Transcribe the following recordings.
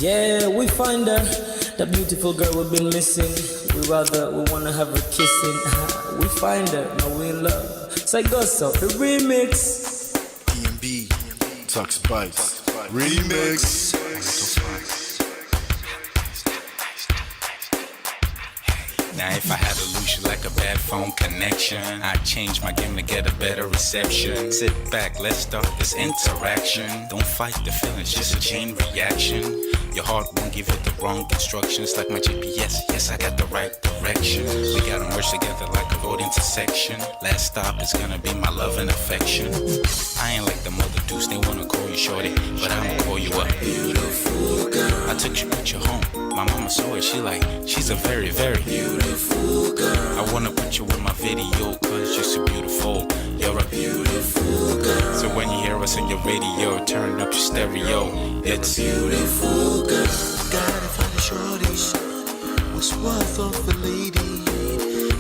Yeah, we find her, that beautiful girl we've been missing. We wanna have her kissing. We find her, now we in love. Say go so, the remix. EMB, Tux Bites, remix. Now if I had to lose you like a bad phone connection, I'd change my game to get a better reception. Sit back, let's start this interaction. Don't fight the feelings, just a chain reaction. Your heart won't give you the wrong instructions. Like my GPS, yes I got the right direction. We gotta merge together like a road intersection. Last stop is gonna be my love and affection. I ain't like the mother dudes, they wanna call you shorty, but I'ma call you a beautiful girl. I took your picture home, my mama saw it, she's a very, very beautiful girl. I wanna put you in my video, cause you're so beautiful. You're a beautiful girl. So when you hear us on your radio, turn up your stereo. It's beautiful girl. Gotta find a shorty what's worth of a lady.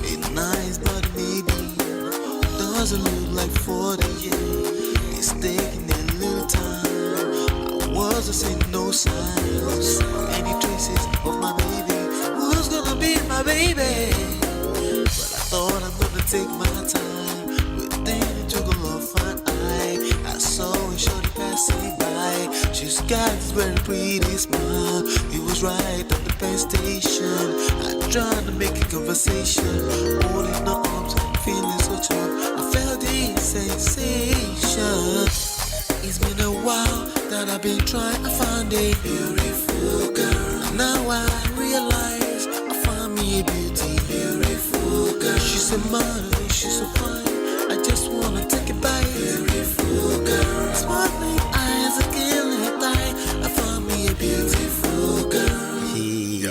It's nice but maybe doesn't look like 40. It's taking a little time. I wasn't seeing no signs, any traces of my baby. Who's gonna be my baby? But I thought I'm gonna take my time within it took a long fine eye. I saw a shorty passing by. She's got this very pretty smile. It was right at the bus station. I tried to make a conversation, holding her arms, feeling so charmed. I felt the sensation. It's been a while that I've been trying to find a beautiful girl. Now I realize I found me a beautiful girl. She's a model, she's so fine. I just wanna take it by. Beautiful girl, sparkling eyes, a killing tight. I found me a beautiful girl.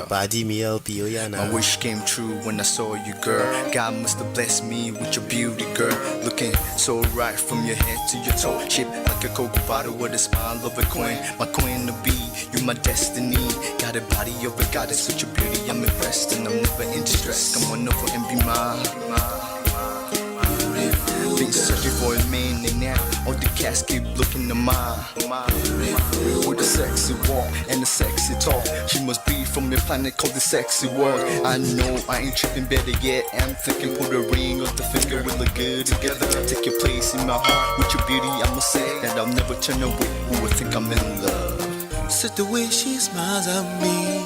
Body me LP, My wish came true when I saw you, girl. God must have blessed me with your beauty, girl. Looking so right from your head to your toe. Shaped like a cocoa bottle with a smile of a queen. My queen to be, you my destiny. Got a body of a goddess with your beauty. I'm impressed and I'm never in distress. Come on over and be mine. Been searching for a man and now all the cats keep looking to mine. With a sexy walk and a sexy talk, she must be from a planet called the sexy world. I know I ain't tripping, better yet I'm thinking put a ring on the finger. We look good together. Take your place in my heart with your beauty. I'ma say that I'll never turn away. Who would think I'm in love? Such the way she smiles at me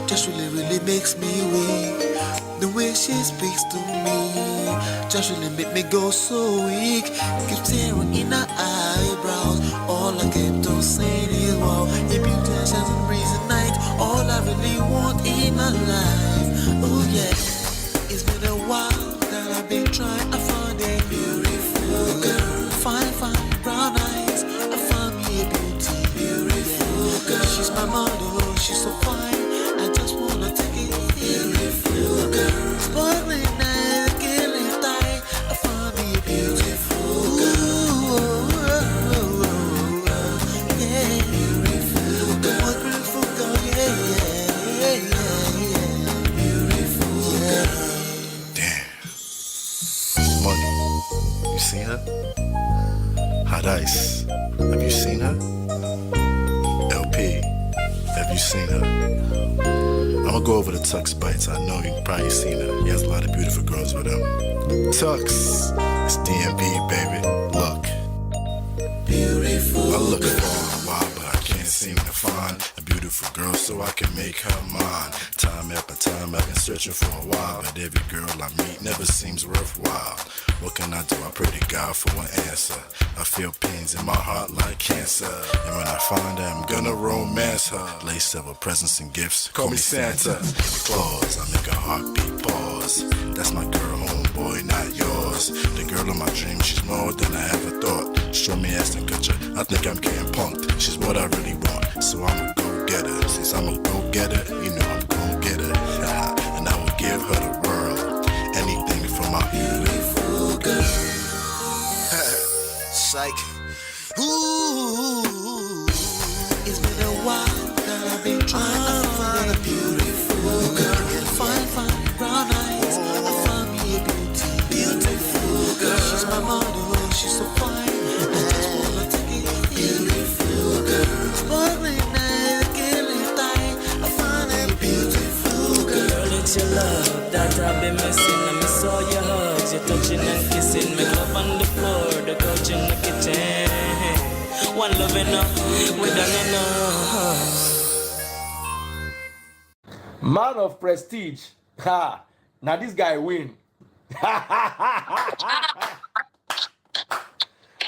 just really makes me weak. The way she speaks to me just really make me go so weak. Keep tearing in her eyebrows. All I kept on saying is wow. Your beauty shines and breeze at night. All I really want in my life. Oh yeah. It's been a while that I've been trying to find a beautiful girl. Fine brown eyes. I found me a beautiful girl. She's my model, she's so fine. I just wanna take it. Beautiful girl, sparkling eyes, killing tight. I found me a beautiful girl. Yeah, beautiful girl, beautiful girl. Yeah. Beautiful girl. Damn. Money. You seen her? Hot Ice. Have you seen her? LP. Have you seen her? I'ma go over to Tux Bites. I know you've probably seen her. He has a lot of beautiful girls with him. Tux, it's DMB, baby. Look. Beautiful. I look for a while, but I can't seem to find a beautiful girl so I can make her mine. Time after time, I've been searching for a while, but every girl I meet never seems worthwhile. What can I do? I pray to God for an answer. I feel pains in my heart like cancer, and when I find her, I'm gonna romance her. Lace several presents and gifts. Call me Santa Claus. I make a heartbeat pause. That's my girl, homeboy, not yours. The girl of my dreams, she's more than I ever thought. Show me Aston Kutcher, I think I'm getting punked. She's what I really want, so I'ma go get her. Since I'm a go getter, you know I'm gon' get her. And I will give her the world, anything for my beautiful girl. Psych. Ooh. It's been a while that I've been trying to find a beautiful girl. Fine brown eyes. I found me a beautiful girl. She's my model, she's so fine. I just wanna take it. Beautiful girl, sparkling eyes, killing been missing. I miss all your hugs, your touching and kissing. Make love on the floor, the couch in the kitchen. One loving up, we done enough. Man of prestige. Ha! Now this guy win.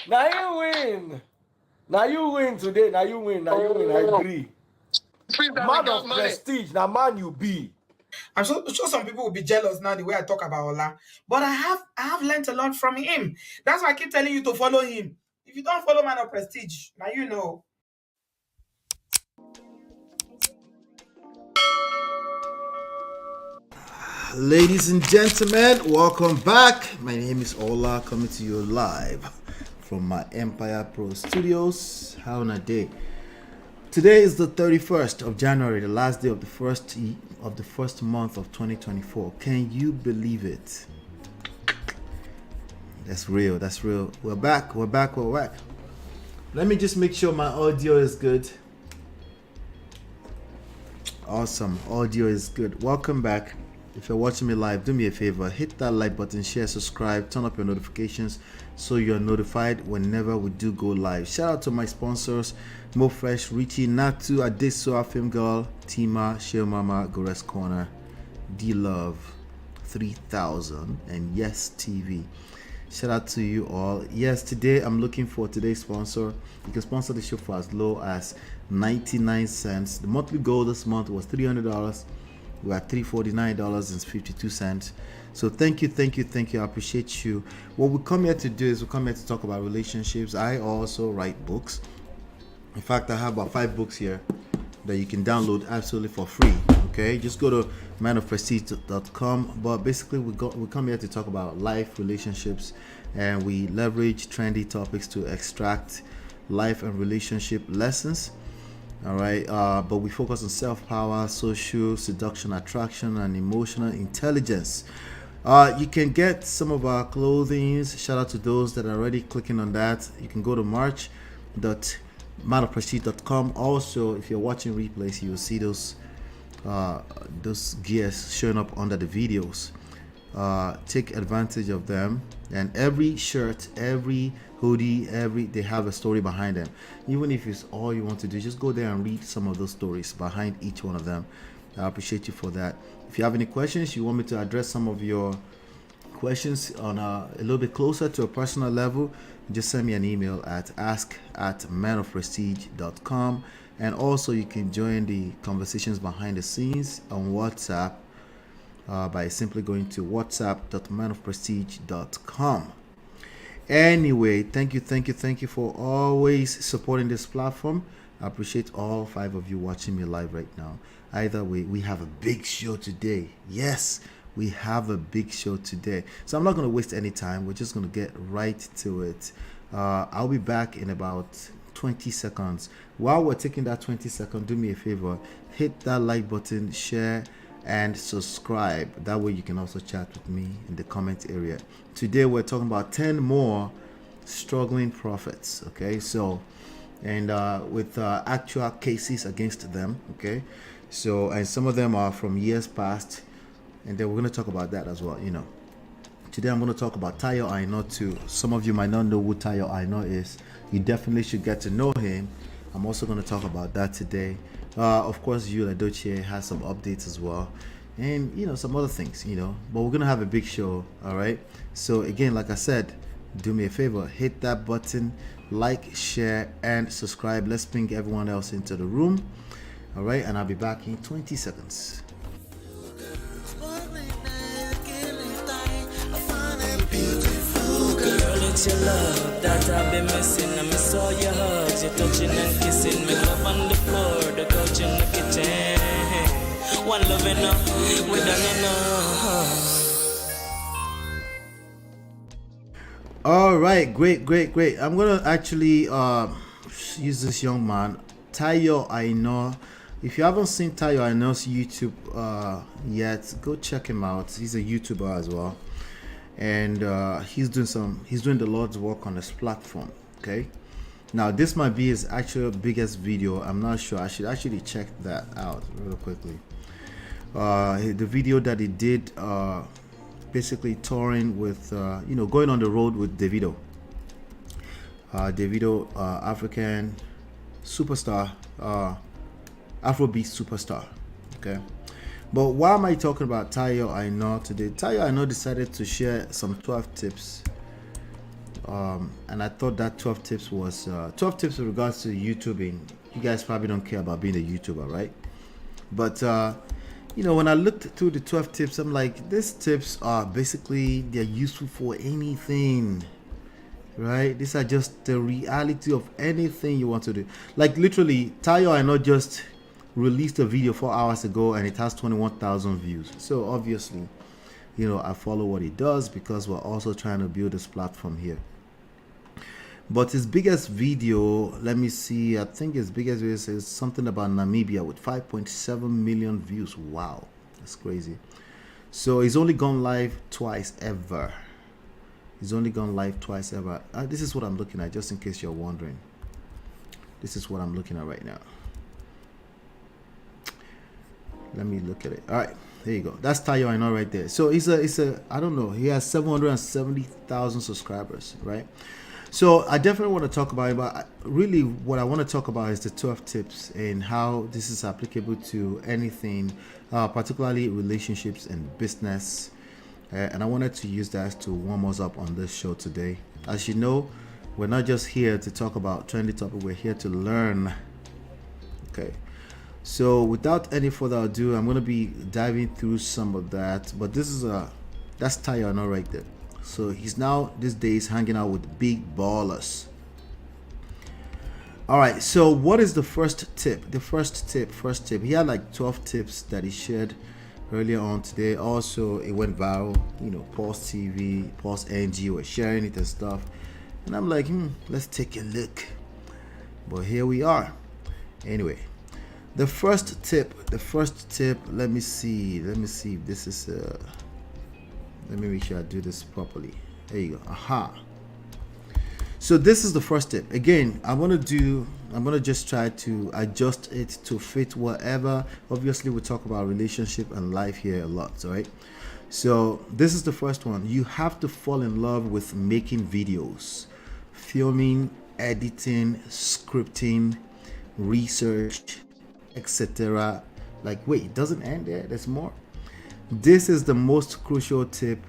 Now you win. Now you win today. Now you win. Now you win. I agree. Man of prestige. Now man you be. I'm sure some people will be jealous now the way I talk about Ola. But I have learned a lot from him. That's why I keep telling you to follow him. If you don't follow Man of Prestige, now you know. Ladies and gentlemen, welcome back. My name is Ola, coming to you live from my Empire Pro Studios. How on a day? Today is the 31st of January, the last day of the first month of 2024. Can you believe it? That's real. That's real. We're back. We're back. We're back. Let me just make sure my audio is good. Awesome. Audio is good. Welcome back. If you're watching me live, do me a favor, hit that like button, share, subscribe, turn up your notifications so you're notified whenever we do go live. Shout out to my sponsors, Mo Fresh, Richie, Natu, Adeso, Film Girl, Tima, Sheo Mama, Gores Corner, D Love 3000, and Yes TV. Shout out to you all. Yes, today I'm looking for today's sponsor. You can sponsor the show for as low as 99 cents. The monthly goal this month was $300. We're at $349.52. So thank you. I appreciate you. What we come here to do is we come here to talk about relationships. I also write books. In fact, I have about 5 books here that you can download absolutely for free. Okay, just go to manofprestige.com. But basically, we come here to talk about life, relationships, and we leverage trendy topics to extract life and relationship lessons. All right, but we focus on self-power, social, seduction, attraction, and emotional intelligence. You can get some of our clothing. Shout out to those that are already clicking on that. You can go to march.manofprestige.com. Also, if you're watching replays, you will see those gears showing up under the videos. Take advantage of them. And every shirt, every hoodie, they have a story behind them. Even if it's all you want to do, just go there and read some of those stories behind each one of them. I appreciate you for that. If you have any questions, you want me to address some of your questions on a little bit closer to a personal level, just send me an email at ask@manofprestige.com. And also you can join the conversations behind the scenes on WhatsApp by simply going to whatsapp.manofprestige.com. Anyway, thank you for always supporting this platform. I appreciate all 5 of you watching me live right now. Either way, we have a big show today. Yes, we have a big show today. So I'm not going to waste any time. We're just going to get right to it. I'll be back in about 20 seconds. While we're taking that 20 seconds, do me a favor, hit that like button, share, and subscribe. That way you can also chat with me in the comment area. Today we're talking about 10 more struggling prophets. Okay, so and with actual cases against them. Okay, so and some of them are from years past, and then we're going to talk about that as well. Today I'm going to talk about Tayo Aina too. Some of you might not know who Tayo Aina is. You definitely should get to know him. I'm also going to talk about that today. Of course, Edochie has some updates as well, and some other things. But we're gonna have a big show. All right. So again, like I said, do me a favor, hit that button, like, share, and subscribe. Let's bring everyone else into the room. All right, and I'll be back in 20 seconds. It's your love that I've been missing. I miss all your hugs, your touching and kissing. Make love on the floor, the couch in the kitchen. One loving up, we done enough. All right, great. I'm gonna actually use this young man, Tayo Aina. If you haven't seen Tayo Aina's YouTube yet, go check him out. He's a YouTuber as well. And he's doing the Lord's work on this platform. Okay, now this might be his actual biggest video. I'm not sure. I should actually check that out real quickly. The video that he did basically touring with, going on the road with Davido. African superstar, Afrobeat superstar. Okay. But why am I talking about Tayo Aina today? Tayo Aina decided to share some 12 tips. And I thought that 12 tips was 12 tips with regards to YouTubing. You guys probably don't care about being a YouTuber, right? But when I looked through the 12 tips, I'm like, these tips are basically, they're useful for anything, right? These are just the reality of anything you want to do. Like literally, Tayo Aina just released a video 4 hours ago and it has 21,000 views. So obviously, I follow what he does because we're also trying to build this platform here. But his biggest video, let me see, I think his biggest video is something about Namibia with 5.7 million views. Wow, that's crazy. So he's only gone live twice ever. He's only gone live twice ever. This is what I'm looking at, just in case you're wondering. This is what I'm looking at right now. Let me look at it. All right, there you go. That's Tayo Aina right there. So he's a I don't know, he has 770,000 subscribers, right? So I definitely want to talk about it, but really what I want to talk about is the 12 tips and how this is applicable to anything, particularly relationships and business. And I wanted to use that to warm us up on this show today. As you know, we're not just here to talk about trendy topics, we're here to learn. Okay. So without any further ado, I'm going to be diving through some of that. But that's Tayo Aina right there. So he's now these days hanging out with big ballers. All right, so what is the first tip? The first tip. He had like 12 tips that he shared earlier on today. Also, it went viral. Pulse TV, Pulse NG were sharing it and stuff. And I'm like, let's take a look. But here we are. Anyway, the first tip. Let me see if this is let me make sure I do this properly. There you go. Aha. So this is the first tip. Again, I'm gonna just try to adjust it to fit whatever. Obviously, we talk about relationship and life here a lot, right? So this is the first one. You have to fall in love with making videos, filming, editing, scripting, research, etc. Like, wait, it doesn't end there. There's more. This is the most crucial tip.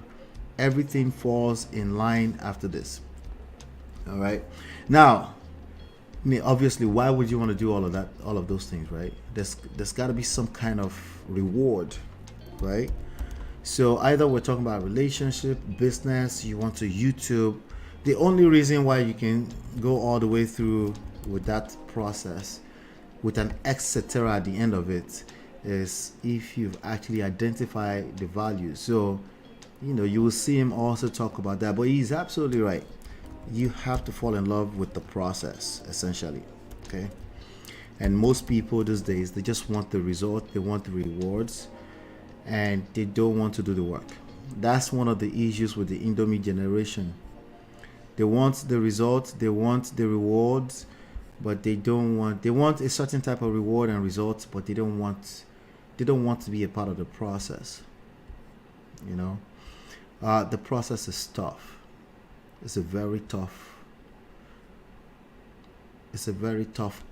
Everything falls in line after this. All right. Now, obviously, why would you want to do all of that, all of those things, right? There's got to be some kind of reward, right? So either we're talking about relationship, business, you want to YouTube. The only reason why you can go all the way through with that process with an etc. at the end of it is if you've actually identified the value. So you will see him also talk about that, but he's absolutely right. You have to fall in love with the process, essentially. Okay. And most people these days, they just want the result, they want the rewards, and they don't want to do the work. That's one of the issues with the Indomie generation. They want the results, they want the rewards, but they want a certain type of reward and results, but they don't want to be a part of the process. The process is tough. It's a very tough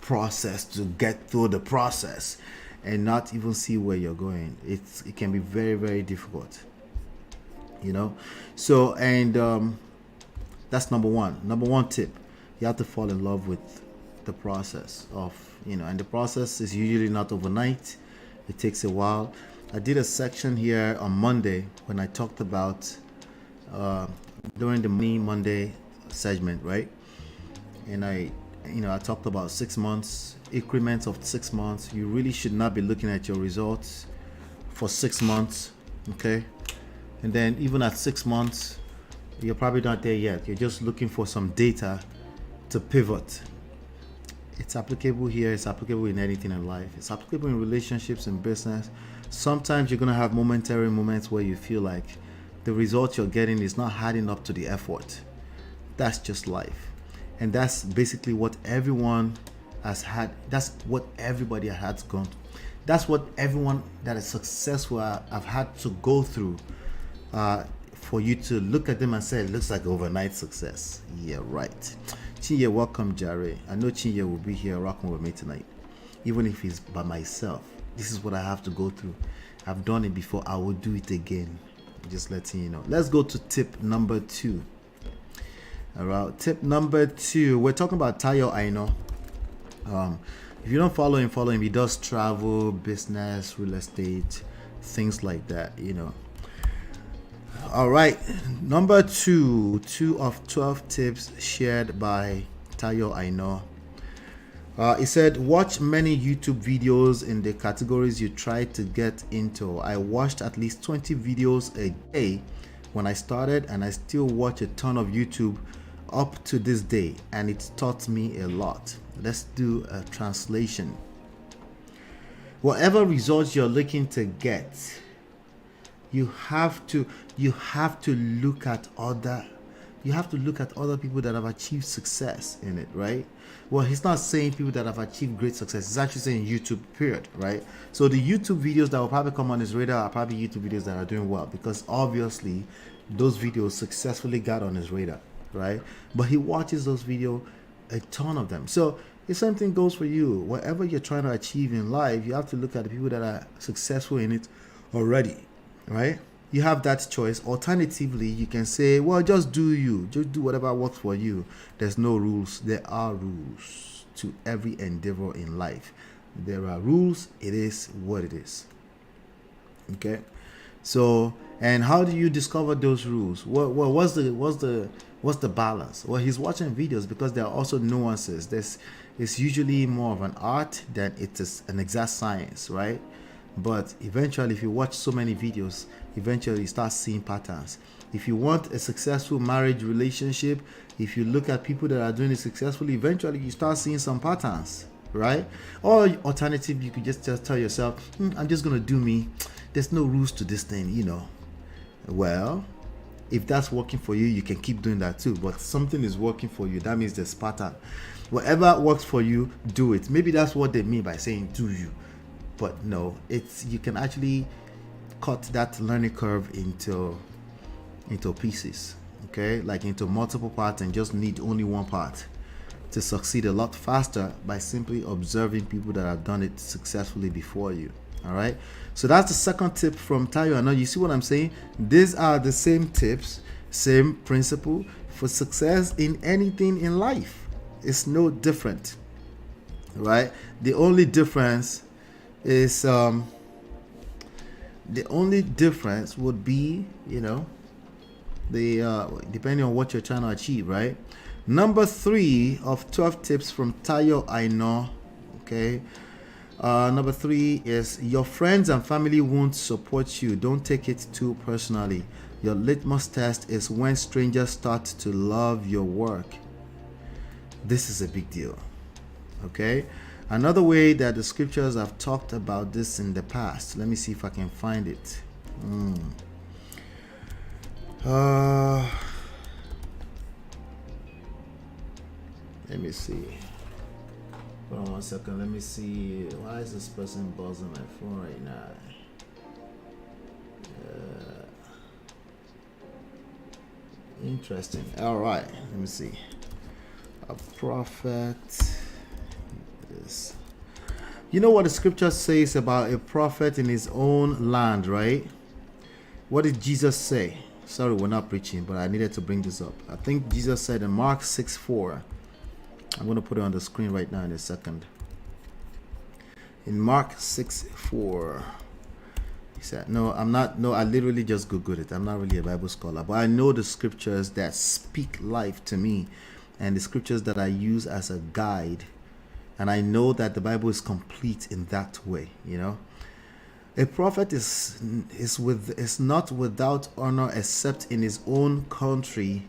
process to get through the process and not even see where you're going. It can be very, very difficult. So, and that's number one tip. You have to fall in love with the process of, and the process is usually not overnight. It takes a while. I did a section here on Monday when I talked about during the Money Monday segment, right? And I talked about 6 months, increments of 6 months. You really should not be looking at your results for 6 months, okay? And then even at 6 months, you're probably not there yet. You're just looking for some data to pivot. It's applicable here. It's applicable in anything in life. It's applicable in relationships and business. Sometimes you're going to have momentary moments where you feel like the result you're getting is not adding up to the effort. That's just life. And that's basically what everyone has had. That's what everybody has gone through. That's what everyone that is successful have had to go through. for you to look at them and say it looks like overnight success. Yeah, right. Chinye, welcome, Jare. I know Chinye will be here rocking with me tonight, even if he's by myself. This is what I have to go through. I've done it before. I will do it again. Just letting you know. Let's go to tip number 2. All right, tip number 2. We're talking about Tayo Aino. If you don't follow him. He does travel, business, real estate, things like that. All right, number 2 of 12 tips shared by Tayo Aino. He said, watch many YouTube videos in the categories you try to get into. I watched at least 20 videos a day when I started, and I still watch a ton of YouTube up to this day, and it taught me a lot. Let's do a translation. Whatever results you're looking to get, you have to look at other people that have achieved success in it, right? Well, he's not saying people that have achieved great success. He's actually saying YouTube, period, right? So the YouTube videos that will probably come on his radar are probably YouTube videos that are doing well, because obviously those videos successfully got on his radar, right? But he watches those videos, a ton of them. So the same thing goes for you. Whatever you're trying to achieve in life, you have to look at the people that are successful in it already, right? You have that choice. Alternatively, you can say, well, just do whatever works for you. There's no rules. There are rules to every endeavor in life. There are rules. It is what it is. Okay. So, and how do you discover those rules? What's the balance? Well, he's watching videos because there are also nuances. It's usually more of an art than it is an exact science, right? But eventually, if you watch so many videos, eventually you start seeing patterns. If you want a successful marriage relationship, if you look at people that are doing it successfully, eventually you start seeing some patterns, right? Or alternative, you could just tell yourself, I'm just going to do me. There's no rules to this thing, Well, if that's working for you, you can keep doing that too. But something is working for you. That means there's pattern. Whatever works for you, do it. Maybe that's what they mean by saying do you. But no, you can actually cut that learning curve into pieces, okay? Like into multiple parts, and just need only one part to succeed a lot faster by simply observing people that have done it successfully before you. All right, so that's the second tip from Tayo. I know you see what I'm saying. These are the same tips, same principle for success in anything in life. It's no different, right? The only difference is would be, depending on what you're trying to achieve, right? Number 3 of 12 tips from Tayo Aino. Okay. Number 3 is your friends and family won't support you. Don't take it too personally. Your litmus test is when strangers start to love your work. This is a big deal. Okay. Another way that the scriptures have talked about this in the past. Let me see if I can find it. Let me see. Hold on 1 second. Let me see. Why is this person buzzing my phone right now? Interesting. All right. Let me see. A prophet. You know what the scripture says about a prophet in his own land, right? What did Jesus say? Sorry, we're not preaching, but I needed to bring this up. I think Jesus said in Mark 6:4. I'm going to put it on the screen right now in a second. In Mark 6:4, he said, I literally just Googled it. I'm not really a Bible scholar, but I know the scriptures that speak life to me, and the scriptures that I use as a guide. And I know that the Bible is complete in that way, A prophet is not without honor except in his own country,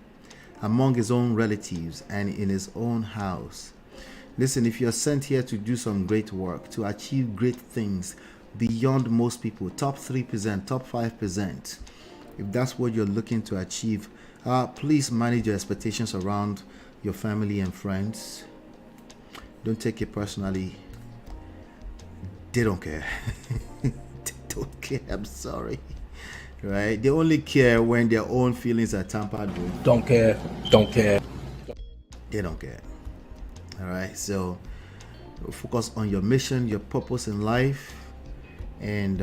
among his own relatives, and in his own house. Listen, if you're sent here to do some great work, to achieve great things beyond most people, top 3%, top 5%, if that's what you're looking to achieve, please manage your expectations around your family and friends. Don't take it personally. They don't care. They don't care. I'm sorry. right? They only care when their own feelings are tampered with. Don't care. Don't care. They don't care. All right, so focus on your mission, your purpose in life, and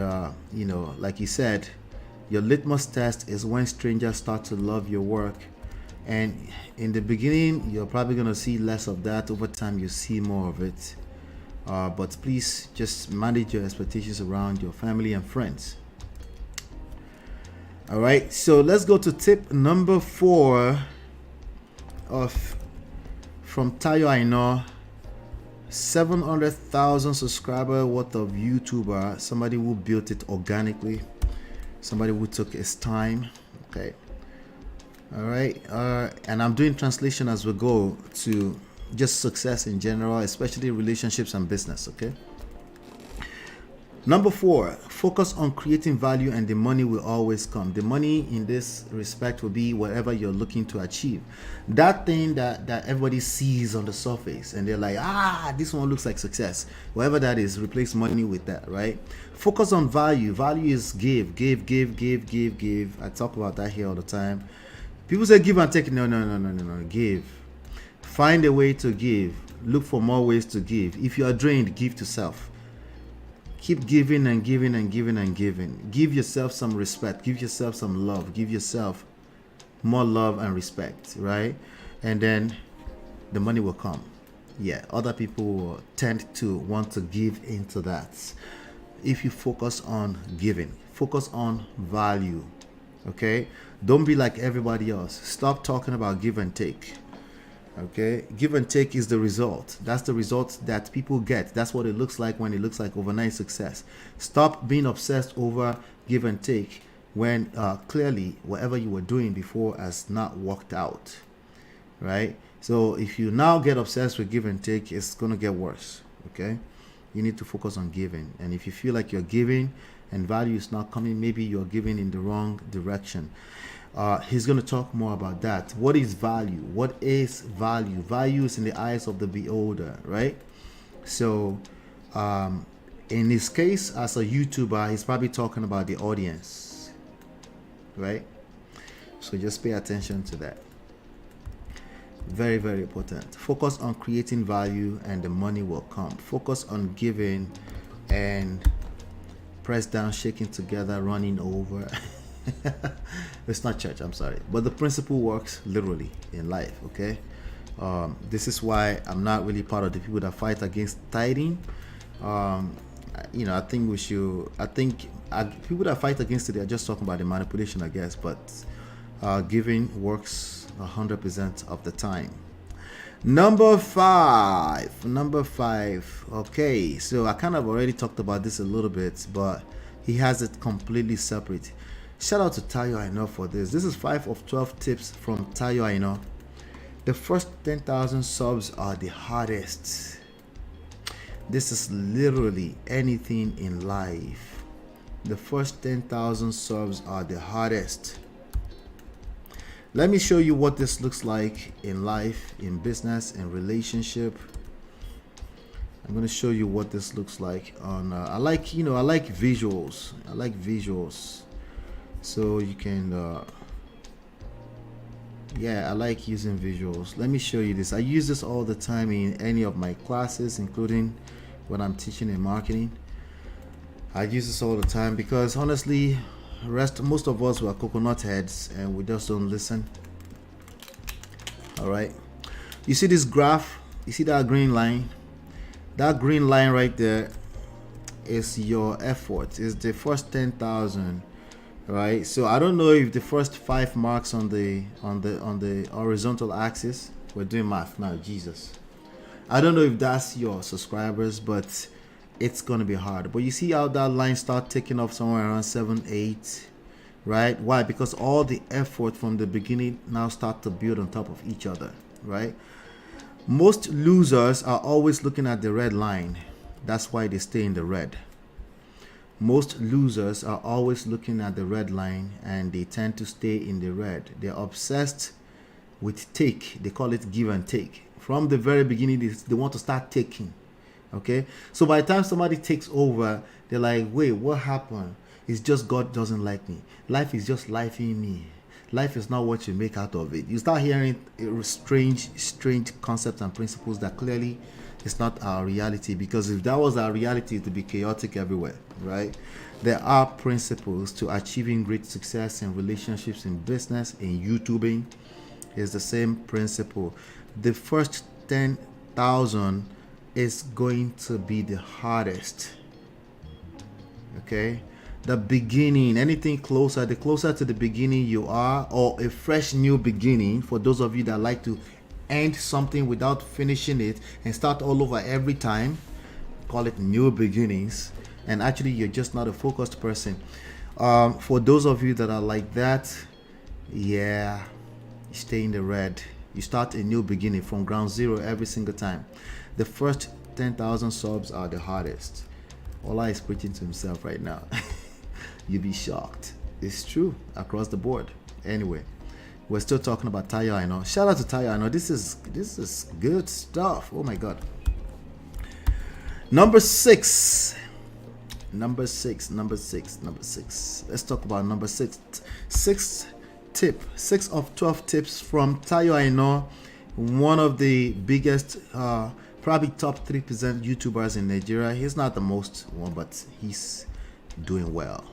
you know, like you said, your litmus test is when strangers start to love your work. And in the beginning, you're probably gonna see less of that. Over time, you see more of it. But please just manage your expectations around your family and friends. All right, so let's go to tip number 4 from Tayo Aina. 700,000 subscriber worth of YouTuber, somebody who built it organically, somebody who took his time. Okay, all right, and I'm doing translation as we go to just success in general, especially relationships and business. Okay, number 4, focus on creating value and the money will always come. The money in this respect will be whatever you're looking to achieve, that thing that everybody sees on the surface and they're like, this one looks like success. Whatever that is, replace money with that, right? Focus on value. Value is give. I talk about that here all the time. People say give and take. No, give. Find a way to give. Look for more ways to give. If you are drained, give to self. Keep giving and giving and giving and giving. Give yourself some respect. Give yourself some love. Give yourself more love and respect, right? And then the money will come. Yeah, other people will tend to want to give into that. If you focus on giving, focus on value, okay? Don't be like everybody else. Stop talking about give and take. Okay, give and take is the result. That's the result that people get. That's what it looks like when it looks like overnight success. Stop being obsessed over give and take when clearly whatever you were doing before has not worked out, right? So if you now get obsessed with give and take, it's going to get worse. Okay, you need to focus on giving. And if you feel like you're giving and value is not coming, maybe you're giving in the wrong direction. He's going to talk more about that. What is value? What is value? Value is in the eyes of the beholder, right? So in his case, as a YouTuber, he's probably talking about the audience, right? So just pay attention to that. Very, very important. Focus on creating value and the money will come. Focus on giving and press down, shaking together, running over. It's not church, I'm sorry, but the principle works literally in life. Okay, this is why I'm not really part of the people that fight against tithing. You know, I think we should. I think people that fight against it, they're just talking about the manipulation, I guess. But giving works 100% of the time. Number five. Okay, so I kind of already talked about this a little bit, but he has it completely separate. Shout out to Tayo Aina for this. This is 5 of 12 tips from Tayo Aina. The first 10,000 subs are the hardest. This is literally anything in life. The first 10,000 subs are the hardest. Let me show you what this looks like in life, in business, in relationship. I'm going to show you what this looks like on I like visuals. I like visuals. So you can I like using visuals. Let me show you this. I use this all the time in any of my classes, including when I'm teaching in marketing. I use this all the time because honestly, most of us were coconut heads and we just don't listen. All right, you see this graph? You see that green line? That green line right there is your effort. Is the first 10,000. Right, so I don't know if the first 5 marks on the horizontal axis, we're doing math now, Jesus, I don't know if that's your subscribers, but it's gonna be hard. But you see how that line start taking off somewhere around 7, 8, right? Why? Because all the effort from the beginning now start to build on top of each other, right? Most losers are always looking at the red line. That's why they stay in the red. Most losers are always looking at the red line and they tend to stay in the red. They're obsessed with take. They call it give and take. From the very beginning, they want to start taking. Okay, so by the time somebody takes over, they're like, wait, what happened? It's just God doesn't like me. Life is just life in me. Life is not what you make out of it. You start hearing strange concepts and principles that clearly it's not our reality, because if that was our reality, it would be chaotic everywhere, right? There are principles to achieving great success in relationships, in business, in YouTubing. It's the same principle. The first 10,000 is going to be the hardest. Okay? The beginning, anything closer, the closer to the beginning you are, or a fresh new beginning, for those of you that like to end something without finishing it and start all over every time, call it new beginnings. And actually you're just not a focused person. For those of you that are like that, yeah, you stay in the red. You start a new beginning from ground zero every single time. The first 10,000 subs are the hardest. Ola is preaching to himself right now. You'll be shocked. It's true across the board. Anyway, we're still talking about Tayo Aina. Shout out to Tayo Aina. This is good stuff. Oh my God. Number six. Let's talk about number six. Six of 12 tips from Tayo Aina, one of the biggest, probably top 3% YouTubers in Nigeria. He's not the most one, but he's doing well.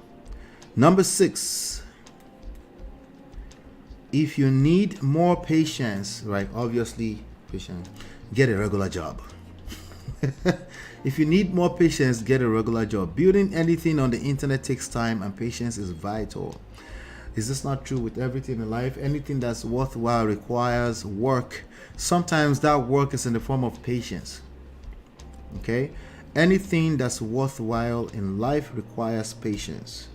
Number 6. If you need more patience, right? Obviously, patience. Get a regular job. If you need more patience, get a regular job. Building anything on the internet takes time, and patience is vital. Is this not true with everything in life? Anything that's worthwhile requires work. Sometimes that work is in the form of patience. Okay? Anything that's worthwhile in life requires patience.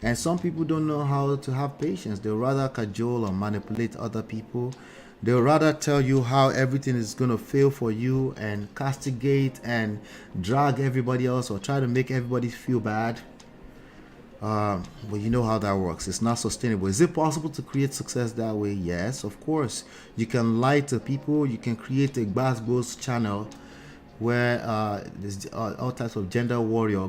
And some people don't know how to have patience. They'll rather cajole or manipulate other people. They'll rather tell you how everything is going to fail for you and castigate and drag everybody else or try to make everybody feel bad. Well, you know how that works. It's not sustainable. Is it possible to create success that way? Yes, of course. You can lie to people. You can create a BAAJ channel where there's all types of gender warrior,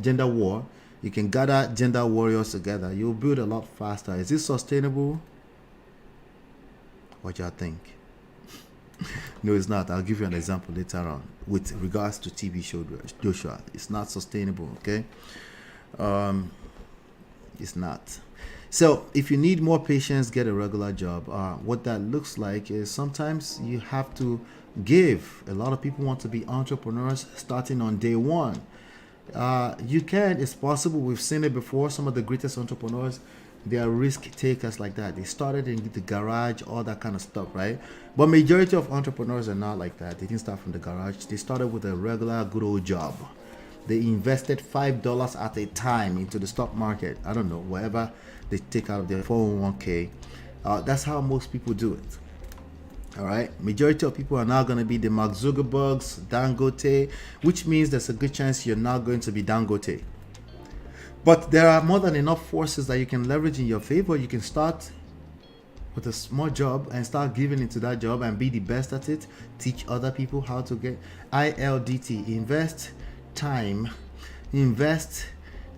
gender war. You can gather gender warriors together. You'll build a lot faster. Is this sustainable? What y'all think? No, it's not. I'll give you an example later on with regards to TV show Joshua. It's not sustainable, okay? It's not. So if you need more patience, get a regular job. What that looks like is sometimes you have to give. A lot of people want to be entrepreneurs starting on day one. You can. It's possible. We've seen it before. Some of the greatest entrepreneurs, they are risk takers like that. They started in the garage, all that kind of stuff, right? But majority of entrepreneurs are not like that. They didn't start from the garage. They started with a regular good old job. They invested $5 at a time into the stock market. I don't know, whatever they take out of their 401k. That's how most people do it. All right. Majority of people are now going to be the Mark Zuckerbergs, Dangote, which means there's a good chance you're not going to be Dangote. But there are more than enough forces that you can leverage in your favor. You can start with a small job and start giving into that job and be the best at it. Teach other people how to get ILDT. Invest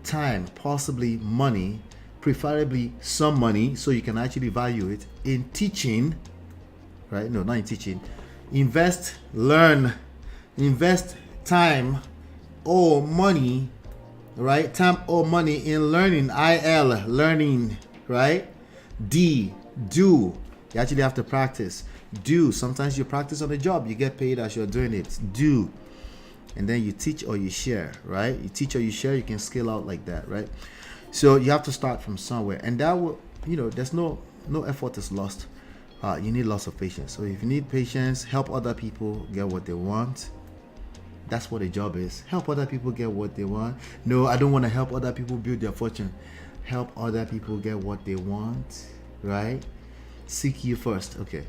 time, possibly money, preferably some money so you can actually value it in teaching, right? No, not in teaching. Invest, learn, invest time or money, right? Time or money in learning, learning, right? D, do. You actually have to practice. Do. Sometimes you practice on the job, you get paid as you're doing it. Do. And then you teach or you share, right? You teach or you share, you can scale out like that, right? So you have to start from somewhere, and that will, there's no effort is lost. You need lots of patience. So if you need patience, help other people get what they want. That's what a job is. Help other people get what they want. No, I don't want to help other people build their fortune. Help other people get what they want, right? Seek you first. Okay.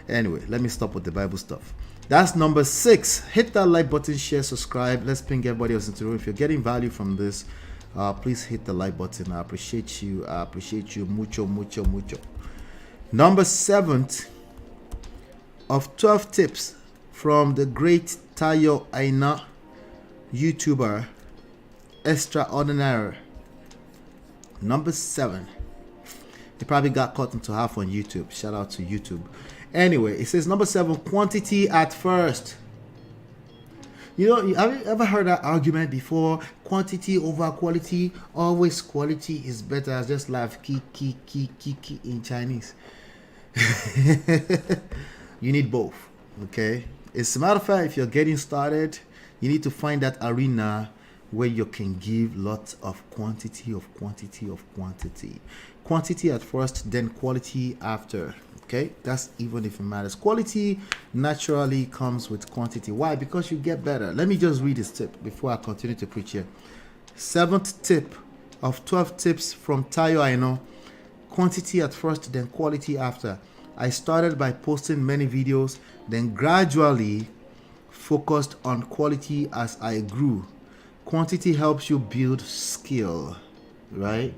Anyway, let me stop with the Bible stuff. That's number 6. Hit that like button, share, subscribe. Let's ping everybody else into the room. If you're getting value from this, please hit the like button. I appreciate you. I appreciate you. Mucho. Number 7 of 12 tips from the great Tayo Aina YouTuber extraordinaire. Number 7. They probably got cut into half on YouTube. Shout out to YouTube. Anyway, it says number 7, quantity at first. You know, have you ever heard that argument before? Quantity over quality. Always quality is better. I just laugh ki in Chinese. You need both. Okay. As a matter of fact, if you're getting started, you need to find that arena where you can give lots of quantity. Quantity at first, then quality after. Okay, that's even if it matters. Quality naturally comes with quantity. Why? Because you get better. Let me just read this tip before I continue to preach here. 7th tip of 12 tips from Tayo Aino. Quantity at first, then quality after. I started by posting many videos, then gradually focused on quality as I grew. Quantity helps you build skill, right?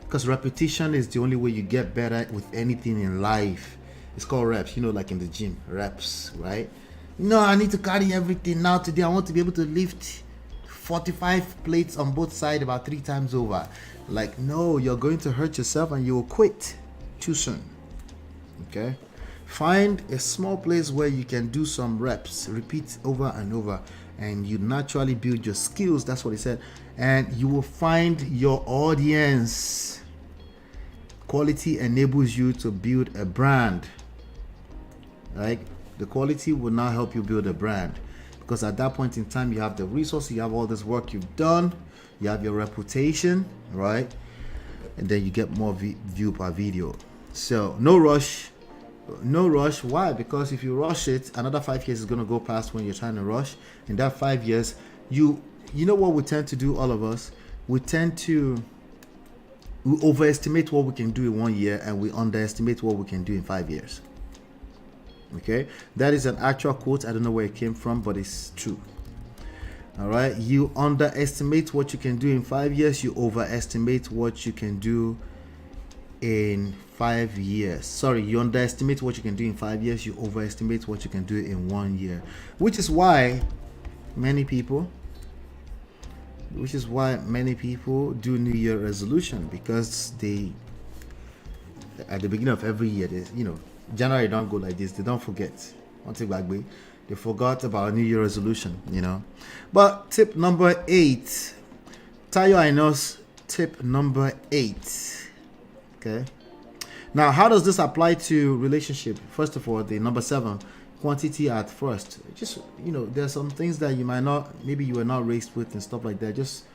Because repetition is the only way you get better with anything in life. It's called reps, you know, like in the gym, reps, right? No, I need to carry everything now. Today I want to be able to lift 45 plates on both sides about 3 times over. Like, no, you're going to hurt yourself and you will quit too soon. Okay? Find a small place where you can do some reps, repeat over and over, and you naturally build your skills. That's what he said. And you will find your audience. Quality enables you to build a brand. Right? The quality will now help you build a brand, because at that point in time you have the resources, you have all this work you've done, you have your reputation, right? And then you get more view per video. So no rush. Why? Because if you rush it, another 5 years is going to go past when you're trying to rush. In that 5 years, you know what we tend to do, all of us? We overestimate what we can do in 1 year, and we underestimate what we can do in 5 years. Okay, that is an actual quote. I don't know where it came from, but it's true. All right, you underestimate what you can do in 5 years, you overestimate what you can do in 5 years. Sorry, you underestimate what you can do in 5 years, you overestimate what you can do in 1 year. Which is why many people do New Year resolution, because they, at the beginning of every year, they, you know, January don't go like this, they don't forget. They forgot about New Year resolution, you know. But tip number 8, Tayo Aino's tip number 8. Okay. Now, how does this apply to relationship? First of all, the number 7, quantity at first. Just, you know, there's some things that you might not, maybe you were not raised with and stuff like that. Just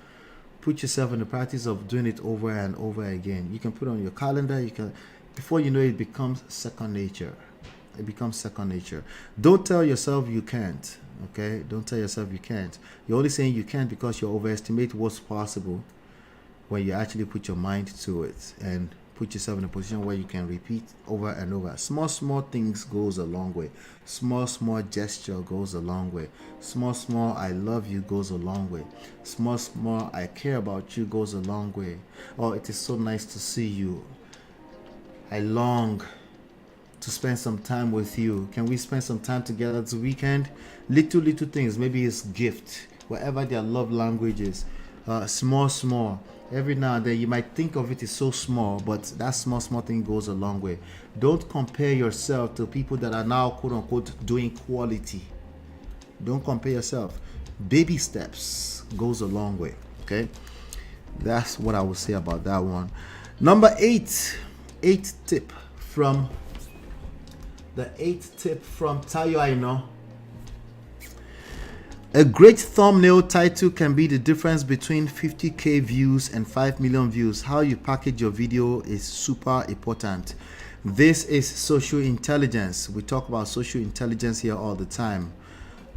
put yourself in the practice of doing it over and over again. You can put it on your calendar. You can, before you know it, becomes second nature. It becomes second nature. Don't tell yourself you can't. Okay? Don't tell yourself you can't. You're only saying you can't because you overestimate what's possible when you actually put your mind to it and put yourself in a position where you can repeat over and over. Small things goes a long way. Small gesture goes a long way. Small I love you goes a long way. Small I care about you goes a long way. Oh, it is so nice to see you. I long to spend some time with you. Can we spend some time together this weekend? Little things. Maybe it's gift, whatever their love language is. Small. Every now and then you might think of it as so small, but that small thing goes a long way. Don't compare yourself to people that are now quote unquote doing quality. Don't compare yourself. Baby steps goes a long way. Okay, that's what I would say about that one. Number 8, 8th tip from Tayo Aino. A great thumbnail title can be the difference between 50k views and 5 million views. How you package your video is super important. This is social intelligence. We talk about social intelligence here all the time.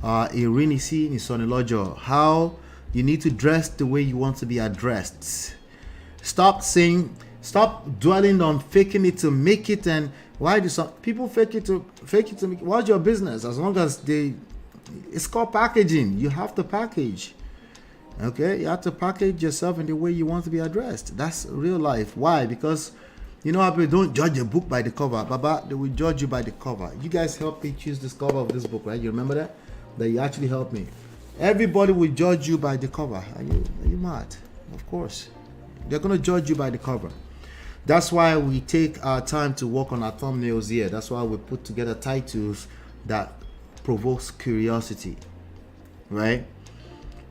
Irinisi Nisonilojo. How you need to dress the way you want to be addressed. Stop dwelling on faking it to make it. And why do some people fake it to make it? What's your business? As long as it's called packaging. You have to package. Okay, you have to package yourself in the way you want to be addressed. That's real life. Why? Because you know how people don't judge a book by the cover. Baba, they will judge you by the cover. You guys helped me choose this cover of this book, right? You remember that? That you actually helped me. Everybody will judge you by the cover. Are you mad? Of course. They're going to judge you by the cover. That's why we take our time to work on our thumbnails here. That's why we put together titles that provokes curiosity, right?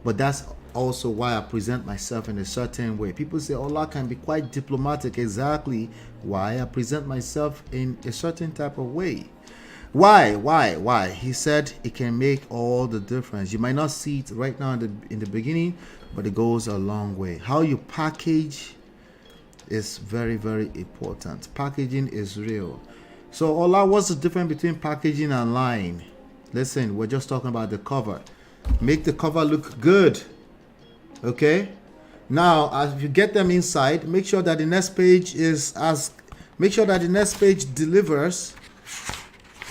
But that's also why I present myself in a certain way. People say Ola can be quite diplomatic. Exactly why I present myself in a certain type of way. Why? He said it can make all the difference. You might not see it right now in the beginning, but it goes a long way. How you package is very, very important. Packaging is real. So Ola, what's the difference between packaging and lying? Listen, we're just talking about the cover. Make the cover look good. Okay? Now, as you get them inside, make sure that the next page delivers.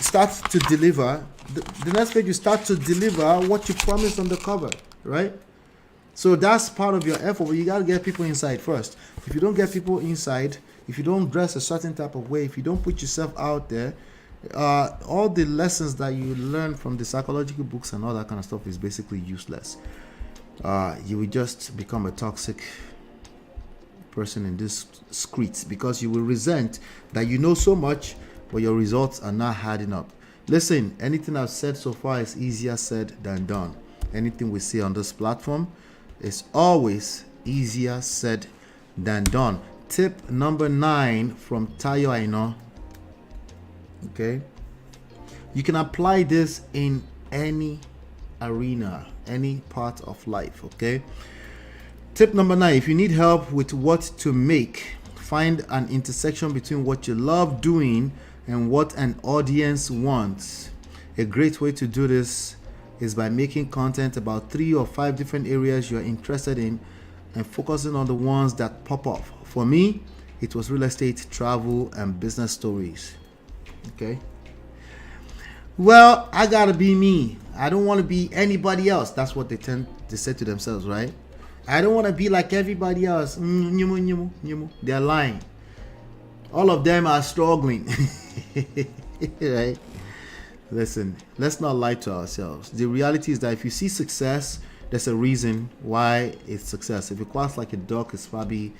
Start to deliver. The next page you start to deliver what you promised on the cover, right? So that's part of your effort, but you got to get people inside first. If you don't get people inside, if you don't dress a certain type of way, if you don't put yourself out there, all the lessons that you learn from the psychological books and all that kind of stuff is basically useless. You will just become a toxic person in this streets because you will resent that you know so much, but your results are not adding up. Listen, anything I've said so far is easier said than done. Anything we say on this platform is always easier said than done. Tip number 9 from Tayo Aino. Okay, you can apply this in any arena, any part of life. Okay, tip number 9: if you need help with what to make, find an intersection between what you love doing and what an audience wants. A great way to do this is by making content about 3 or 5 different areas you're interested in and focusing on the ones that pop off. For me, it was real estate, travel, and business stories. Okay. Well, I gotta be me. I don't want to be anybody else. That's what they tend to say to themselves, right? I don't want to be like everybody else. They're lying. All of them are struggling. Right? Listen, let's not lie to ourselves. The reality is that if you see success, there's a reason why it's success. If it quacks like a duck, it's probably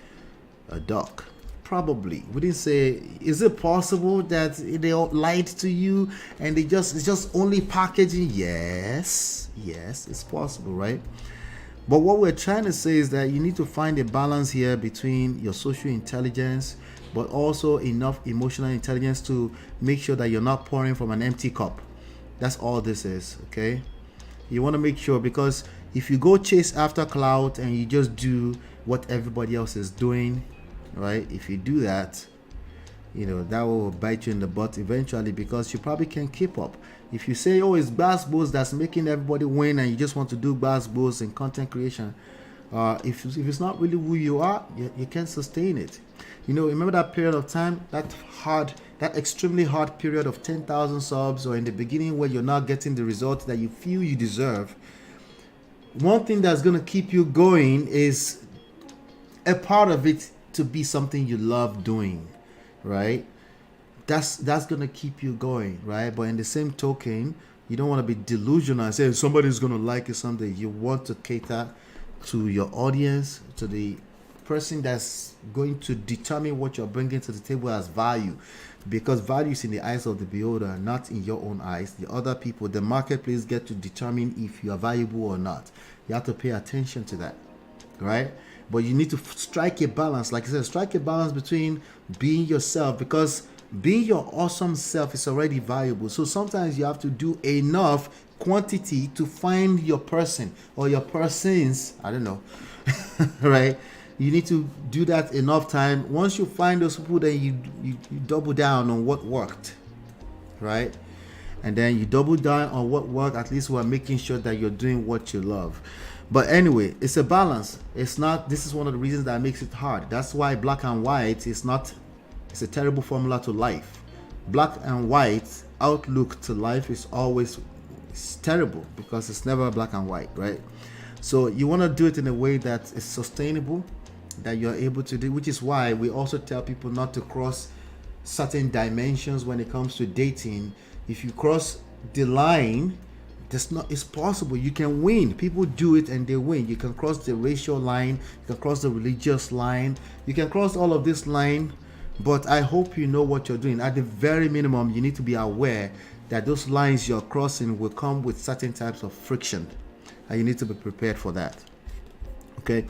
a duck. Probably. We didn't say, is it possible that they all lied to you and it's just only packaging? Yes, it's possible, right? But what we're trying to say is that you need to find a balance here between your social intelligence, but also enough emotional intelligence to make sure that you're not pouring from an empty cup. That's all this is, okay? You want to make sure, because if you go chase after clout and you just do what everybody else is doing, right? If you do that, that will bite you in the butt eventually, because you probably can't keep up. If you say, oh, it's basketballs that's making everybody win and you just want to do basketballs and content creation, if it's not really who you are, you can't sustain it. Remember that period of time, that extremely hard period of 10,000 subs, or in the beginning where you're not getting the results that you feel you deserve. One thing that's going to keep you going is a part of it to be something you love doing, right? That's going to keep you going, right? But in the same token, you don't want to be delusional and say somebody's going to like it someday. You want to cater to your audience, to the person that's going to determine what you're bringing to the table as value, because value is in the eyes of the beholder, not in your own eyes. The other people, the marketplace, get to determine if you are valuable or not. You have to pay attention to that, right? But you need to strike a balance. Like I said, strike a balance between being yourself, because being your awesome self is already valuable. So sometimes you have to do enough quantity to find your person or your persons. I don't know. Right? You need to do that enough time. Once you find those people, then you double down on what worked. Right? And then you double down on what worked. At least we're making sure that you're doing what you love. But anyway, it's a balance. It's not, this is one of the reasons that makes it hard. That's why black and white is not, it's a terrible formula to life. Black and white outlook to life is always, it's terrible, because it's never black and white, right? So you want to do it in a way that is sustainable, that you're able to do, which is why we also tell people not to cross certain dimensions when it comes to dating. If you cross the line, It's possible. You can win. People do it and they win. You can cross the racial line, you can cross the religious line, you can cross all of this line, but I hope you know what you're doing. At the very minimum, you need to be aware that those lines you're crossing will come with certain types of friction, and you need to be prepared for that. Okay,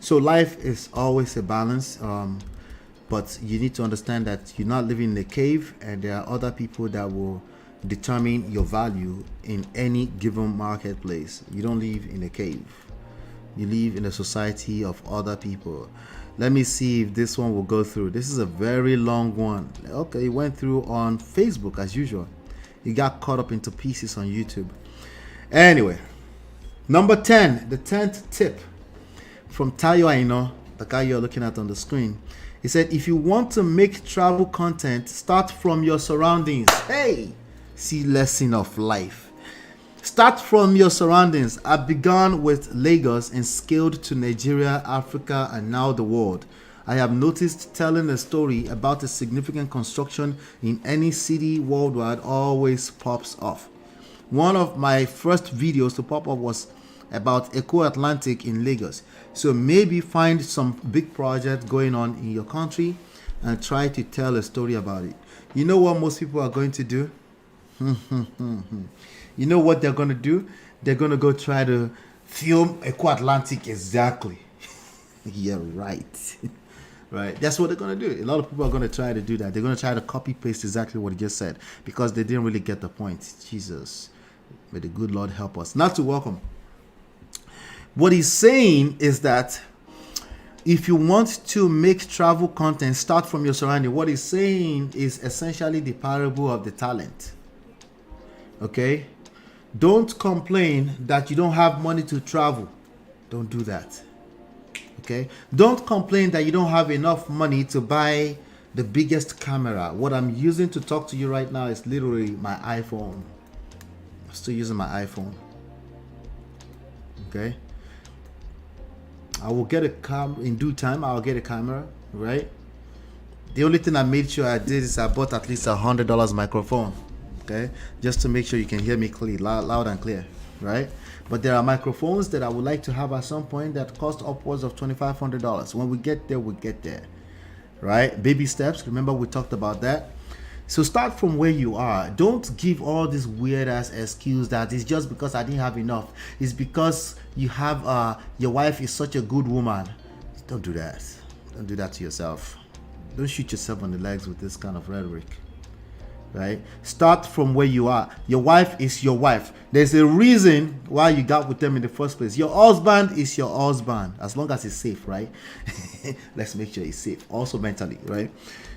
so life is always a balance, but you need to understand that you're not living in a cave, and there are other people that will determine your value in any given marketplace. You don't live in a cave. You live in a society of other people. Let me see if this one will go through. This is a very long one. Okay, it went through on Facebook as usual. It got cut up into pieces on YouTube. Anyway, number 10, the 10th tip from Tayo Aino, the guy you're looking at on the screen. He said, if you want to make travel content, start from your surroundings. Hey, see, lesson of life. Start from your surroundings. I've begun with Lagos and scaled to Nigeria, Africa, and now the world. I have noticed telling a story about a significant construction in any city worldwide always pops off. One of my first videos to pop up was about Eco Atlantic in Lagos. So maybe find some big project going on in your country and try to tell a story about it. You know what most people are going to do? You know what they're going to do? They're going to go try to film Eco Atlantic exactly. Yeah, right. Right. That's what they're going to do. A lot of people are going to try to do that. They're going to try to copy paste exactly what he just said because they didn't really get the point. Jesus. May the good Lord help us. Not to welcome. What he's saying is that if you want to make travel content, start from your surrounding. What he's saying is essentially the parable of the talent. Okay? Don't complain that you don't have money to travel. Don't do that. Okay? Don't complain that you don't have enough money to buy the biggest camera. What I'm using to talk to you right now is literally my iPhone. I'm still using my iPhone. Okay? I will get a camera in due time. I'll get a camera, right? The only thing I made sure I did is I bought at least $100 microphone, okay, just to make sure you can hear me clear, loud and clear, right? But there are microphones that I would like to have at some point that cost upwards of $2,500. When we get there, we get there, right? Baby steps. Remember we talked about that. So start from where you are. Don't give all this weird ass excuse that it's just because I didn't have enough. It's because you have your wife is such a good woman. Don't do that. Don't do that to yourself. Don't shoot yourself on the legs with this kind of rhetoric. Right? Start from where you are. Your wife is your wife. There's a reason why you got with them in the first place. Your husband is your husband, as long as it's safe, right? Let's make sure it's safe. Also mentally, right?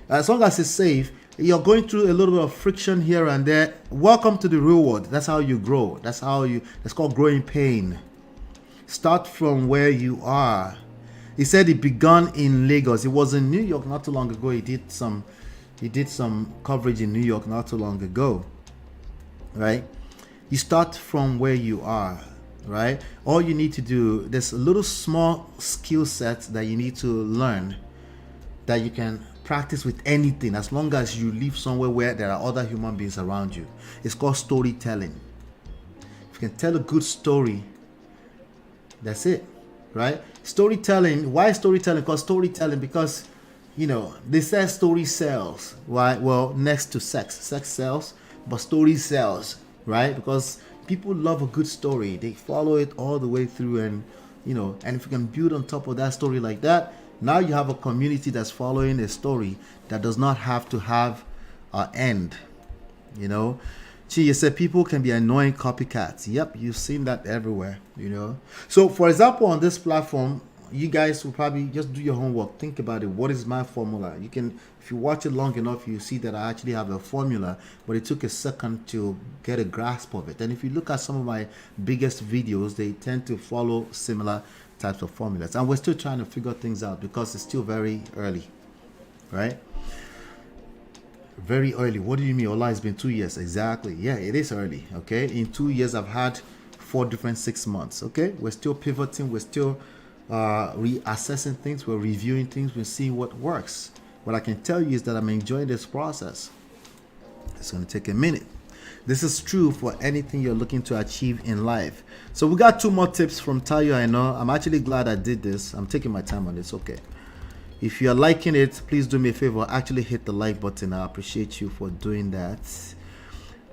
As long as it's safe, you're going through a little bit of friction here and there. Welcome to the real world. That's how you grow. That's called growing pain. Start from where you are. He said it began in Lagos. It was in New York not too long ago. He did some coverage in New York not too long ago. Right? You start from where you are. Right? All you need to do, there's a little small skill set that you need to learn that you can practice with anything as long as you live somewhere where there are other human beings around you. It's called storytelling. If you can tell a good story, that's it, right? Storytelling. Why storytelling? Because you know, they say story sells. Why? Well, next to sex sells, but story sells, right? Because people love a good story. They follow it all the way through, and you know, and if you can build on top of that story like that, now you have a community that's following a story that does not have to have an end. You know, you said people can be annoying copycats. Yep, you've seen that everywhere. You know, so for example, on this platform, you guys will probably just do your homework. Think about it. What is my formula? You can, if you watch it long enough, you see that I actually have a formula, but it took a second to get a grasp of it. And if you look at some of my biggest videos, they tend to follow similar types of formulas, and we're still trying to figure things out because it's still very early, right? Very early. What do you mean? Ola, it's been 2 years. Exactly. Yeah, it is early. Okay, in 2 years I've had 4 different 6 months. Okay, we're still pivoting, we're still reassessing things, we're reviewing things, we're seeing what works. What I can tell you is that I'm enjoying this process. It's going to take a minute. This is true for anything you're looking to achieve in life. So we got 2 more tips from Tayo. I know. I'm actually glad I did this. I'm taking my time on this. Okay. If you're liking it, please do me a favor. Actually hit the like button. I appreciate you for doing that.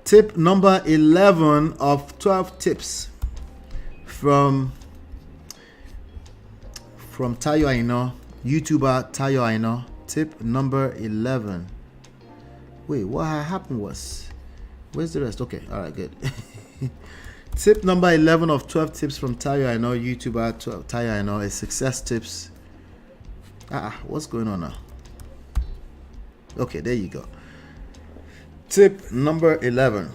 Tip number 11 of 12 tips from Tayo Aina, YouTuber Tayo Aina. Tip number 11. Wait, what happened was, where's the rest? Okay, all right, good. Tip number 11 of 12 tips from Tayo Aina, YouTuber Tayo Aina, is success tips. What's going on now? Okay, there you go. Tip number 11.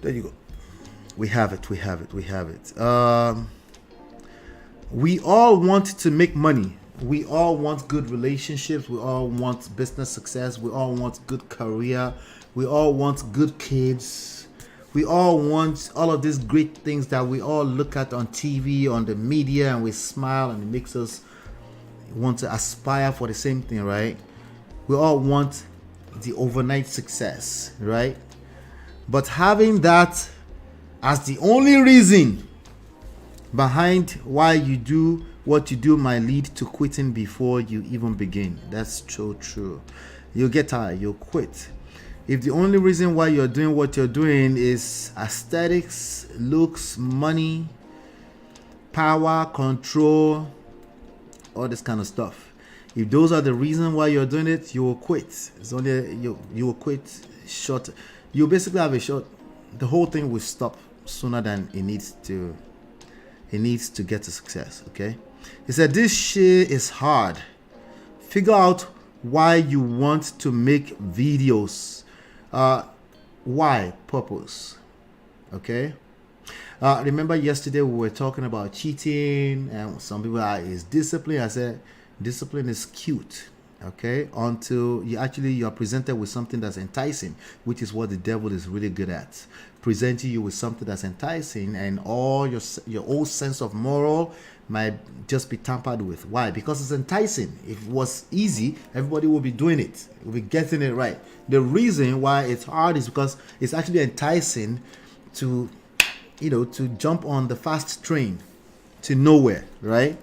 There you go. We have it. We all want to make money. We all want good relationships. We all want business success. We all want good career. We all want good kids. We all want all of these great things that we all look at on TV, on the media, and we smile, and it makes us want to aspire for the same thing, right? We all want the overnight success, right? But having that as the only reason behind why you do what you do might lead to quitting before you even begin. That's so true. You'll get tired, you'll quit. If the only reason why you're doing what you're doing is aesthetics, looks, money, power, control, all this kind of stuff, if those are the reason why you're doing it, you will quit. It's only you will quit short. You basically have a short. The whole thing will stop sooner than it needs to. It needs to get to success. Okay. He said this shit is hard. Figure out why you want to make videos. Why? Purpose. Okay. Remember yesterday we were talking about cheating, and some people is discipline. I said discipline is cute, okay, until you're presented with something that's enticing, which is what the devil is really good at, presenting you with something that's enticing, and all your old sense of moral might just be tampered with. Why? Because it's enticing. If it was easy, everybody will be doing it, will be getting it right. The reason why it's hard is because it's actually enticing to jump on the fast train to nowhere, right?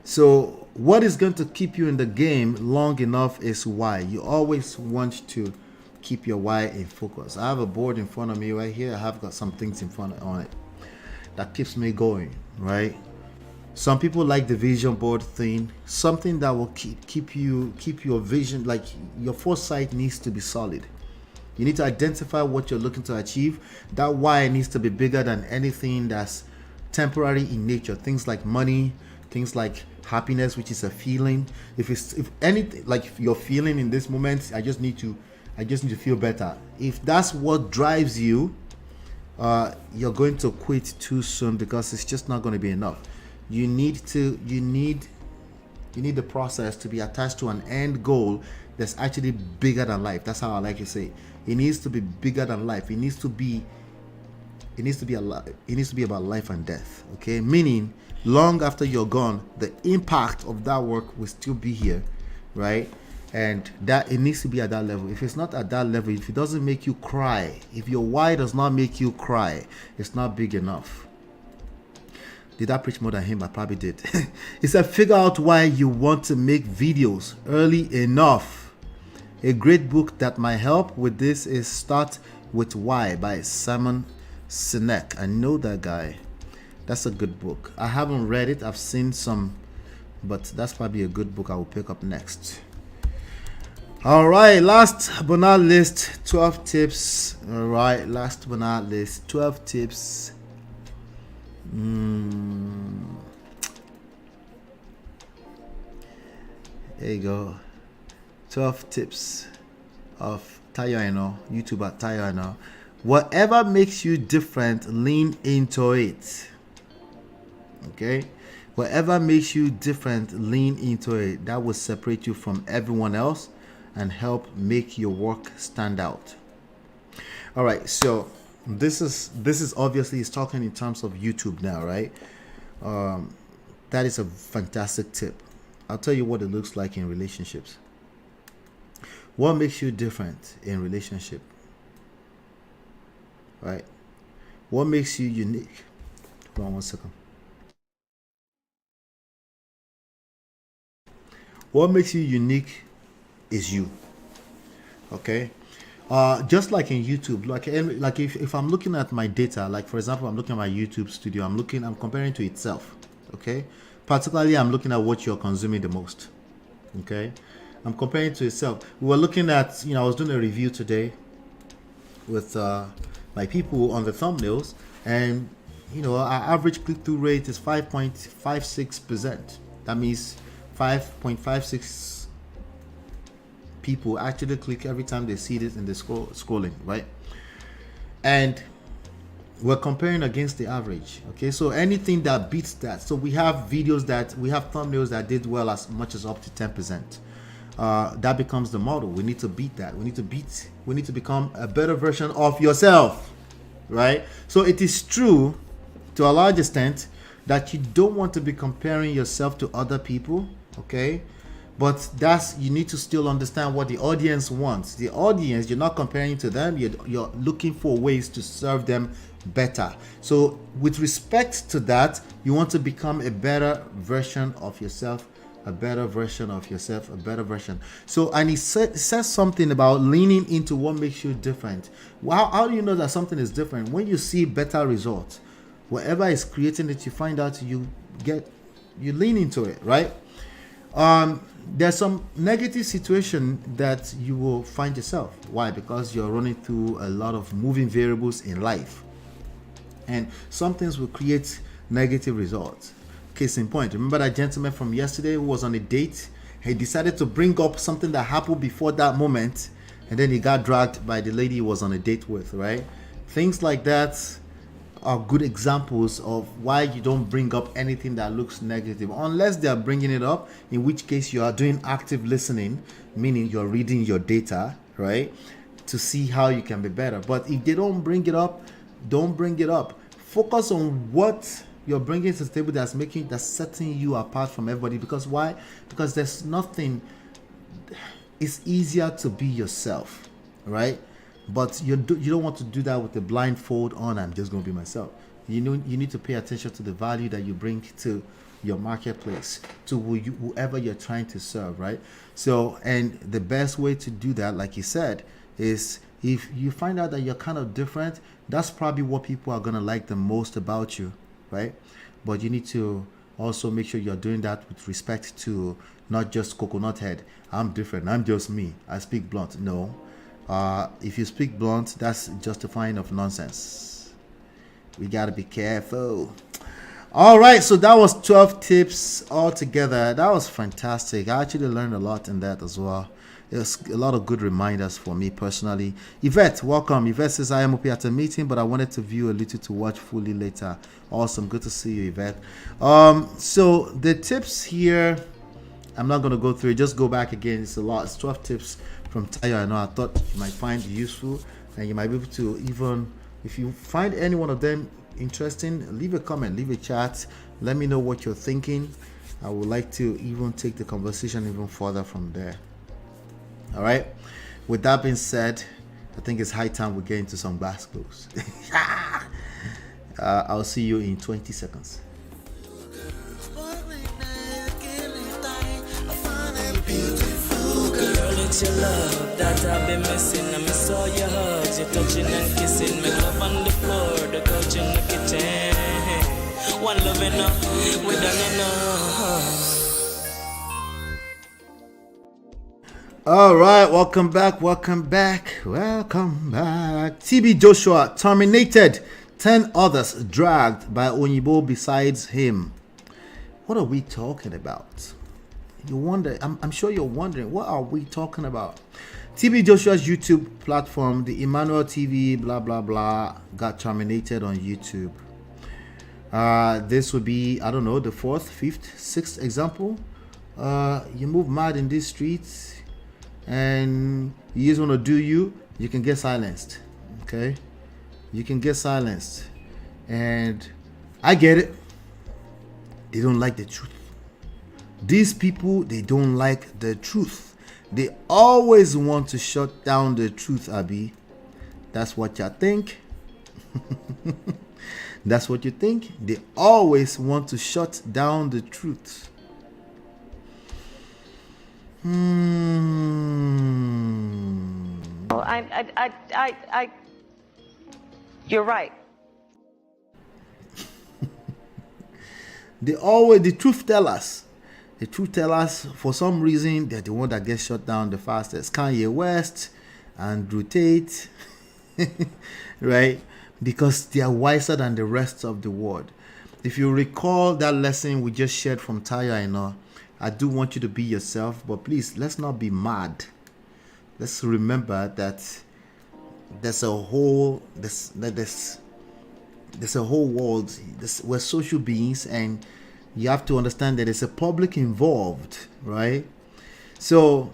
So what is going to keep you in the game long enough is why. You always want to keep your why in focus. I have a board in front of me right here. I have got some things on it that keeps me going, right? Some people like the vision board thing, something that will keep your vision, like your foresight needs to be solid. You need to identify what you're looking to achieve. That why needs to be bigger than anything that's temporary in nature. Things like money, things like happiness, which is a feeling. If anything, like if you're feeling in this moment, I just need to feel better. If that's what drives you, you're going to quit too soon, because it's just not going to be enough. You need the process to be attached to an end goal that's actually bigger than life. That's how I like to say it. It needs to be bigger than life. It needs to be about life and death. Okay, meaning long after you're gone, the impact of that work will still be here, right? And that it needs to be at that level. If it's not at that level, if it doesn't make you cry, if your why does not make you cry, it's not big enough. Did I preach more than him? I probably did. He said, figure out why you want to make videos early enough. A great book that might help with this is Start With Why by Simon Sinek. I know that guy. That's a good book. I haven't read it. I've seen some, but that's probably a good book I will pick up next. All right, last but not least, 12 tips. All right, last but not least, 12 tips. There you go. 12 tips of Tayo Aina, YouTuber Tayo Aina. Whatever makes you different, lean into it. Okay? Whatever makes you different, lean into it. That will separate you from everyone else and help make your work stand out. All right, so this is obviously, he's talking in terms of YouTube now, right? That is a fantastic tip. I'll tell you what it looks like in relationships. What makes you different in relationship? right? What makes you unique? Hold on 1 second. What makes you unique is you. Okay. Just like in YouTube, like if I'm looking at my data, like for example, I'm looking at my YouTube studio, I'm comparing to itself. Okay. Particularly, I'm looking at what you're consuming the most. Okay. I'm comparing to itself. We were looking at, I was doing a review today with my people on the thumbnails, and our average click-through rate is 5.56%. That means 5.56 people actually click every time they see this in the scrolling, right? And we're comparing against the average. Okay, so anything that beats that, so we have thumbnails that did well as much as up to 10%. That becomes the model. We need to beat that. We need to become a better version of yourself, right? So it is true to a large extent that you don't want to be comparing yourself to other people, okay? But you need to still understand what the audience wants. The audience, you're not comparing to them, you're looking for ways to serve them better. So with respect to that, you want to become a better version of yourself, a better version of yourself, a better version. So, and he says something about leaning into what makes you different. How do you know that something is different? When you see better results, whatever is creating it, you find out you lean into it, right? There's some negative situation that you will find yourself. Why? Because you're running through a lot of moving variables in life, and some things will create negative results. Case in point, remember that gentleman from yesterday who was on a date? He decided to bring up something that happened before that moment, and then he got dragged by the lady he was on a date with, right? Things like that are good examples of why you don't bring up anything that looks negative, unless they are bringing it up, in which case you are doing active listening, meaning you're reading your data, right, to see how you can be better. But if they don't bring it up, don't bring it up. Focus on what you're bringing to the table that's setting you apart from everybody. Because why? Because there's nothing. It's easier to be yourself, right? But you don't want to do that with the blindfold on. I'm just going to be myself. You need to pay attention to the value that you bring to your marketplace, to whoever you're trying to serve, right? So, and the best way to do that, like you said, is if you find out that you're kind of different, that's probably what people are going to like the most about you, right? But you need to also make sure you're doing that with respect to not just coconut head. I'm different. I'm just me. I speak blunt. No. If you speak blunt, that's justifying of nonsense. We got to be careful. All right, so that was 12 tips altogether. That was fantastic. I actually learned a lot in that as well. There's a lot of good reminders for me personally. Yvette, welcome. Yvette says, I am up here at a meeting, but I wanted to view a little to watch fully later. Awesome. Good to see you, Yvette. So the tips here, I'm not going to go through it. Just go back again. It's a lot. It's 12 tips from Tayo. I know I thought you might find useful, and you might be able to, even if you find any one of them interesting, leave a comment, leave a chat. Let me know what you're thinking. I would like to even take the conversation even further from there. All right. With that being said, I think it's high time we get into some basketballs. I'll see you in 20 seconds. Girl, it's your love that I've been missing. I miss all your hugs, your touching and kissing. Make love on the floor, the couch in the kitchen. One love enough, we done enough. All right, welcome back. TB Joshua terminated, 10 others dragged by Oyinbo besides him. What are we talking about? You wonder, I'm sure you're wondering, what are we talking about? TB Joshua's YouTube platform, the EMMANUEL TV, blah, blah, blah, got terminated on YouTube. This would be, I don't know, the 4th, 5th, 6th example. You move mad in these streets, and you just want to do you can get silenced. Okay, you can get silenced, and I get it. They don't like the truth. These people, they don't like the truth. They always want to shut down the truth, Abby. That's what you think. That's what you think? They always want to shut down the truth. Well, you're right. The truth tellers. The truth tellers, for some reason, they're the one that gets shut down the fastest. Kanye West, Andrew Tate, right? Because they are wiser than the rest of the world. If you recall that lesson we just shared from Taya, I do want you to be yourself, but please, let's not be mad. Let's remember that there's a whole world. We're social beings, and you have to understand that there's a public involved, right? So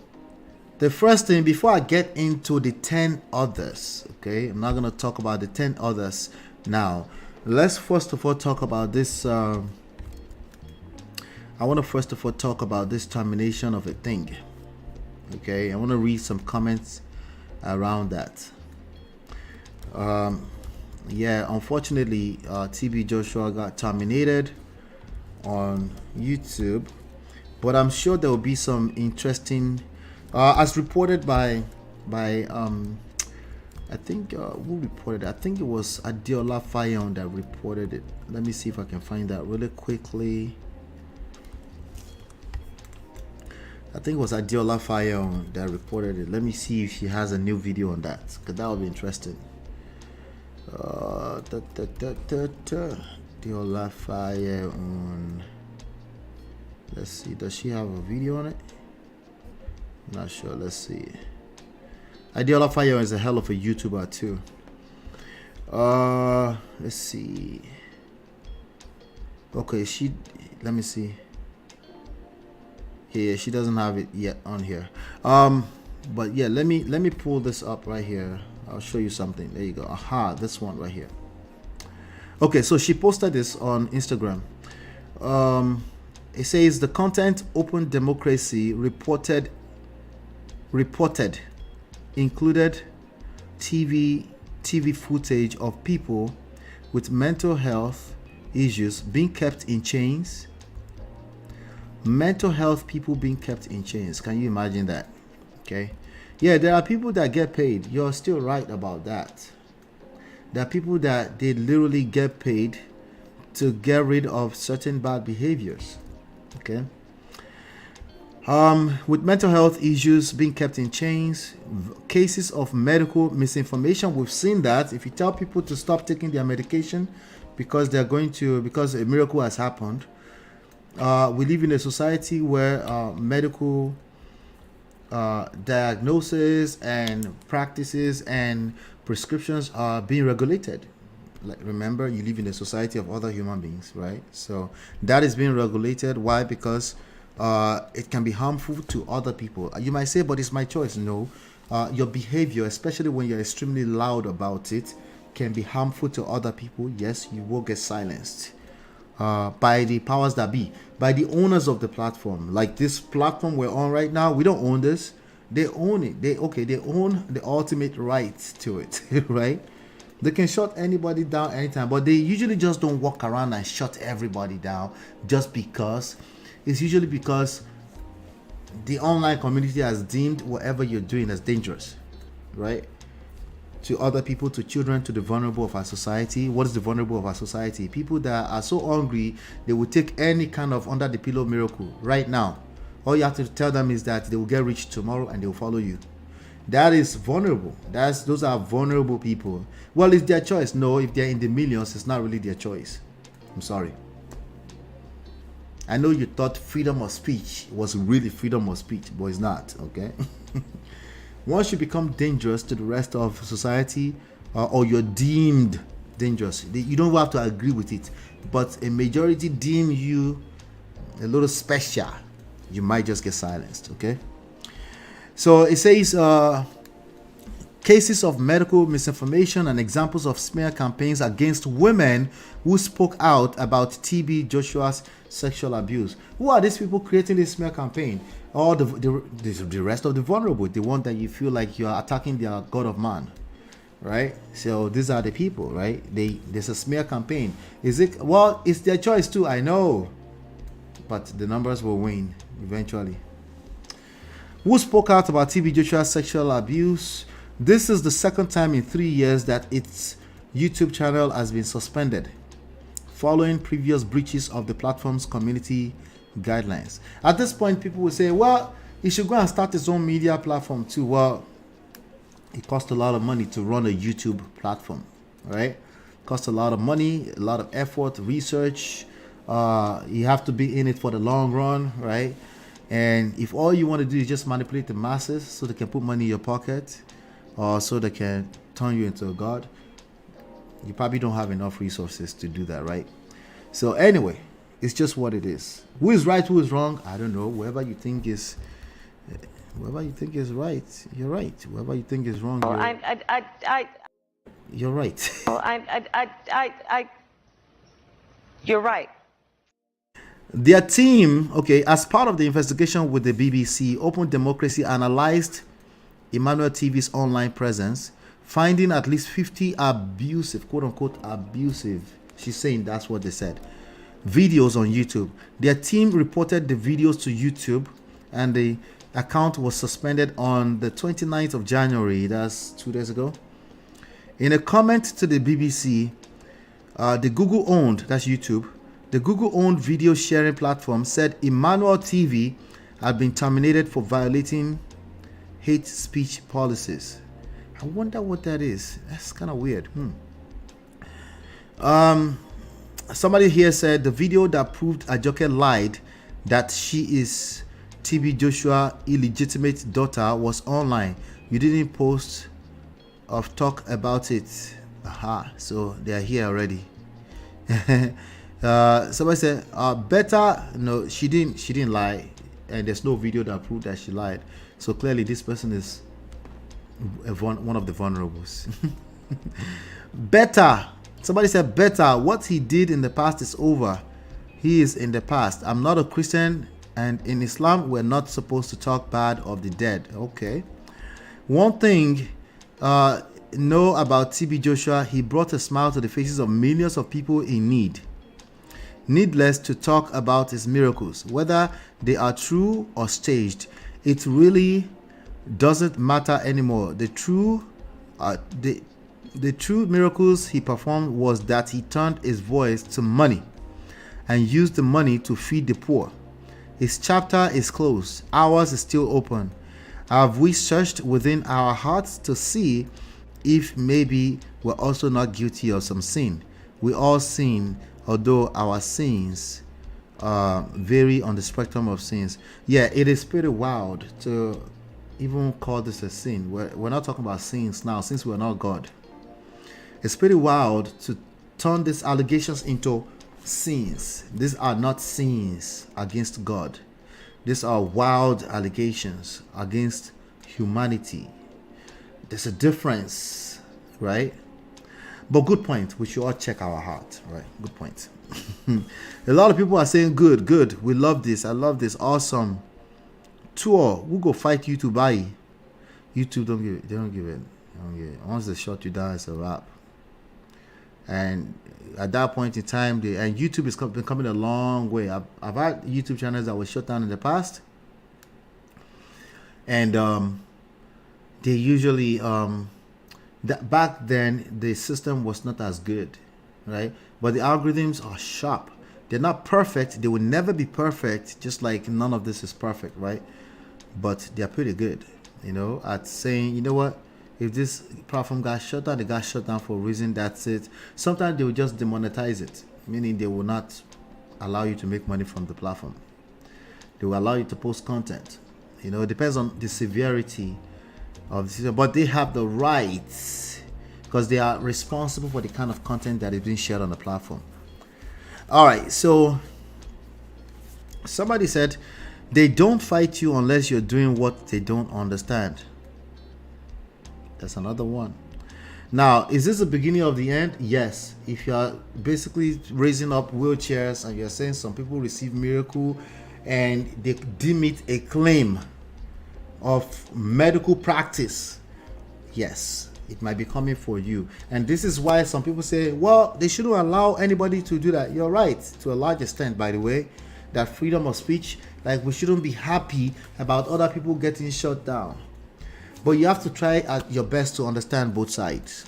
the first thing, before I get into the 10 others, okay, I'm not going to talk about the 10 others now. Let's first of all talk about this. I want to first of all talk about this termination of a thing. Okay, I want to read some comments around that. Yeah, unfortunately, TB Joshua got terminated on YouTube, but I'm sure there will be some interesting, as reported by I think who reported it? I think it was Adeola Fayon that reported it. Let me see if I can find that really quickly. I think it was Adeola Fayon that reported it. Let me see if she has a new video on that, because that would be interesting. Adeola Fayon. Let's see, does she have a video on it? Not sure. Let's see. Adeola Fayon is a hell of a YouTuber too. Let's see. Okay, let me see. Yeah, she doesn't have it yet on here. But yeah, let me pull this up right here. I'll show you something. There you go. Aha, this one right here. Okay, so she posted this on Instagram. It says the content Open Democracy reported included TV footage of people with mental health issues being kept in chains. Mental health people being kept in chains. Can you imagine that? Okay. Yeah, there are people that get paid. You're still right about that. There are people that they literally get paid to get rid of certain bad behaviors. Okay. With mental health issues being kept in chains, cases of medical misinformation, we've seen that. If you tell people to stop taking their medication because because a miracle has happened, we live in a society where medical diagnosis and practices and prescriptions are being regulated. Like, remember, you live in a society of other human beings, right? So that is being regulated. Why? Because it can be harmful to other people. You might say, but it's my choice. No, your behavior, especially when you're extremely loud about it, can be harmful to other people. Yes, you will get silenced by the powers that be, by the owners of the platform. Like this platform we're on right now, we don't own this. They own it. They own the ultimate rights to it, right? They can shut anybody down anytime, but they usually just don't walk around and shut everybody down just because. It's usually because the online community has deemed whatever you're doing as dangerous, right? To other people, to children, to the vulnerable of our society. What is the vulnerable of our society? People that are so hungry, they will take any kind of under the pillow miracle right now. All you have to tell them is that they will get rich tomorrow and they will follow you. That is vulnerable. Those are vulnerable people. Well, it's their choice. No, if they're in the millions, it's not really their choice. I'm sorry. I know you thought freedom of speech was really freedom of speech, but it's not, okay? Once you become dangerous to the rest of society, or you're deemed dangerous, you don't have to agree with it, but a majority deem you a little special, you might just get silenced, okay? So it says, cases of medical misinformation and examples of smear campaigns against women who spoke out about TB Joshua's sexual abuse. Who are these people creating this smear campaign? Or the rest of the vulnerable, the one that you feel like you are attacking their God of man. right? So these are the people, right? There's a smear campaign. Is it? Well, it's their choice too, I know, but the numbers will win eventually. Who spoke out about TB Joshua's sexual abuse? This is the second time in 3 years that its YouTube channel has been suspended following previous breaches of the platform's community guidelines. At this point, people will say, well, he should go and start his own media platform too. Well, it costs a lot of money to run a YouTube platform, right? It costs a lot of money, a lot of effort, research. You have to be in it for the long run, right? And if all you want to do is just manipulate the masses so they can put money in your pocket or so they can turn you into a god, you probably don't have enough resources to do that, right? So anyway, it's just what it is. Who is right, who is wrong? I don't know. Whoever you think is right, you're right. Whoever you think is wrong, you're right. You're right. Their team, okay, as part of the investigation with the BBC, Open Democracy analyzed Emmanuel TV's online presence, finding at least 50 abusive, quote unquote abusive, she's saying that's what they said, videos on YouTube. Their team reported the videos to YouTube and the account was suspended on the 29th of January, that's 2 days ago. In a comment to the BBC, the Google-owned, that's YouTube, the Google-owned video sharing platform said Emmanuel TV had been terminated for violating hate speech policies. I wonder what that is. That's kind of weird. Somebody here said the video that proved Edochie lied that she is TB Joshua's illegitimate daughter was online. You didn't post or talk about it. Aha, so they are here already. Somebody said better. No, she didn't lie, and there's no video that proved that she lied. So clearly this person is one of the vulnerables. Better. Somebody said better. What he did in the past is over. He is in the past. I'm not a Christian, and in Islam we're not supposed to talk bad of the dead. Okay. One thing know about TB Joshua, he brought a smile to the faces of millions of people in need. Needless to talk about his miracles, whether they are true or staged. It really doesn't matter anymore. The true miracles he performed was that he turned his voice to money and used the money to feed the poor. His chapter is closed. Ours is still open. Have we searched within our hearts to see if maybe we're also not guilty of some sin? We all sin, although our sins vary on the spectrum of sins. Yeah, it is pretty wild to even call this a sin. We're not talking about sins now, since we're not God. It's pretty wild to turn these allegations into sins. These are not sins against God. These are wild allegations against humanity. There's a difference, right? But good point. We should all check our heart, right? Good point. A lot of people are saying, good. We love this. I love this. Awesome. Tour. We'll go fight you to buy. YouTube don't give it. They don't give it. Once they shut you down, it's a wrap. And at that point in time, and YouTube has been coming a long way. I've had YouTube channels that were shut down in the past, and they usually back then the system was not as good, right? But the algorithms are sharp. They're not perfect. They will never be perfect. Just like none of this is perfect, right? But they're pretty good, at saying, you know what? If this platform got shut down, they got shut down for a reason. That's it. Sometimes they will just demonetize it, meaning they will not allow you to make money from the platform. They will allow you to post content. It depends on the severity of the system, but they have the rights because they are responsible for the kind of content that is being shared on the platform. All right, so somebody said they don't fight you unless you're doing what they don't understand. That's another one. Now, is this the beginning of the end? Yes. If you are basically raising up wheelchairs and you're saying some people receive miracle and they deem it a claim of medical practice, yes, It might be coming for you. And this is why some people say, well, they shouldn't allow anybody to do that. You're right, to a large extent, by the way, that freedom of speech, like we shouldn't be happy about other people getting shut down. But you have to try at your best to understand both sides.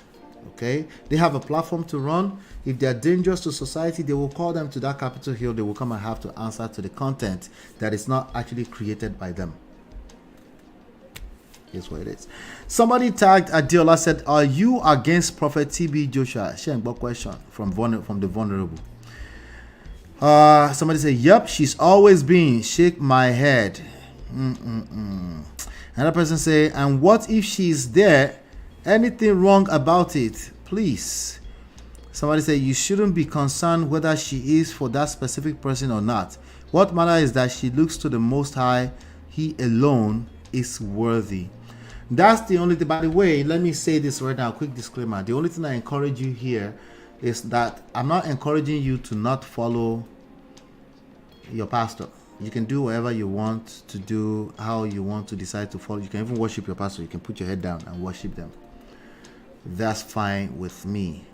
Okay? They have a platform to run. If they are dangerous to society, they will call them to that Capitol Hill. They will come and have to answer to the content that is not actually created by them. Here's what it is. Somebody tagged Adiola said, are you against Prophet TB Joshua? Shengbo question from the vulnerable. Somebody said, yep, she's always been. Shake my head. Another person say, and what if she's there? Anything wrong about it? Please. Somebody say, you shouldn't be concerned whether she is for that specific person or not. What matters is that she looks to the Most High. He alone is worthy. That's the only thing. By the way, let me say this right now, quick disclaimer. The only thing I encourage you here is that I'm not encouraging you to not follow your pastor. You can do whatever you want to do, how you want to decide to follow. You can even worship your pastor. You can put your head down and worship them. That's fine with me.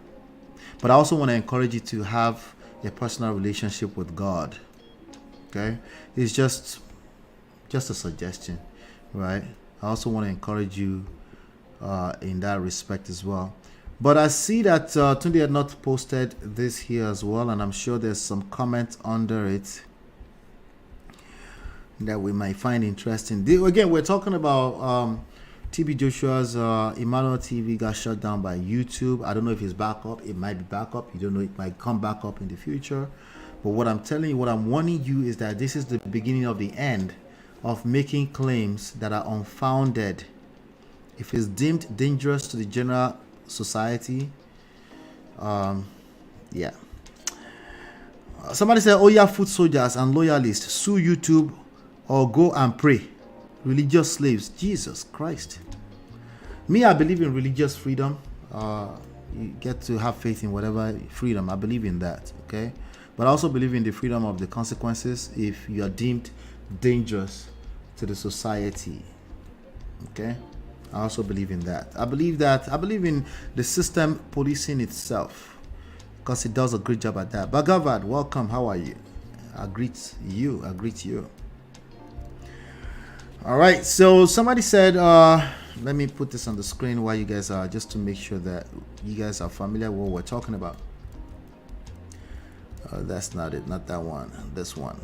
But I also want to encourage you to have a personal relationship with God. Okay? It's just a suggestion, right? I also want to encourage you in that respect as well. But I see that Tunde had not posted this here as well, and I'm sure there's some comments under it that we might find interesting. Again, we're talking about TB Joshua's Emmanuel TV got shut down by YouTube. I don't know if it's back up. It might be back up. You don't know. It might come back up in the future. But what I'm telling you, what I'm warning you is that this is the beginning of the end of making claims that are unfounded. If it's deemed dangerous to the general society, yeah. Somebody said, oh yeah, foot soldiers and loyalists, sue YouTube or go and pray. Religious slaves. Jesus Christ. Me, I believe in religious freedom. You get to have faith in whatever freedom. I believe in that. Okay. But I also believe in the freedom of the consequences if you are deemed dangerous to the society. Okay. I also believe in that. I believe in the system policing itself, because it does a great job at that. Bhagavad, welcome. How are you? I greet you. All right. So somebody said, let me put this on the screen while you guys are, just to make sure that you guys are familiar with what we're talking about. That's not it. Not that one. This one.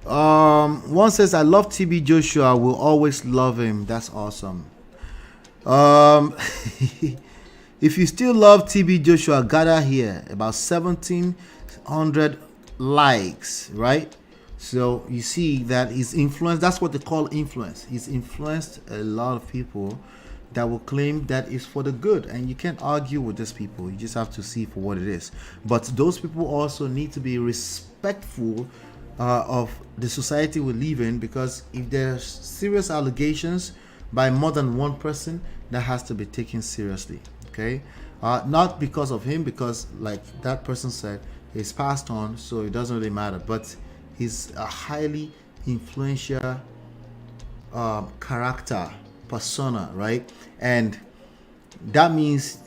One says, I love TB Joshua, will always love him. That's awesome. If you still love TB Joshua, gather here. About 1,700 likes, right? So you see that his influence, that's what they call influence. He's influenced a lot of people that will claim that is for the good, and you can't argue with these people. You just have to see for what it is. But those people also need to be respectful of the society we live in, because if there's serious allegations by more than one person, that has to be taken seriously. Okay, not because of him, because like that person said, he's passed on, so it doesn't really matter. But he's a highly influential character, persona, right? And that means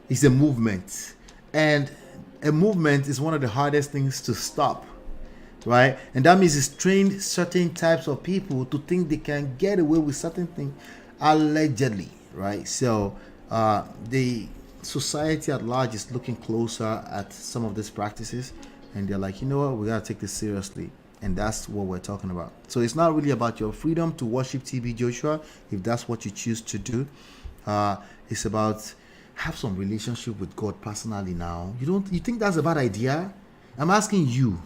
it's a movement, and a movement is one of the hardest things to stop, right? And that means it's trained certain types of people to think they can get away with certain things, allegedly, right? So the society at large is looking closer at some of these practices, and they're like, you know what, we gotta take this seriously. And that's what we're talking about. So it's not really about your freedom to worship TB Joshua, if that's what you choose to do. It's about have some relationship with God personally now. You think that's a bad idea? I'm asking you.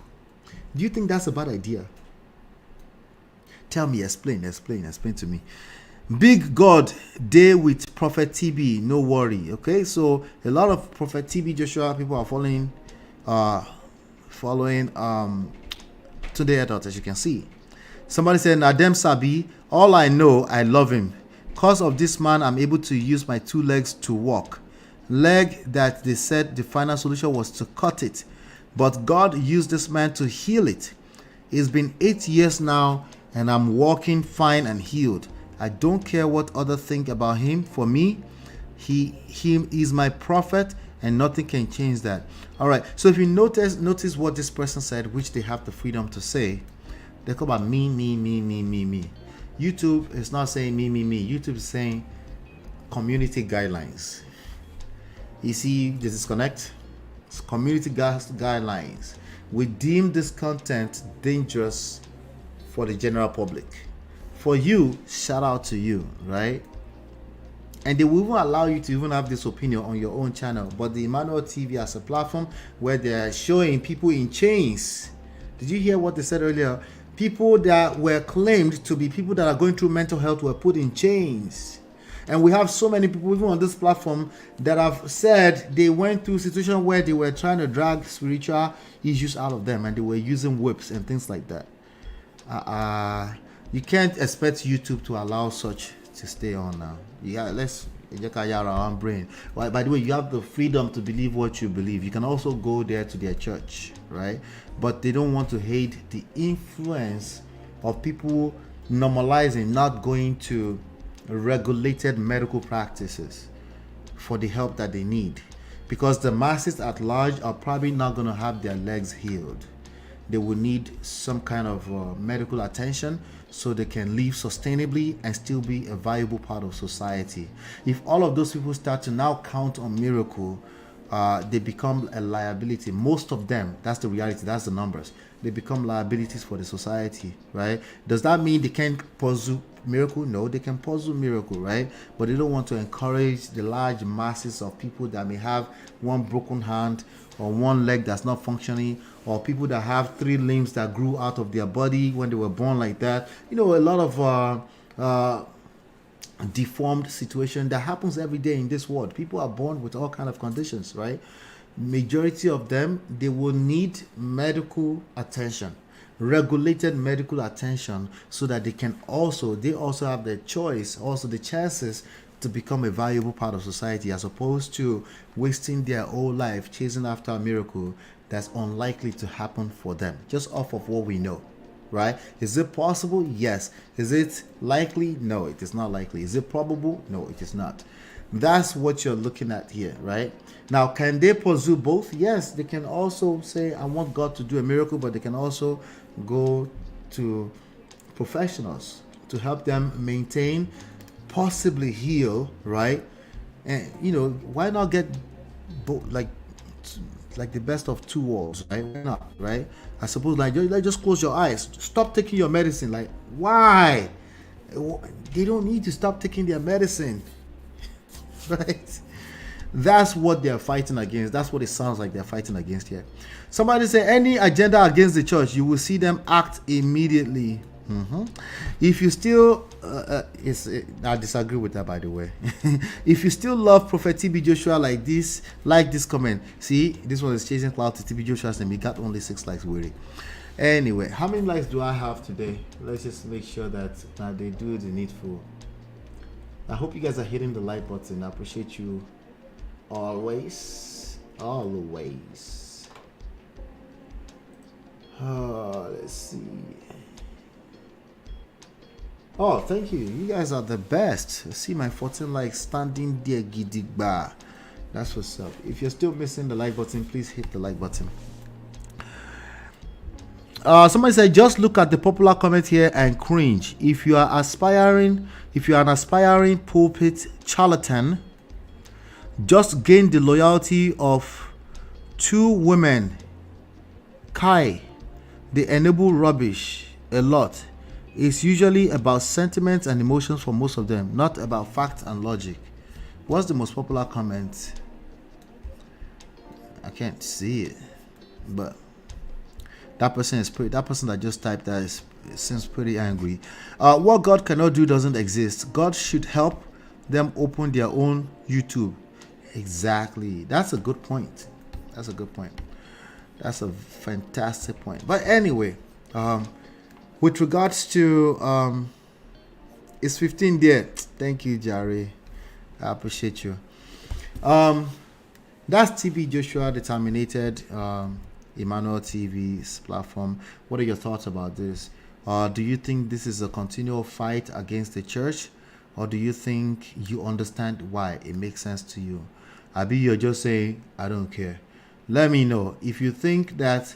Do you think that's a bad idea? Tell me, explain to me. Big God day with Prophet TB, no worry. Okay, so a lot of Prophet TB Joshua people are following today, as you can see. Somebody said, Nadem Sabi, all I know, I love him. Because of this man, I'm able to use my 2 legs to walk. Leg that they said the final solution was to cut it. But God used this man to heal it. It's been 8 years now, and I'm walking fine and healed. I don't care what others think about him. For me, he is my prophet, and nothing can change that. All right. So if you notice what this person said, which they have the freedom to say, they talk about me. YouTube is not saying me. YouTube is saying community guidelines. You see the disconnect? It's community guidelines. We deem this content dangerous for the general public. For you, shout out to you, right? And they will even allow you to even have this opinion on your own channel. But the Emmanuel TV as a platform where they're showing people in chains. Did you hear what they said earlier? People that were claimed to be people that are going through mental health were put in chains. And we have so many people even on this platform that have said they went through a situation where they were trying to drag spiritual issues out of them, and they were using whips and things like that. You can't expect YouTube to allow such to stay on now. Let's our own brain. By the way, you have the freedom to believe what you believe. You can also go there to their church, right? But they don't want to hate the influence of people normalizing not going to regulated medical practices for the help that they need, because the masses at large are probably not going to have their legs healed. They will need some kind of medical attention so they can live sustainably and still be a viable part of society. If all of those people start to now count on miracle, they become a liability. Most of them, that's the reality, that's the numbers. They become liabilities for the society, right? Does that mean they can't pursue miracle? No, they can pursue miracle, right? But they don't want to encourage the large masses of people that may have one broken hand or one leg that's not functioning, or people that have 3 limbs that grew out of their body when they were born like that. You know, a lot of deformed situation that happens every day in this world. People are born with all kind of conditions, right? Majority of them, they will need medical attention, regulated medical attention, so that they also have the choice, also the chances to become a valuable part of society, as opposed to wasting their whole life chasing after a miracle that's unlikely to happen for them, just off of what we know, right? Is it possible? Yes. Is it likely? No, it is not likely. Is it probable? No, it is not. That's what you're looking at here, right? Now, can they pursue both? Yes, they can also say, I want God to do a miracle, but they can also go to professionals to help them maintain, possibly heal, right? And, you know, why not get both, like the best of 2 worlds, right? Why not, right? I suppose, like, just close your eyes. Stop taking your medicine. Like, why? They don't need to stop taking their medicine. Right? That's what they're fighting against. That's what it sounds like they're fighting against here. Somebody say any agenda against the church, you will see them act immediately. If you still I disagree with that, by the way. If you still love Prophet TB Joshua like this comment. See, this one is chasing cloud to TB Joshua's name. He got only 6 likes, weary. Anyway, how many likes do I have today? Let's just make sure that they do the needful. I hope you guys are hitting the like button. I appreciate you always. Let's see. Oh, thank you. You guys are the best. See my 14 likes standing there, gidigba. That's what's up. If you're still missing the like button, please hit the like button. Somebody said, just look at the popular comment here and cringe. If you are an aspiring pulpit charlatan, just gain the loyalty of 2 women. Kai, they enable rubbish a lot. It's usually about sentiments and emotions for most of them, not about fact and logic. What's the most popular comment? I can't see it, but that person that just typed that seems pretty angry. What God cannot do doesn't exist. God should help them open their own YouTube. Exactly. That's a good point. That's a fantastic point. But anyway, with regards to it's 15 there. Thank you, Jerry. I appreciate you. That's TB Joshua, the Terminated Emmanuel TV's platform. What are your thoughts about this? Do you think this is a continual fight against the church? Or do you think you understand why it makes sense to you? Abi, you're just saying, I don't care. Let me know. If you think that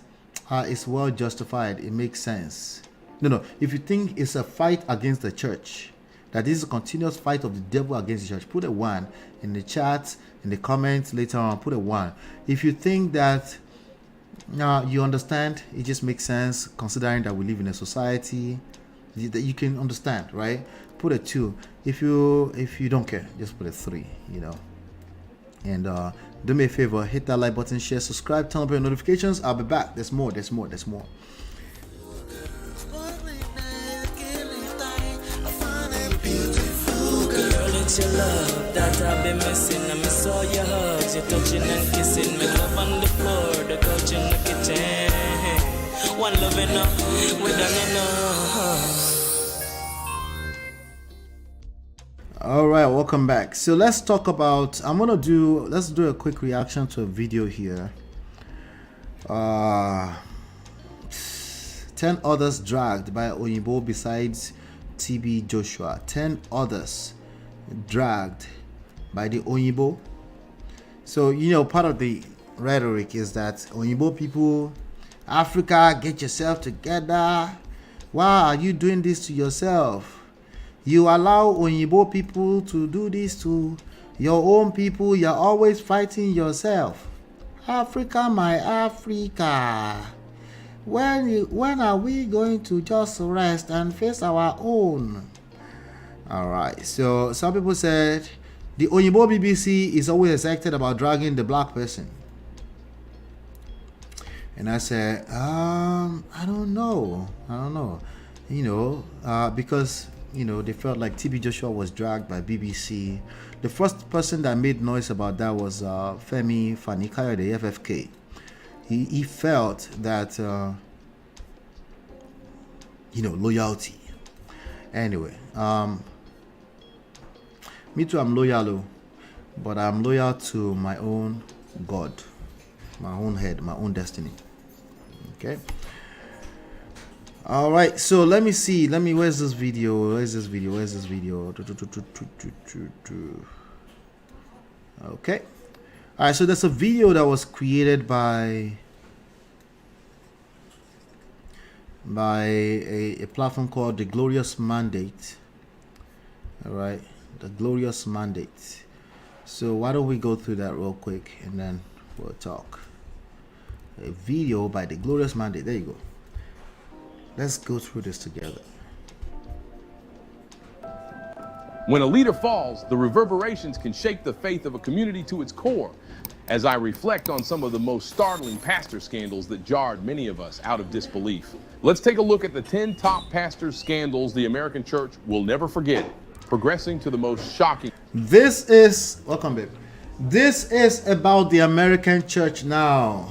it's well justified, it makes sense. No. If you think it's a fight against the church, that this is a continuous fight of the devil against the church, put a 1 in the chat, in the comments later on, put a 1. If you think that you understand, it just makes sense considering that we live in a society that you can understand, right? Put a 2. If you don't care, just put a 3, And do me a favor, hit that like button, share, subscribe, turn on your notifications. I'll be back. There's more. It's your love that I've been missing. I miss all your hugs, your touching and kissing. Make love on the floor, the couch in the kitchen. One love enough, we done enough. All right, welcome back. So let's talk about. Let's do a quick reaction to a video here. 10 others dragged by Oyinbo besides TB Joshua. 10 others dragged by the Oyinbo. So part of the rhetoric is that Oyinbo people, Africa, get yourself together. Why are you doing this to yourself? You allow Oyinbo people to do this to your own people. You're always fighting yourself. Africa, my Africa. When are we going to just rest and face our own? All right. So some people said the Oyinbo BBC is always excited about dragging the black person. And I said, I don't know. Because they felt like TB Joshua was dragged by BBC. The first person that made noise about that was Femi Fani-Kayode, the FFK. He felt that, loyalty. Anyway, me too, I'm loyal, but I'm loyal to my own God, my own head, my own destiny. Okay. All right, so let me see. Where's this video? Okay. All right, so there's a video that was created by a platform called The Glorious Mandate. All right, The Glorious Mandate. So why don't we go through that real quick and then we'll talk. A video by The Glorious Mandate. There you go. Let's go through this together. When a leader falls, the reverberations can shake the faith of a community to its core. As I reflect on some of the most startling pastor scandals that jarred many of us out of disbelief. Let's take a look at the 10 top pastor scandals the American church will never forget, progressing to the most shocking. Welcome, babe. This is about the American church now.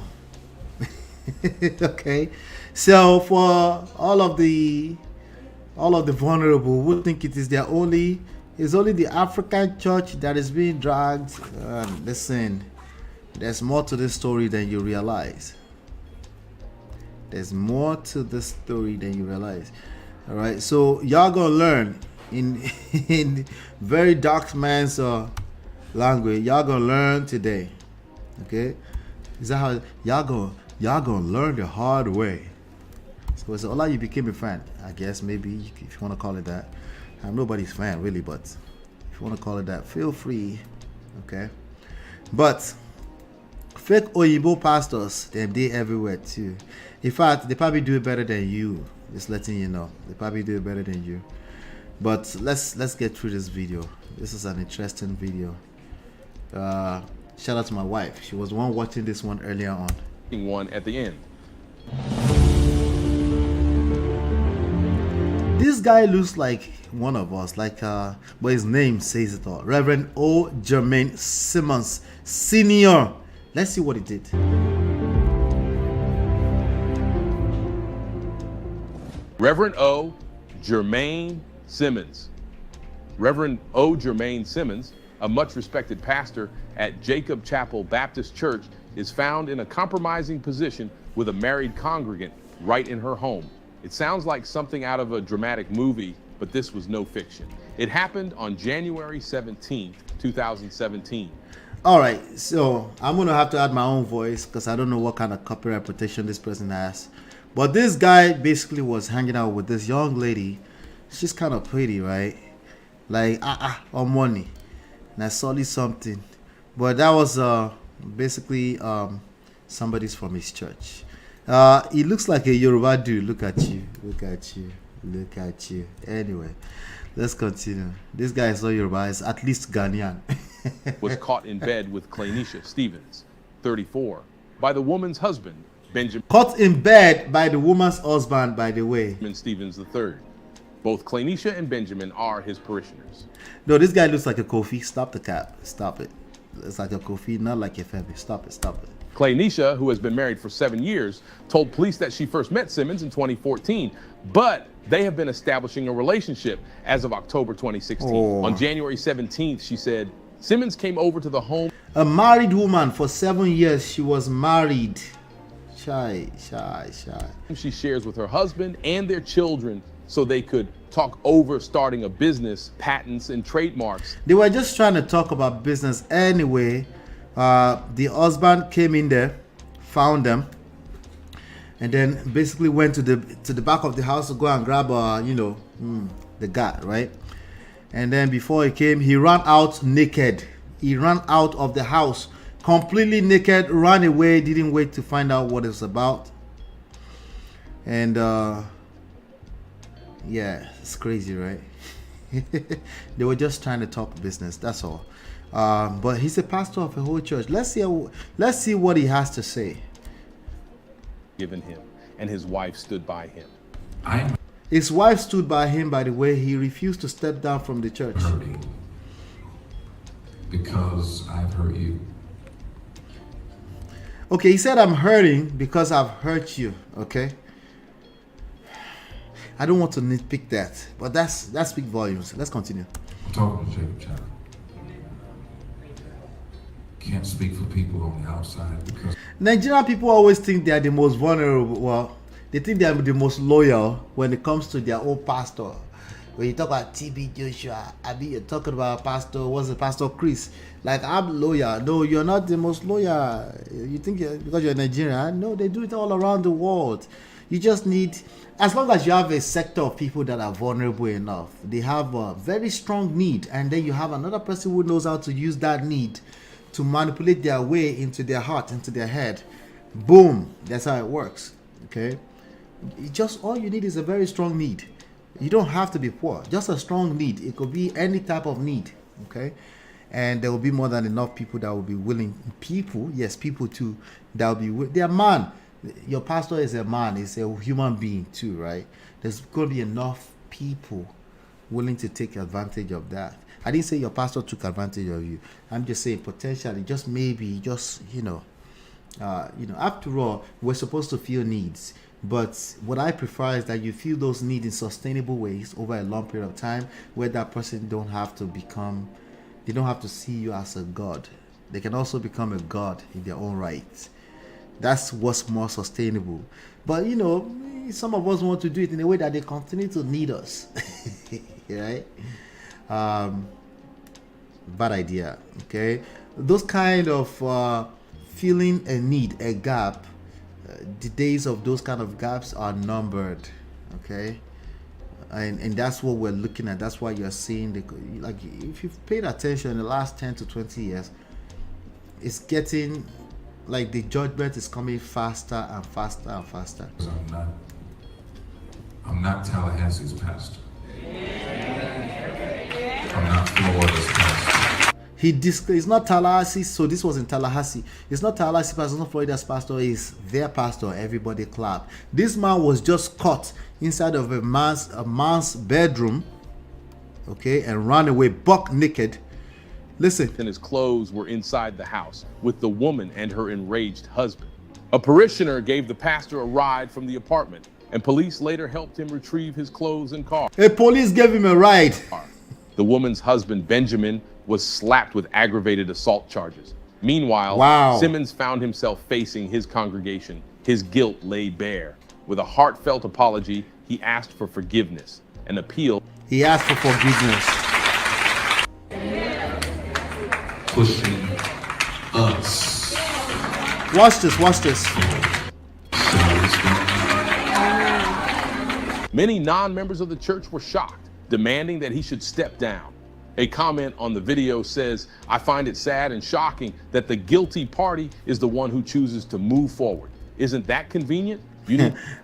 Okay. So for all of the vulnerable who think it's only the African church that is being dragged, listen, there's more to this story than you realize. All right, so y'all gonna learn in very dark man's language. Y'all gonna learn today. Okay, is that how y'all gonna learn the hard way? So it's Ola, you became a fan, I guess, maybe, if you want to call it that. I'm nobody's fan, really, but if you want to call it that, feel free, okay? But fake Oyinbo pastors, they everywhere, too. In fact, they probably do it better than you, just letting you know. They probably do it better than you. But let's get through this video. This is an interesting video. Shout out to my wife. She was the one watching this one earlier on. One at the end. This guy looks like one of us, but his name says it all. Reverend O. Jermaine Simmons Sr. Let's see what he did. Reverend O. Jermaine Simmons. Reverend O. Jermaine Simmons, a much respected pastor at Jacob Chapel Baptist Church, is found in a compromising position with a married congregant right in her home. It sounds like something out of a dramatic movie, but this was no fiction. It happened on January 17th, 2017. All right, so I'm gonna have to add my own voice because I don't know what kind of copyright protection this person has. But this guy basically was hanging out with this young lady. She's kind of pretty, right? Like on money. And I saw this something, but that was basically somebody's from his church. He looks like a Yoruba dude. Look at you, look at you, look at you. Anyway, let's continue. This guy is not Yoruba, he's at least Ghanaian. Was caught in bed with Claynisha Stevens, 34, by the woman's husband, Benjamin. Caught in bed by the woman's husband, by the way. Stevens III. Both Claynisha and Benjamin are his parishioners. No, this guy looks like a Kofi. Stop the cap. Stop it. It's like a Kofi, not like a Femi. Stop it. Stop it. Claynisha, who has been married for 7 years, told police that she first met Simmons in 2014, but they have been establishing a relationship as of October 2016. Oh. On January 17th, she said, Simmons came over to the home. A married woman for 7 years. She was married. Shy. She shares with her husband and their children so they could talk over starting a business, patents, and trademarks. They were just trying to talk about business anyway. The husband came in there, found them, and then basically went to the back of the house to go and grab the guy, right? And then before he came, he ran out naked. He ran out of the house completely naked, ran away, didn't wait to find out what it's about. And yeah, it's crazy, right? They were just trying to talk business, that's all. But he's a pastor of a whole church. Let's see what he has to say. Given him, and his wife stood by him. His wife stood by him, by the way. He refused to step down from the church. Hurting because I've hurt you. Okay, he said, I'm hurting because I've hurt you. Okay, I don't want to nitpick that, but that speaks volumes. Let's continue. I'm talking to Jacob Child. Can't speak for people on the outside because Nigerian people always think they are the most vulnerable. Well, they think they are the most loyal when it comes to their own pastor. When you talk about TB Joshua, I mean, you're talking about pastor, what's the pastor Chris? Like, I'm loyal. No, you're not the most loyal. You think because you're Nigerian? No, they do it all around the world. You just need, as long as you have a sector of people that are vulnerable enough, they have a very strong need, and then you have another person who knows how to use that need to manipulate their way into their heart, into their head. Boom, that's how it works. Okay, just all you need is a very strong need. You don't have to be poor, just a strong need. It could be any type of need. Okay, and there will be more than enough people that will be willing. People too, that will be. They're man. Your pastor is a man. He's a human being too, right? There's going to be enough people willing to take advantage of that. I didn't say your pastor took advantage of you. I'm just saying potentially, just maybe, just after all, we're supposed to feel needs. But what I prefer is that you feel those needs in sustainable ways over a long period of time, where that person don't have to see you as a god. They can also become a god in their own right. That's what's more sustainable. But some of us want to do it in a way that they continue to need us. Right? Bad idea. Okay, those kind of feeling a need, a gap, the days of those kind of gaps are numbered. Okay, and that's what we're looking at. That's why you're seeing like, if you've paid attention in the last 10 to 20 years, it's getting like the judgment is coming faster and faster and faster. I'm not Tallahassee's pastor. I'm not Florida's pastor. He's not Tallahassee, so this was in Tallahassee. It's not Tallahassee pastor, it's not Florida's pastor, it's their pastor. Everybody clap. This man was just caught inside of a man's bedroom, okay, and ran away buck naked. Listen. And his clothes were inside the house with the woman and her enraged husband. A parishioner gave the pastor a ride from the apartment, and police later helped him retrieve his clothes and car. A police gave him a ride. The woman's husband, Benjamin, was slapped with aggravated assault charges. Meanwhile, wow. Simmons found himself facing his congregation, his guilt laid bare. With a heartfelt apology, he asked for forgiveness and appealed. He asked for forgiveness. Pushing us. Watch this, watch this. Many non-members of the church were shocked, demanding that he should step down. A comment on the video says, "I find it sad and shocking that the guilty party is the one who chooses to move forward. Isn't that convenient?"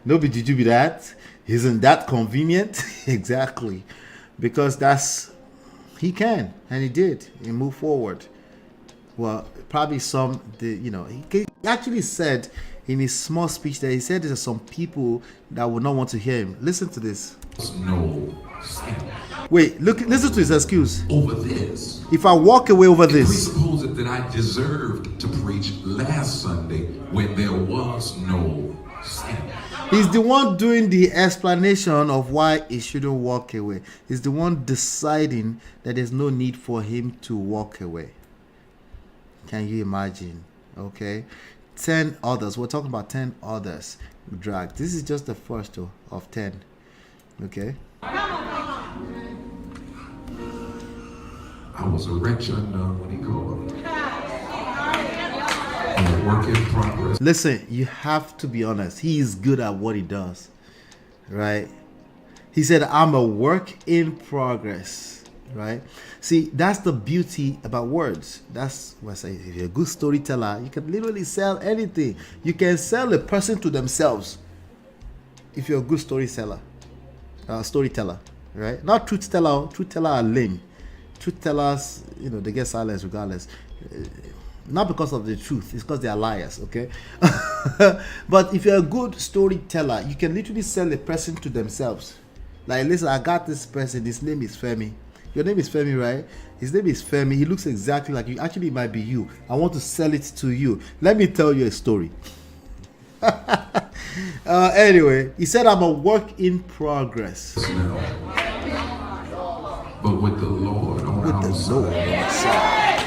Nobody did you be that? Isn't that convenient? Exactly. Because he can, and he did. He moved forward. Well, probably he actually said in his small speech that he said there's some people that would not want to hear him. Listen to this. No. Wait, listen to his excuse. Over this. If I walk away over It this. presupposes that I deserved to preach last Sunday when there was no sin. He's the one doing the explanation of why he shouldn't walk away. He's the one deciding that there's no need for him to walk away. Can you imagine? Okay. 10 others. We're talking about 10 others dragged. This is just the first of 10. Okay. I was a wretch undone when he called me. I'm a work in progress. Listen, you have to be honest. He is good at what he does. Right? He said, I'm a work in progress. Right? See, that's the beauty about words. That's what I say. If you're a good storyteller, you can literally sell anything. You can sell a person to themselves if you're a good storyteller. Right? Not truth teller. Truth teller are lame. Truth tellers, they get silence regardless. Not because of the truth, it's because they are liars, okay? But if you're a good storyteller, you can literally sell a person to themselves. Like, listen, I got this person, his name is Femi. Your name is Femi, right? His name is Femi. He looks exactly like you. Actually, it might be you. I want to sell it to you. Let me tell you a story. Anyway, he said, I'm a work in progress. But with the Lord on our side,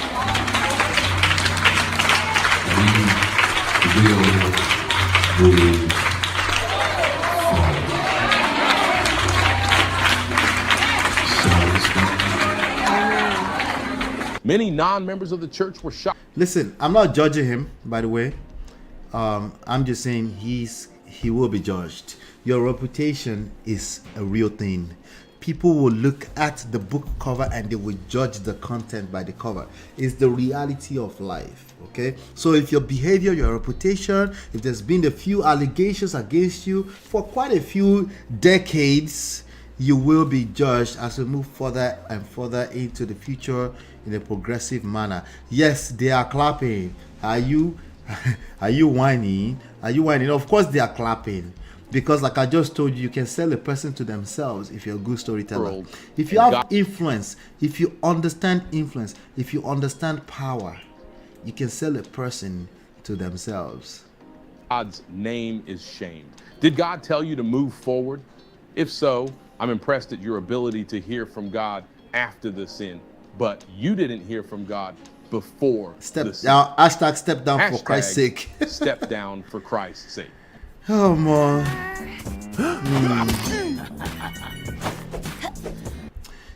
we will move forward. Many non-members of the church were shocked. Listen, I'm not judging him, by the way. I'm just saying he will be judged. Your reputation is a real thing. People will look at the book cover and they will judge the content by the cover. It's the reality of life, okay? So if your behavior, your reputation, if there's been a few allegations against you for quite a few decades, you will be judged as we move further and further into the future in a progressive manner. Yes, they are clapping. Are you whining? Are you whining? Of course they are clapping. Because like I just told you, you can sell a person to themselves if you're a good storyteller. If you have influence, if you understand influence, if you understand power, you can sell a person to themselves. God's name is shamed. Did God tell you to move forward? If so, I'm impressed at your ability to hear from God after the sin. But you didn't hear from God before the sin. Hashtag step down for Christ's sake. Step down for Christ's sake. Oh man.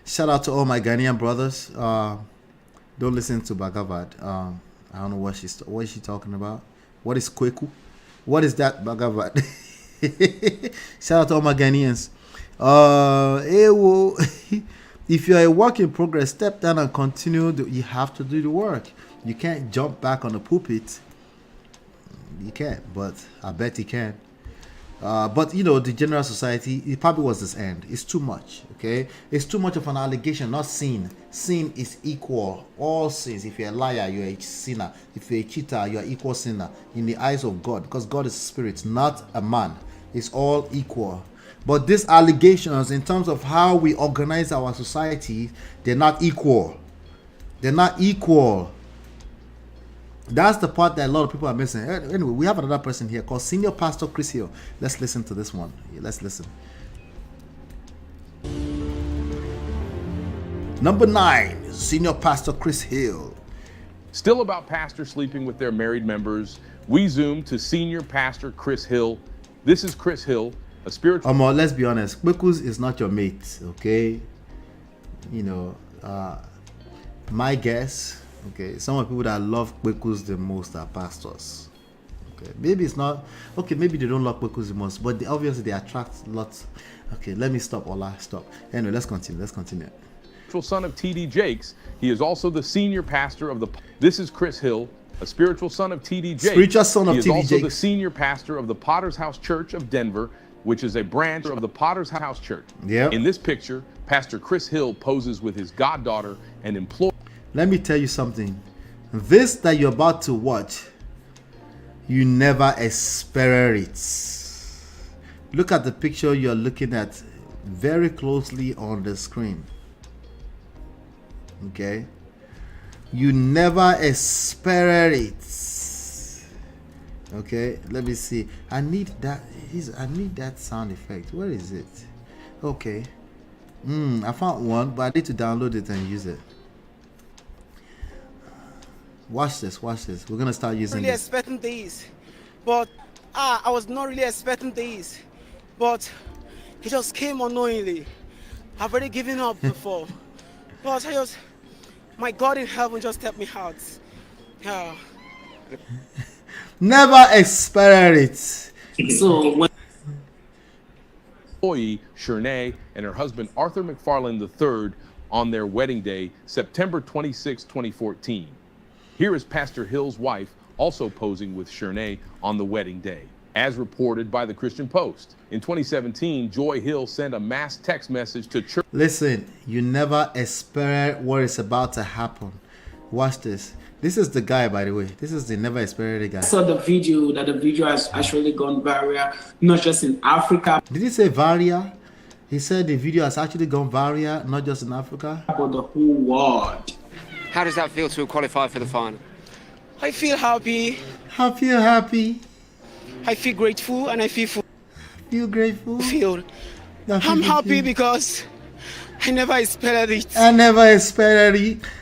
Shout out to all my Ghanaian brothers. Don't listen to Bagavad. I don't know what is she talking about. What is Kweku? What is that Bagavad? Shout out to all my Ghanaians. If you're a work in progress, step down and continue. You have to do the work. You can't jump back on the pulpit. You can't, but I bet he can. But the general society, it probably was this end. It's too much, okay? It's too much of an allegation, not sin. Sin is equal. All sins. If you're a liar, you're a sinner. If you're a cheater, you're an equal sinner in the eyes of God, because God is spirit, not a man. It's all equal. But these allegations, in terms of how we organize our society, they're not equal. They're not equal. That's the part that a lot of people are missing. Anyway, we have another person here called Senior Pastor Chris Hill. Let's listen to this one. Let's listen. Number 9, Senior Pastor Chris Hill. Still about pastors sleeping with their married members, we zoom to Senior Pastor Chris Hill This is Chris Hill, a spiritual... Let's be honest. Kwekus is not your mate, okay? You know, my guess, okay, some of the people that love Kwekus the most are pastors. Okay, maybe it's not, okay, maybe they don't love Kwekus the most, but obviously they attract lots. Okay, let me stop, Ola, stop. Anyway, let's continue. Son of T.D. Jakes. He is also the senior pastor of the... This is Chris Hill, a spiritual son of T.D. Jakes. Spiritual son of He is T.D. also Jakes. the senior pastor of the Potter's House Church of Denver, which is a branch of the Potter's House Church. Yeah. In this picture, Pastor Chris Hill poses with his goddaughter and employee. Let me tell you something. This that you're about to watch, you never experience it. Look at the picture you're looking at very closely on the screen. Okay, you never experience it. Okay, let me see. I need that sound effect. Where is it? Okay, I found one, but I need to download it and use it. Watch this. We're gonna start using really this. Expecting these, but I was not really expecting these, but it just came unknowingly. I've already given up before, but my God in heaven just helped me out. Yeah. Never experience it. So when employee, Shernay, and her husband, Arthur McFarland III, on their wedding day, September 26, 2014. Here is Pastor Hill's wife also posing with Shernay on the wedding day. As reported by the Christian Post. In 2017, Joy Hill sent a mass text message to church. Listen, you never experience what is about to happen. Watch this. This is the guy, by the way. This is the never experienced guy. Saw the video has actually gone viral, not just in Africa. Did he say viral? He said the video has actually gone viral, not just in Africa, but the whole world. How does that feel to qualify for the final? I feel happy. Happy. I feel grateful and I feel grateful. I'm happy because I never expected it.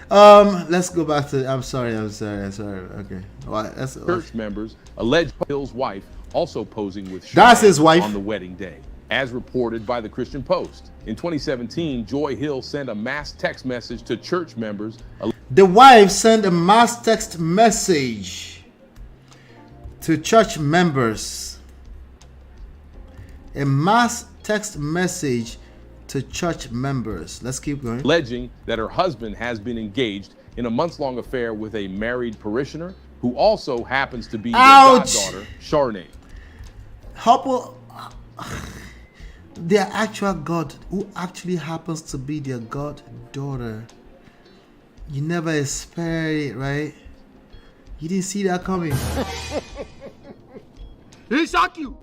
Let's go back to. I'm sorry. Okay. Well, church members alleged Hill's wife also posing with. That's his wife on the wedding day, as reported by the Christian Post. In 2017, Joy Hill sent a mass text message to church members. The wife sent a mass text message to church members. A mass text message to church members. Let's keep going. Alleging that her husband has been engaged in a months-long affair with a married parishioner who also happens to be their goddaughter, Shernay. Their actual God, who actually happens to be their goddaughter. You never expect it, right? You didn't see that coming. He shocked you.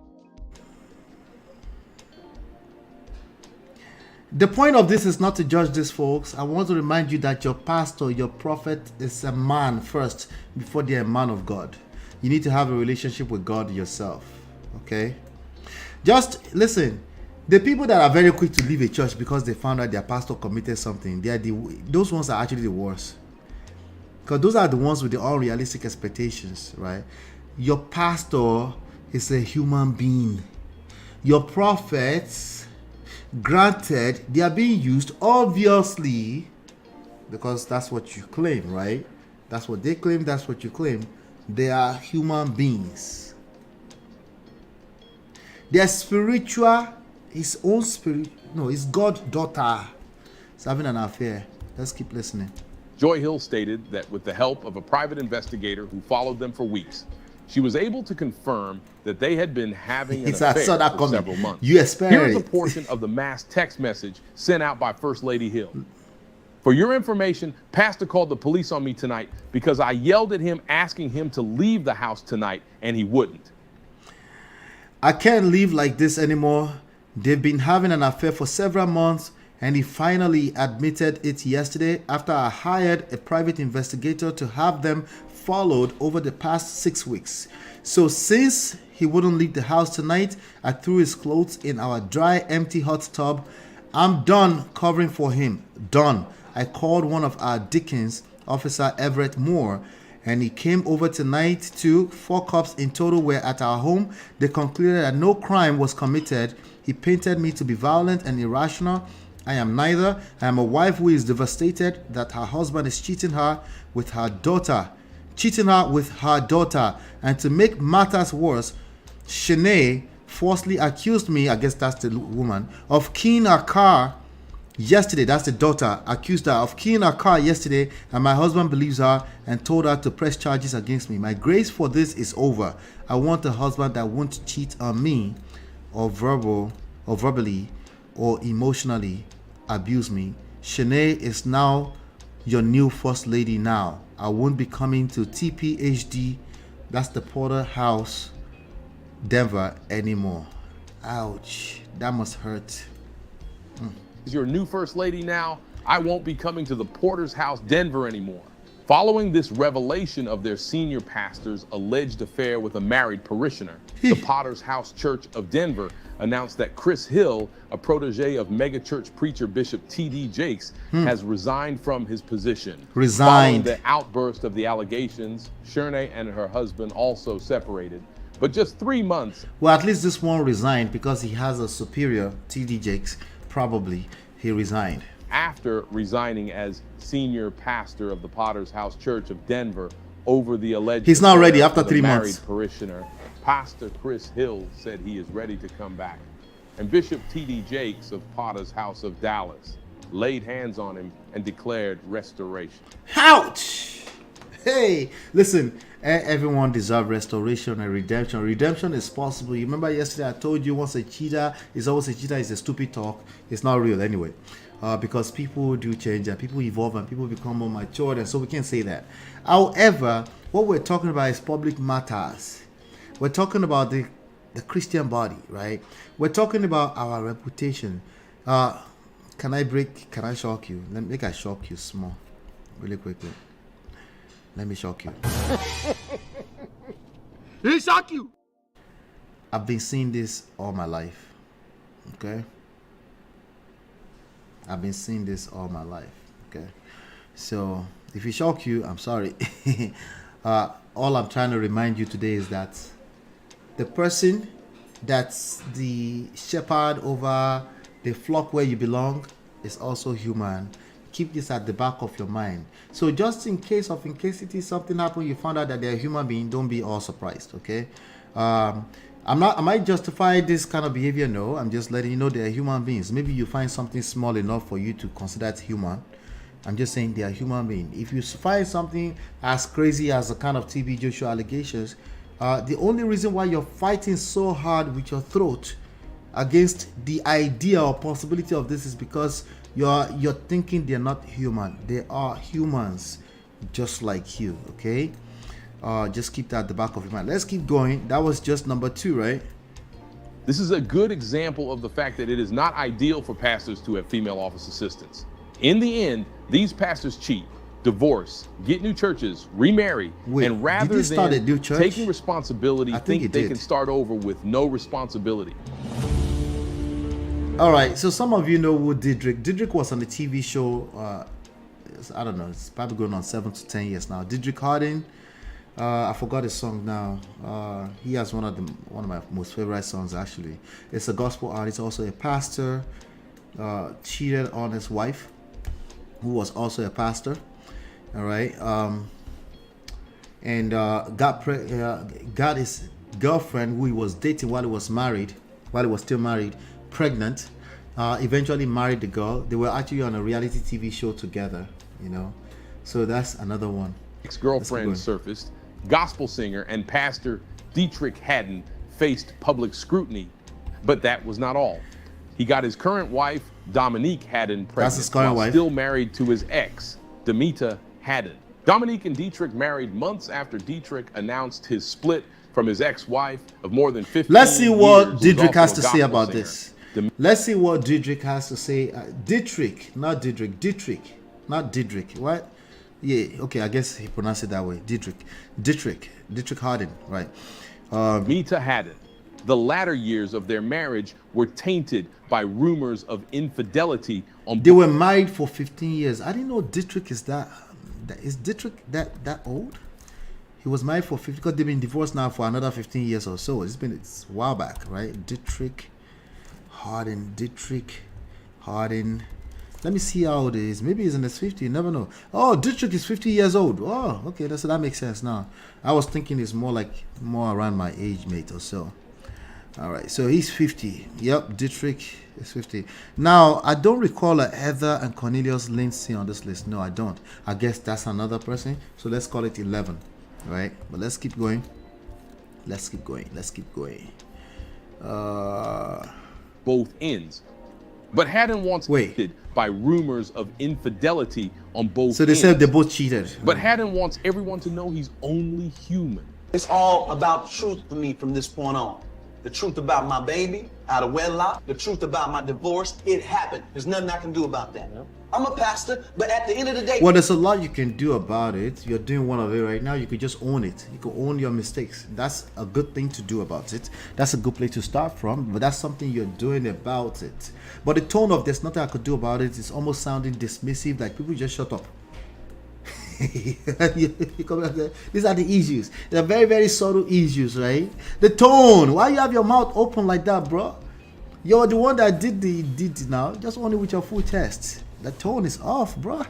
The point of this is not to judge this, folks. I want to remind you that your pastor, your prophet, is a man first before they're a man of God. You need to have a relationship with God yourself, okay? Just listen. The people that are very quick to leave a church because they found out their pastor committed something, those ones are actually the worst. Because those are the ones with the unrealistic expectations, right? Your pastor is a human being. Your prophets, granted, they are being used, obviously, because that's what you claim, right? That's what they claim, that's what you claim. They are human beings. They are spiritual. His own spirit, no, his goddaughter is having an affair. Let's keep listening. Joy Hill stated that with the help of a private investigator who followed them for weeks, she was able to confirm that they had been having an affair for several months. Here's a portion of the mass text message sent out by First Lady Hill. For your information, Pastor called the police on me tonight because I yelled at him asking him to leave the house tonight and he wouldn't. I can't live like this anymore. They've been having an affair for several months, and he finally admitted it yesterday after I hired a private investigator to have them followed over the past 6 weeks. So since he wouldn't leave the house tonight, I threw his clothes in our dry, empty hot tub. I'm done covering for him. Done. I called one of our deacons, Officer Everett Moore, and he came over tonight too. 4 cops in total were at our home. They concluded that no crime was committed. He painted me to be violent and irrational. I am neither. I am a wife who is devastated that her husband is cheating her with her daughter. And to make matters worse, Shanae falsely accused me, I guess that's the woman, of keying her car yesterday. That's the daughter. Accused her of keying her car yesterday, and my husband believes her and told her to press charges against me. My grace for this is over. I want a husband that won't cheat on me or verbally or emotionally abuse me. Shanae is now your new first lady now. I won't be coming to TPHD, that's the Porter House, Denver anymore. Ouch, that must hurt. Is your new first lady now? I won't be coming to the Porter's House, Denver anymore. Following this revelation of their senior pastor's alleged affair with a married parishioner, the Potter's House Church of Denver announced that Chris Hill, a protege of megachurch preacher Bishop T.D. Jakes, has resigned from his position. Following the outburst of the allegations, Shanae and her husband also separated. But just 3 months. Well, at least this one resigned because he has a superior, T.D. Jakes. Probably he resigned. After resigning as senior pastor of the Potter's House Church of Denver over the alleged he's not ready after 3 months. Parishioner, Pastor Chris Hill said he is ready to come back. And Bishop T.D. Jakes of Potter's House of Dallas laid hands on him and declared restoration. Ouch! Hey, listen, everyone deserves restoration and redemption. Redemption is possible. You remember yesterday I told you once a cheater is always a cheater is a stupid talk. It's not real anyway. Because people do change and people evolve and people become more mature, and so we can't say that. However, what we're talking about is public matters. We're talking about the Christian body, right? We're talking about our reputation. Can I shock you? Let me shock you small, really quickly. Let me shock you. Let me shock you. I've been seeing this all my life. Okay? I've been seeing this all my life. Okay? So if it shock you, I'm sorry. All I'm trying to remind you today is that the person that's the shepherd over the flock where you belong is also human. Keep this at the back of your mind. So just in case it is something happened, you found out that they're a human being, don't be all surprised, okay? Am I justify this kind of behavior? No, I'm just letting you know they're human beings. Maybe you find something small enough for you to consider it human. I'm just saying they are human beings. If you find something as crazy as the kind of TB Joshua allegations, the only reason why you're fighting so hard with your throat against the idea or possibility of this is because you're thinking they're not human. They are humans just like you, okay? Just keep that at the back of your mind. Let's keep going. That was just number 2, right? This is a good example of the fact that it is not ideal for pastors to have female office assistants. In the end, these pastors cheat, divorce, get new churches, remarry, and rather than taking responsibility, think they can start over with no responsibility. All right, so some of you know who Didrik. Didrik was on the TV show, I don't know, it's probably going on 7 to 10 years now. Didrik Harding, I forgot his song now. He has one of my most favorite songs actually. It's a gospel artist, also a pastor. Cheated on his wife, who was also a pastor. All right, and got his girlfriend, who he was dating while he was still married, pregnant. Eventually married the girl. They were actually on a reality TV show together, you know. So that's another one. Ex-girlfriend surfaced. Gospel singer and pastor Dietrich Haddon faced public scrutiny, but that was not all. He got his current wife, Dominique Haddon, pregnant. That's his current wife. Still married to his ex, Demita Haddon. Dominique and Dietrich married months after Dietrich announced his split from his ex-wife of more than 15 years. Let's see what Dietrich has to say about this. Let's see what Dietrich has to say. Dietrich, not Dietrich. Dietrich, not Dietrich. What? Yeah, okay, I guess he pronounced it that way. Dietrich Haddon, right? Demita Haddon. The latter years of their marriage were tainted by rumors of infidelity. They were married for 15 years. I didn't know Dietrich is that. Is Dietrich that old? He was married for 50, because they've been divorced now for another 15 years or so. It's a while back, right? Dietrich Harden. Let me see how old it is. Maybe he's in his 50s. You never know. Oh, Dietrich is 50 years old. Oh, okay. That makes sense now. I was thinking it's more around my age mate or so. All right. So he's 50. Yep. Dietrich is 50. Now, I don't recall a Heather and Cornelius Lindsay on this list. No, I don't. I guess that's another person. So let's call it 11. All right. But let's keep going. Both ends. But Haddon wants ended by rumors of infidelity on both So they ends. said they both cheated. But Haddon wants everyone to know he's only human. It's all about truth for me from this point on. The truth about my baby out of wedlock, the truth about my divorce, it happened. There's nothing I can do about that. I'm a pastor, but at the end of the day... Well, there's a lot you can do about it. You're doing one of it right now. You could just own it. You could own your mistakes. That's a good thing to do about it. That's a good place to start from, but that's something you're doing about it. But the tone of "there's nothing I could do about it" is almost sounding dismissive, like people just shut up. These are the issues. They're very, very subtle issues, right? The tone. Why you have your mouth open like that, bro? You're the one that did it now. Just only with your full chest. The tone is off, bro.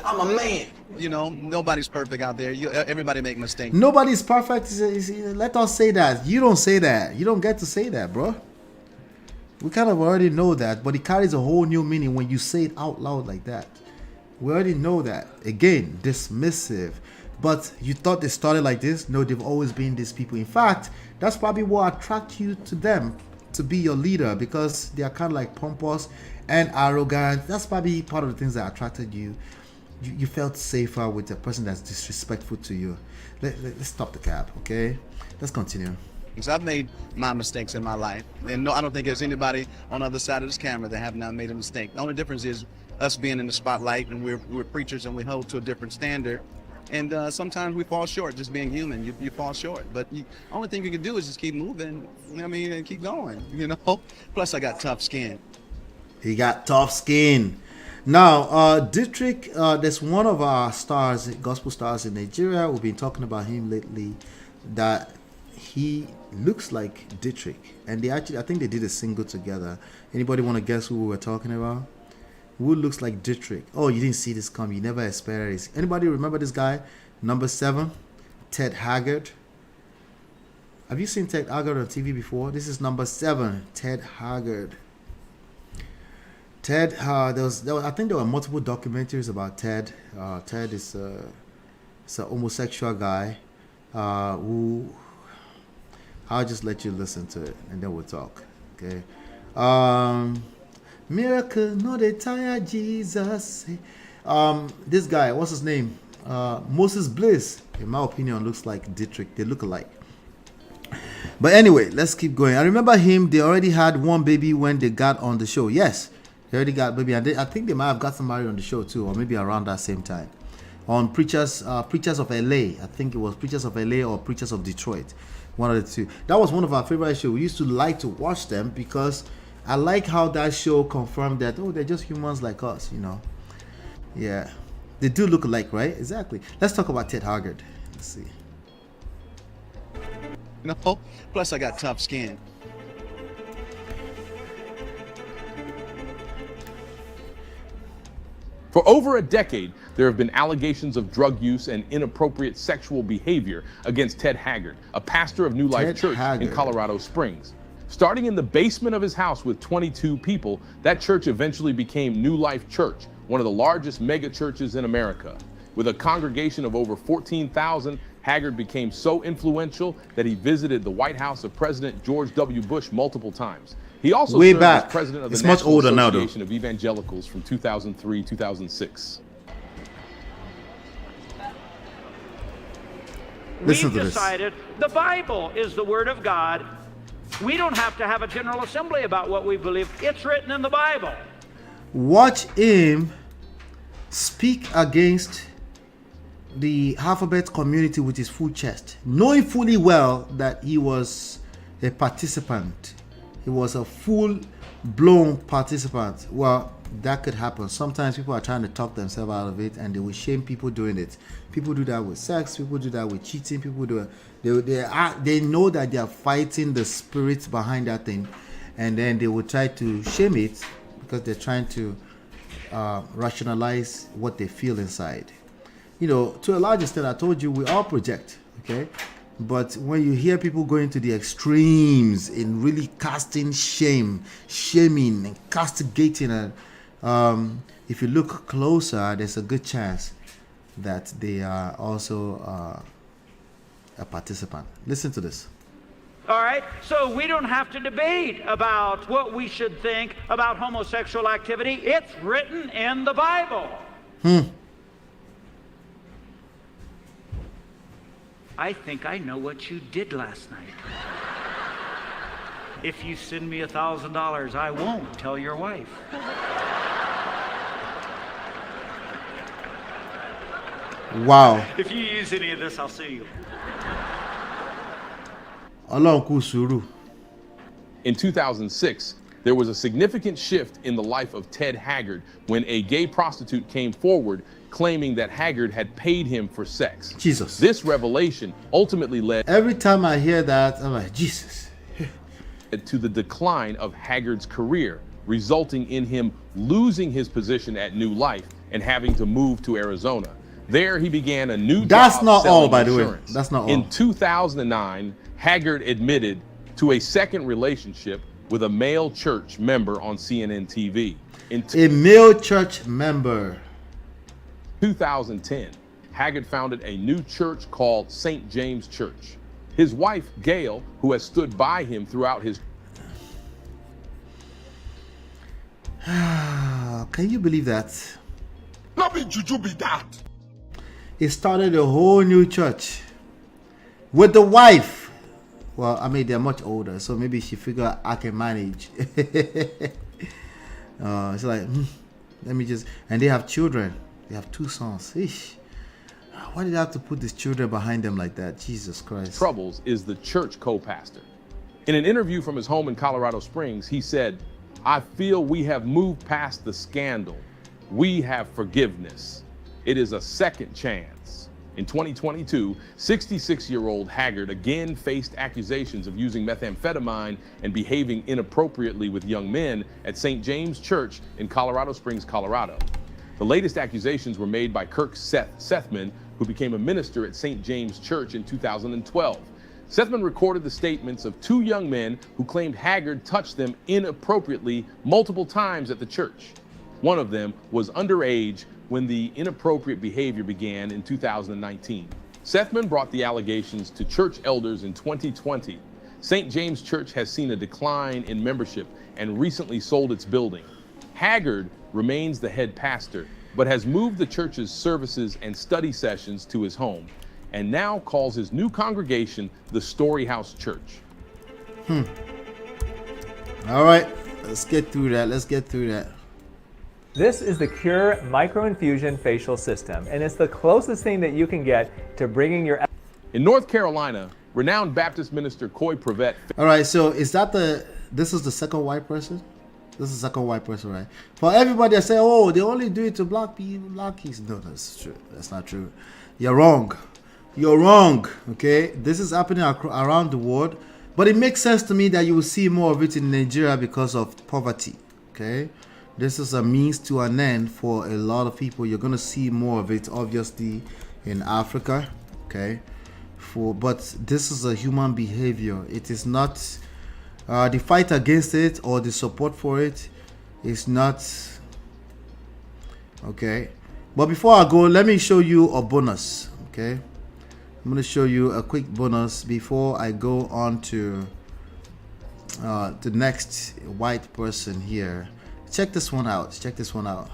I'm a man. You know, nobody's perfect out there. Everybody make mistakes. Nobody's perfect. Let us say that. You don't say that. You don't get to say that, bro. We kind of already know that, but it carries a whole new meaning when you say it out loud like that. We already know that. Again, dismissive. But you thought they started like this? No, they've always been these people. In fact, that's probably what attracts you to them, to be your leader, because they are kind of like pompous and arrogant. That's probably part of the things that attracted you. You felt safer with a person that's disrespectful to you. Let's stop the cap, okay? Let's continue. Because I've made my mistakes in my life. And no, I don't think there's anybody on the other side of this camera that have not made a mistake. The only difference is us being in the spotlight, and we're preachers and we hold to a different standard. And sometimes we fall short, just being human. You fall short. But the only thing you can do is just keep moving, and keep going, Plus, I got tough skin. He got tough skin. Now, Dietrich, there's one of our stars, gospel stars in Nigeria. We've been talking about him lately, that he looks like Dietrich. And I think they did a single together. Anybody want to guess who we were talking about? Who looks like Dietrich? Oh, you didn't see this come. You never expected it. Anybody remember this guy? Number 7, Ted Haggard. Have you seen Ted Haggard on TV before? This is number 7, Ted Haggard. Ted, I think there were multiple documentaries about Ted. Ted is a homosexual guy who... I'll just let you listen to it and then we'll talk. Okay. Miracle, no they tire Jesus. This guy, what's his name? Moses Bliss, in my opinion, looks like Dietrich. They look alike. But anyway, let's keep going. I remember him. They already had one baby when they got on the show. Yes, they already got baby. And I think they might have gotten married on the show too, or maybe around that same time. On Preachers of LA. I think it was Preachers of LA or Preachers of Detroit. One of the two. That was one of our favorite shows. We used to like to watch them because I like how that show confirmed that, oh, they're just humans like us, Yeah. They do look alike, right? Exactly. Let's talk about Ted Haggard. Let's see. Plus I got tough skin. For over a decade, there have been allegations of drug use and inappropriate sexual behavior against Ted Haggard, a pastor of New Life Church in Colorado Springs. Starting in the basement of his house with 22 people, that church eventually became New Life Church, one of the largest mega churches in America. With a congregation of over 14,000, Haggard became so influential that he visited the White House of President George W. Bush multiple times. He also served as president of the National Association of Evangelicals from 2003-2006. We've decided the Bible is the Word of God. We don't have to have a general assembly about what we believe. It's written in the Bible. Watch him speak against the alphabet community with his full chest, knowing fully well that he was a participant. He was a full blown participant. Well, that could happen. Sometimes people are trying to talk themselves out of it, and they will shame people doing it. People do that with sex. People do that with cheating. People do it. They know that they are fighting the spirits behind that thing, and then they will try to shame it because they're trying to rationalize what they feel inside. You know, to a large extent, I told you we all project, okay? But when you hear people going to the extremes in really casting shame, shaming, and castigating, and if you look closer, there's a good chance that they are also a participant. Listen to this. All right, so we don't have to debate about what we should think about homosexual activity. It's written in the Bible. I think I know what you did last night. If you send me $1,000, I won't tell your wife. Wow. If you use any of this, I'll sue you. In 2006, there was a significant shift in the life of Ted Haggard when a gay prostitute came forward claiming that Haggard had paid him for sex. Jesus. This revelation ultimately led Every time I hear that, I'm like, Jesus. to the decline of Haggard's career, resulting in him losing his position at New Life and having to move to Arizona. There he began a new That's job not all, selling by the way. insurance. That's not all. In 2009, Haggard admitted to a second relationship with a male church member on CNN TV. A male church member. 2010, Haggard founded a new church called St. James Church. His wife, Gail, who has stood by him throughout his... Can you believe that? Not be juju be that. He started a whole new church with the wife. Well, I mean, they're much older, so maybe she figured I can manage. It's like, let me just... And they have children. They have 2 sons. Eesh. Why did I have to put these children behind them like that? Jesus Christ. Troubles is the church co-pastor. In an interview from his home in Colorado Springs, he said, "I feel we have moved past the scandal. We have forgiveness. It is a second chance." In 2022, 66-year-old Haggard again faced accusations of using methamphetamine and behaving inappropriately with young men at St. James Church in Colorado Springs, Colorado. The latest accusations were made by Kirk Sethman, who became a minister at St. James Church in 2012. Sethman recorded the statements of 2 young men who claimed Haggard touched them inappropriately multiple times at the church. One of them was underage when the inappropriate behavior began in 2019. Sethman brought the allegations to church elders in 2020. St. James Church has seen a decline in membership and recently sold its building. Haggard remains the head pastor, but has moved the church's services and study sessions to his home, and now calls his new congregation the Story House Church. All right, let's get through that. This is the Cure Microinfusion Facial System, and it's the closest thing that you can get to bringing your... In North Carolina, renowned Baptist minister Coy Prevet... All right, so is that this is the second white person? This is the second white person, right? For everybody that say, oh, they only do it to black people, black kids. No, that's true. That's not true. You're wrong. You're wrong, okay? This is happening around the world, but it makes sense to me that you will see more of it in Nigeria because of poverty, okay? This is a means to an end for a lot of people. You're going to see more of it, obviously, in Africa, okay? But this is a human behavior. It is not... the fight against it or the support for it is not... Okay? But before I go, let me show you a bonus, okay? I'm going to show you a quick bonus before I go on to the next white person here. Check this one out. Check this one out.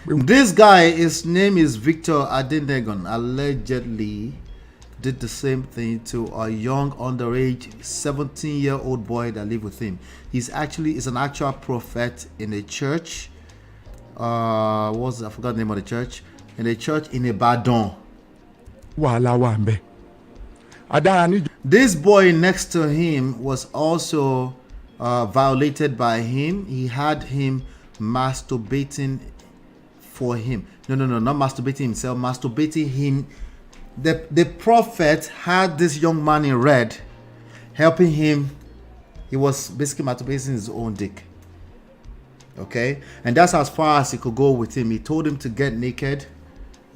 This guy, his name is Victor Adendegon, allegedly did the same thing to a young underage 17-year-old boy that lived with him. He's an actual prophet in a church. I forgot the name of the church. In a church in Ibadan. This boy next to him was also violated by him. He had him masturbating for him. No, not masturbating himself, masturbating him. The prophet had this young man in red helping him. He was basically masturbating his own dick. Okay, and that's as far as he could go with him. He told him to get naked.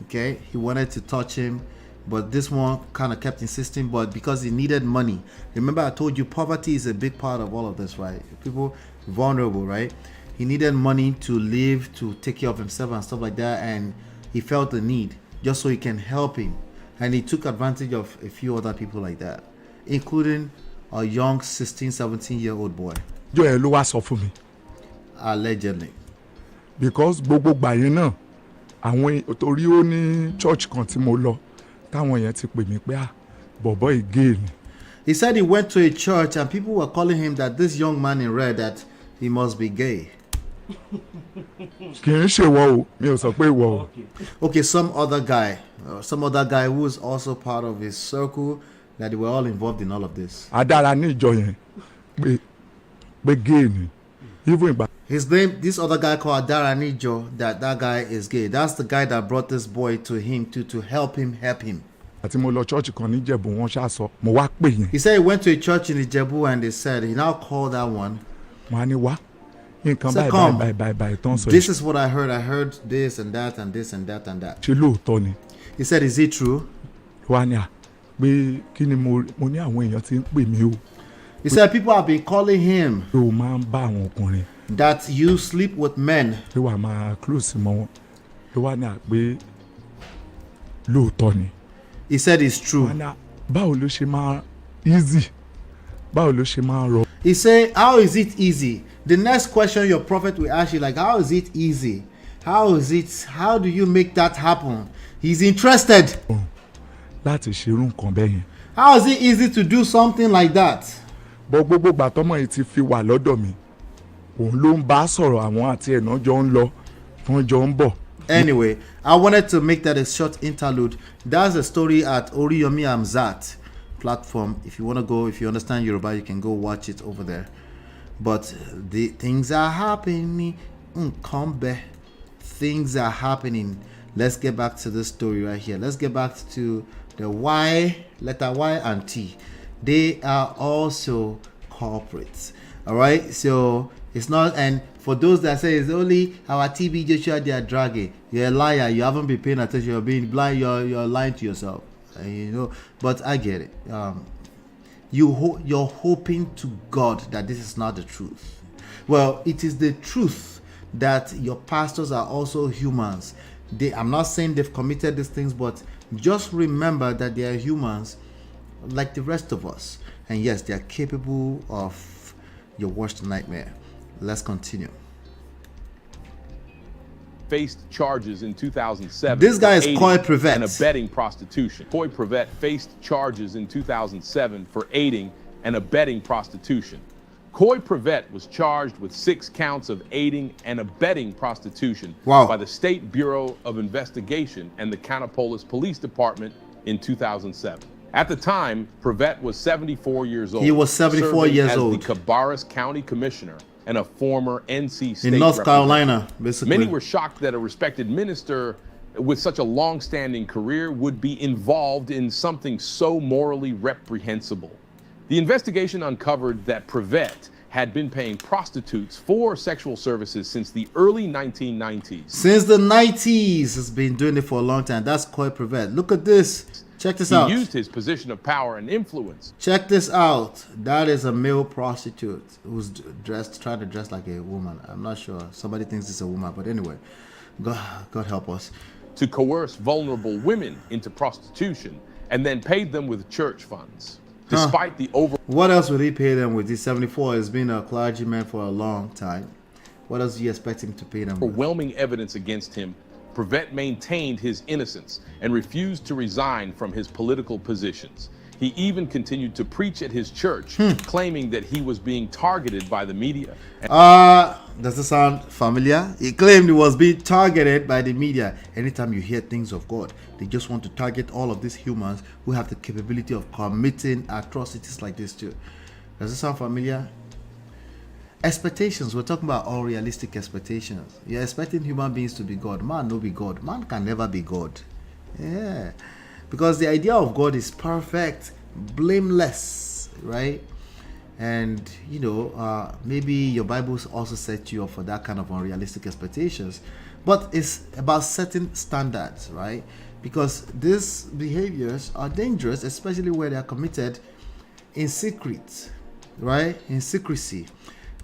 Okay, he wanted to touch him, but this one kind of kept insisting. But because he needed money, remember I told you poverty is a big part of all of this, right? People vulnerable, right? He needed money to live, to take care of himself and stuff like that, and he felt the need just so he can help him, and he took advantage of a few other people like that, including a young 16-17-year-old boy. Allegedly. Because gbogbo gbà yẹn náà àwọn torí ó ní church kan tí mo lọ táwọn yẹn ti pè mí pé bọ̀bọ̀ again. He said he went to a church and people were calling him that this young man in red, that he must be gay. Kì í ṣe wọ o, mi ò sọ pé wọ o. Okay, some other guy who was also part of his circle, that they were all involved in all of this. Adára ní ìjọ yẹn pé gay ni. Even ìgbà. His name, this other guy called Adara Nijo, that guy is gay. That's the guy that brought this boy to him to help him. Àti mo lọ church kan ní Ìjẹ̀bú wọ́n ṣá sọ mo wá pè yẹn. He said he went to a church in Ìjẹ̀bú and they said he now called that one. Mo á ní wá nǹkan báyìí tán sọ. This is what I heard. I heard this and that and this and that and that. Ṣé lóòótọ́ ni? He said, is it true? Wá ní pé kí ni mo ní àwọn èèyàn tí ń pè mí o. He said people have been calling him. O máa ń bá àwọn ọkùnrin. That you sleep with men. Pé wàá máa close mọ́ wọn. Pé wá ní pé lóòótọ́ ni. He said it's true. Báwo ló ṣe máa easy? Báwo ló ṣe máa rọ? He said, how is it easy? The next question your prophet will ask you, like, how is it easy? How do you make that happen? He's interested. Láti ṣerú nǹkan bẹ́ẹ̀ yẹn. How is it easy to do something like that? Bọ́ gbogbo ìgbà tọ́mọ yìí ti fi wà lọ́dọ̀ mi. Òun ló ń bá sọ̀rọ̀ àwọn àti ẹ̀nà jọ ń lọ, wọ́n jọ ń bọ̀. Anyway, I wanted to make that a short interlude. That's a story at Oriyomi Amzat platform. If you want to go, if you understand Yoruba, you can go watch it over there. But the things are happening. Things are happening. Let's get back to this story right here. Let's get back to the Y, letter Y and T. They are also corporates. All right, so it's not, and for those that say it's only our TB Joshua they are dragging, you're a liar. You haven't been paying attention. You're being blind. You're lying to yourself. You know, but I get it. You're hoping to God that this is not the truth. Well, it is the truth that your pastors are also humans. I'm not saying they've committed these things, but just remember that they are humans like the rest of us. And yes, they are capable of your worst nightmare. Let's continue. Faced charges in 2007. This guy is Koi and Privet. abetting prostitution. Koi Privet faced charges in 2007 for aiding and abetting prostitution. Koi Privet was charged with 6 counts of aiding and abetting prostitution by the State Bureau of Investigation and the Canopolis Police Department in 2007. At the time, Privet was 74 years old. He was 74 years old. As the Cabarrus County Commissioner and a former NC State in North Carolina, basically. Many were shocked that a respected minister with such a long-standing career would be involved in something so morally reprehensible. The investigation uncovered that Privet had been paying prostitutes for sexual services since the early 1990s. Since the 90s, has been doing it for a long time. That's Koi Privet. Look at this. Check this out. He used his position of power and influence. Check this out. That is a male prostitute who's trying to dress like a woman. I'm not sure. Somebody thinks it's a woman, but anyway, God help us. To coerce vulnerable women into prostitution and then paid them with church funds. Despite the What else would he pay them with? He's 74. He's been a clergyman for a long time. What else do you expect him to pay them with? Overwhelming evidence against him, Privet maintained his innocence and refused to resign from his political positions. He even continued to preach at his church, claiming that he was being targeted by the media. Does this sound familiar? He claimed he was being targeted by the media. Anytime you hear things of God, they just want to target all of these humans who have the capability of committing atrocities like this too. Does this sound familiar? Expectations. We're talking about unrealistic expectations. You're expecting human beings to be God. Man, no be God. Man can never be God. Yeah. Because the idea of God is perfect, blameless, right? And, you know, maybe your Bible also set you up for that kind of unrealistic expectations. But it's about setting standards, right? Because these behaviors are dangerous, especially where they are committed in secret, right? In secrecy.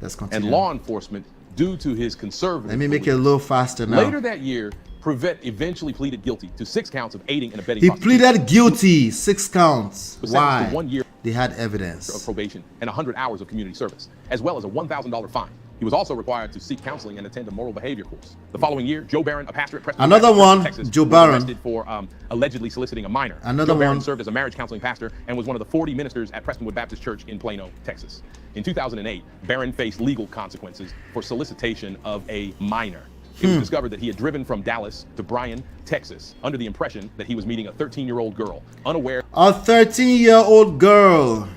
Let's continue. And law enforcement, due to his conservative Let me make it a little faster now. Later that year, Prevett eventually pleaded guilty to 6 counts of aiding and abetting. He pleaded guilty, 6 counts. Was sentenced Why? to 1 year They had evidence of probation and 100 hours of community service, as well as a $1,000 fine. He was also required to seek counseling and attend a moral behavior course. The following year, Joe Barron, a pastor at Preston, Another one, Texas, Joe was Barron. arrested for allegedly soliciting a minor. Another Joe Barron one. served as a marriage counseling pastor and was one of the 40 ministers at Prestonwood Baptist Church in Plano, Texas. In 2008, Barron faced legal consequences for solicitation of a minor. It was discovered that he had driven from Dallas to Bryan, Texas, under the impression that he was meeting a 13-year-old girl, unaware. A 13-year-old girl.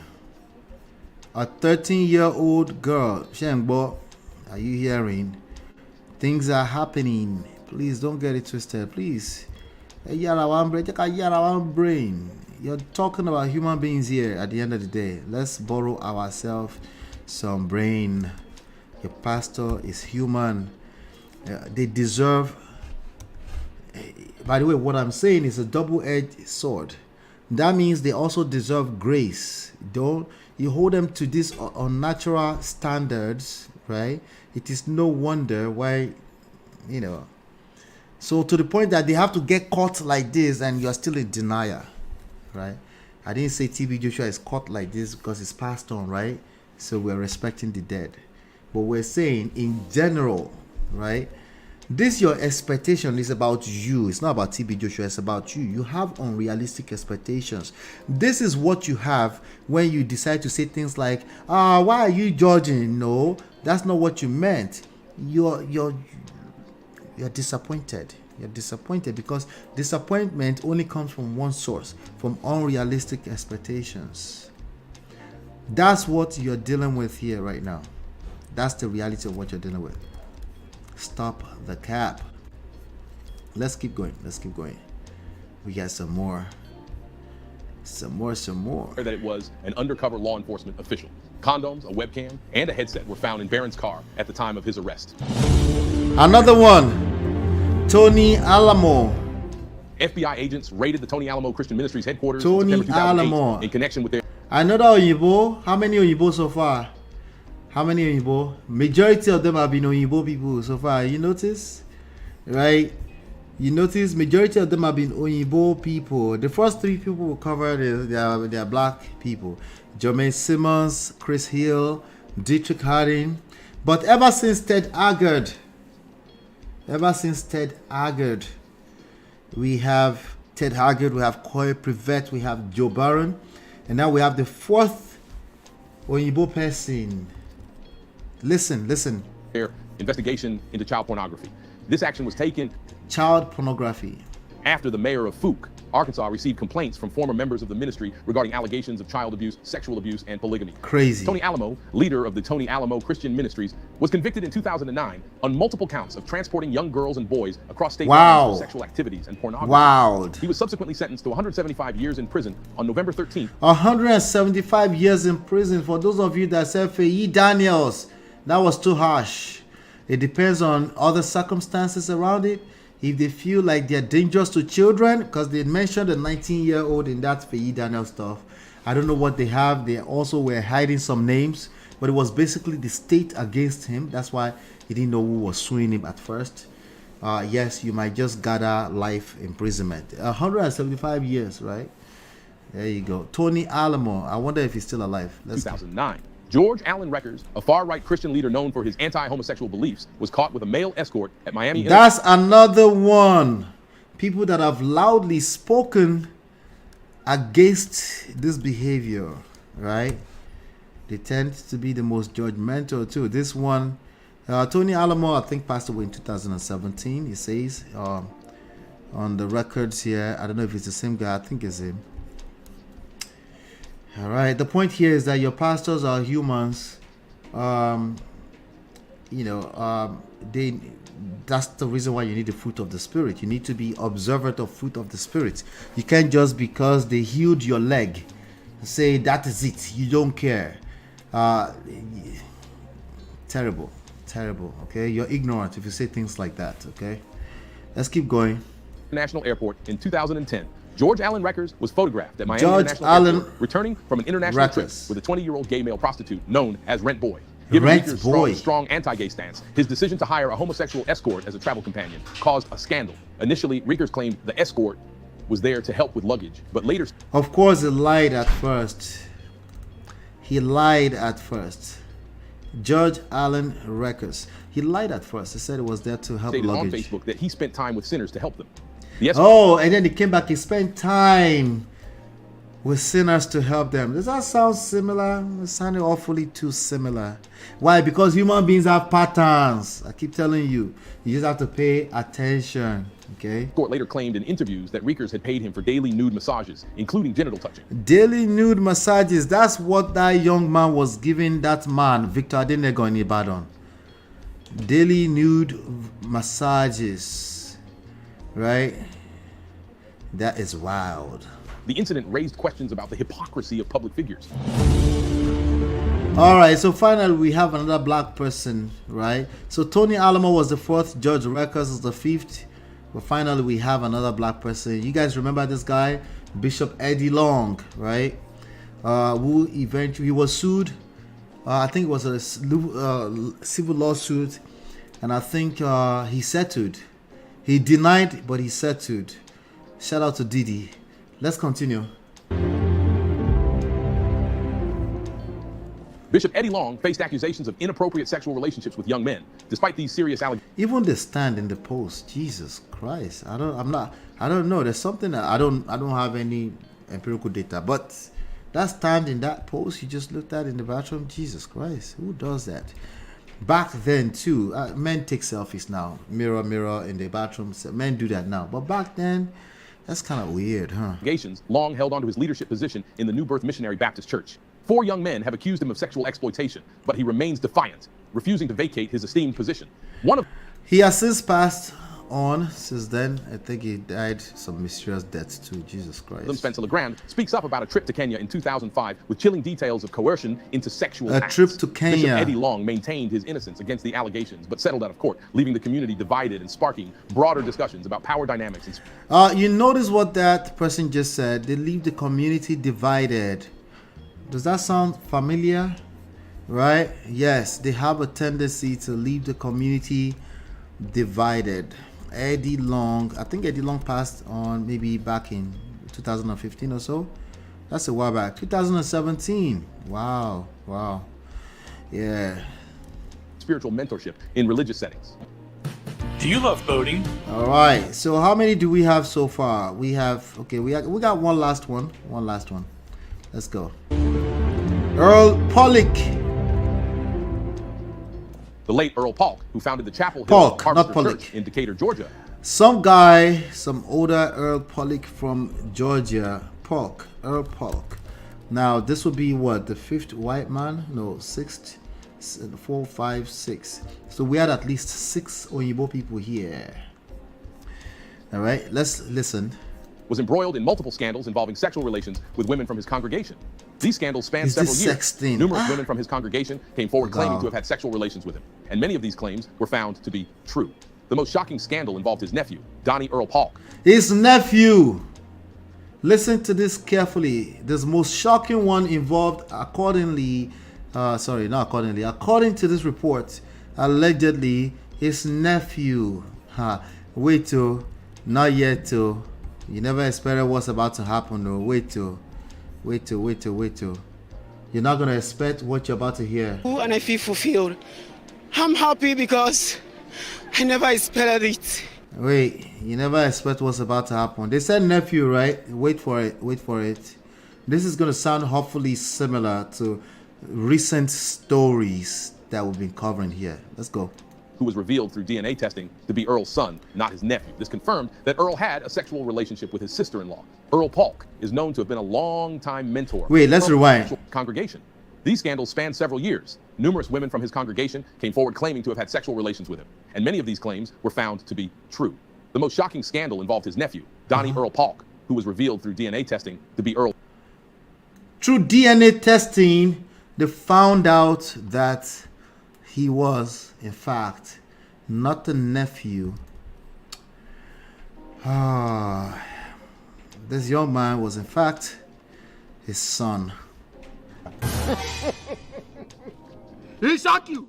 A 13-year-old girl. Shengbo, are you hearing? Things are happening. Please don't get it twisted. Please. Brain. You're talking about human beings here at the end of the day. Let's borrow ourselves some brain. Your pastor is human. They deserve. By the way, what I'm saying is a double-edged sword. That means they also deserve grace. Don't you hold them to these unnatural standards, right? It is no wonder why, you know. So to the point that they have to get caught like this, and you're still in denial, right? I didn't say TB Joshua is caught like this because it's passed on, right? So we're respecting the dead, but we're saying in general, right? This your expectation is about you. It's not about TB Joshua. It's about you. You have unrealistic expectations. This is what you have when you decide to say things like, why are you judging? No, that's not what you meant. You're disappointed. You're disappointed because disappointment only comes from one source, from unrealistic expectations. That's what you're dealing with here right now. That's the reality of what you're dealing with. Stop the cap. Let's keep going. Let's keep going. We got some more. Some more. That it was an undercover law enforcement official. Condoms, a webcam, and a headset were found in Barron's car at the time of his arrest. Another one. Tony Alamo. FBI agents raided the Tony Alamo Christian Ministries headquarters Tony in September 2008 Alamo. in connection with their... Another Oyinbo. How many Oyinbo so far? How many Oyinbo? Majority of them have been Oyinbo people so far. You notice? Right? You notice majority of them have been Oyinbo people. The first 3 people we covered, they are black people. Jermaine Simmons, Chris Hill, Dietrich Harding. But ever since Ted Haggard, we have Ted Haggard, we have Coy Prevett, we have Joe Barron, and now we have the 4th Oyinbo person. Listen. Their investigation into child pornography. This action was taken child pornography after the mayor of Fuke, Arkansas, received complaints from former members of the ministry regarding allegations of child abuse, sexual abuse, and polygamy. Crazy. Tony Alamo, leader of the Tony Alamo Christian Ministries, was convicted in 2009 on multiple counts of transporting young girls and boys across state lines for sexual activities and pornography. Wow. He was subsequently sentenced to 175 years in prison on November 13th. 175 years in prison. For those of you that said Faye Daniels, that was too harsh. It depends on other circumstances around it. If they feel like they're dangerous to children, because they mentioned a 19-year-old in that Faye Daniel stuff. I don't know what they have. They also were hiding some names, but it was basically the state against him. That's why he didn't know who was suing him at first. Yes, you might just gather life imprisonment. 175 years, right? There you go. Tony Alamo. I wonder if he's still alive. 2009. George Allen Reckers, a far-right Christian leader known for his anti-homosexual beliefs, was caught with a male escort at Miami. That's another one. People that have loudly spoken against this behavior, right? They tend to be the most judgmental too. This one, Tony Alamo, I think, passed away in 2017. He says on the records here. I don't know if it's the same guy. I think it's him. All right. The point here is that your pastors are humans. That's the reason why you need the fruit of the Spirit. You need to be observant of fruit of the Spirit. You can't just because they healed your leg say that is it. You don't care. Terrible. Okay, you're ignorant if you say things like that. Okay, let's keep going. International Airport in 2010. George Allen Reckers was photographed at Miami George International Allen Airport returning from an international trip Reckers. with a 20-year-old gay male prostitute known as Rent Boy. Given Rent Reekers' Boy. strong anti-gay stance, his decision to hire a homosexual escort as a travel companion caused a scandal. Initially, Reekers claimed the escort was there to help with luggage, but later... Of course, he lied at first. George Allen Reckers. He lied at first. He said it was there to help stated on luggage. Facebook that he spent time with sinners to help them. And then he came back. He spent time with sinners to help them. Does that sound similar? It sounded awfully too similar. Why? Because human beings have patterns. I keep telling you. You just have to pay attention. Okay. Court later claimed in interviews that Reekers had paid him for daily nude massages, including genital touching. Daily nude massages. That's what that young man was giving that man, Victor Adenego in Ibadan. Daily nude massages. Right? That is wild. The incident raised questions about the hypocrisy of public figures. All right, so finally we have another black person, right? So Tony Alamo was the fourth, George Reckers is the fifth. But finally we have another black person. You guys remember this guy, Bishop Eddie Long, right? Who eventually he was sued. I think it was a civil lawsuit, and I think he settled. He denied, but he settled. Shout out to Didi. Let's continue. Bishop Eddie Long faced accusations of inappropriate sexual relationships with young men. Despite these serious allegations, even the stand in the post, Jesus Christ, I don't know. There's something that I don't have any empirical data, but that stand in that post you just looked at in the bathroom, Jesus Christ, who does that? Back then too, men take selfies now, mirror in the bathroom. Men do that now, but back then, that's kind of weird, huh? Long held onto his leadership position in the New Birth Missionary Baptist Church. 4 young men have accused him of sexual exploitation, but he remains defiant, refusing to vacate his esteemed position. He has since passed on. Since then, I think he died some mysterious death too. Jesus Christ. Spencer LeGrand speaks up about a trip to Kenya in 2005 with chilling details of coercion into sexual acts. A trip to Kenya. Bishop Eddie Long maintained his innocence against the allegations, but settled out of court, leaving the community divided and sparking broader discussions about power dynamics. You notice what that person just said? They leave the community divided. Does that sound familiar? Right? Yes, they have a tendency to leave the community divided. Eddie Long, I think Eddie Long passed on maybe back in 2015 or so. That's a while back. 2017. Wow. Yeah. Spiritual mentorship in religious settings. Do you love boating? All right. So how many do we have so far? We have, okay, we got one last one. Let's go. Earl Pollock. The late Earl Polk, who founded the Chapel Hill Harvester Church in Decatur, Georgia. Some older Earl Pollock from Georgia. Earl Pollock. Now, this would be what? The 5th white man? No, 6th, 4, 5, 6. So we had at least 6 Oyinbo people here. All right, let's listen. Was embroiled in multiple scandals involving sexual relations with women from his congregation. These scandals spanned several years. Numerous women from his congregation came forward claiming to have had sexual relations with him, and many of these claims were found to be true. The most shocking scandal involved his nephew, Donnie Earl Polk. His nephew. Listen to this carefully. This most shocking one involved, according to this report, allegedly his nephew. Wait till, not yet till. You never expected what's about to happen though. Wait till. You're not gonna expect what you're about to hear. And I feel fulfilled. I'm happy because I never expected it. Wait, you never expect what's about to happen. They said nephew, right? Wait for it. Wait for it. This is going to sound hopefully similar to recent stories that we've been covering here. Let's go. Who was revealed through DNA testing to be Earl's son, not his nephew. This confirmed that Earl had a sexual relationship with his sister-in-law. Earl Polk is known to have been a long-time mentor. Wait, let's rewind. Congregation. These scandals spanned several years. Numerous women from his congregation came forward claiming to have had sexual relations with him, and many of these claims were found to be true. The most shocking scandal involved his nephew, Donnie Earl Polk, who was revealed through DNA testing to be Earl. Through DNA testing, they found out that he was, in fact, not the nephew. This young man was, in fact, his son. He shock you.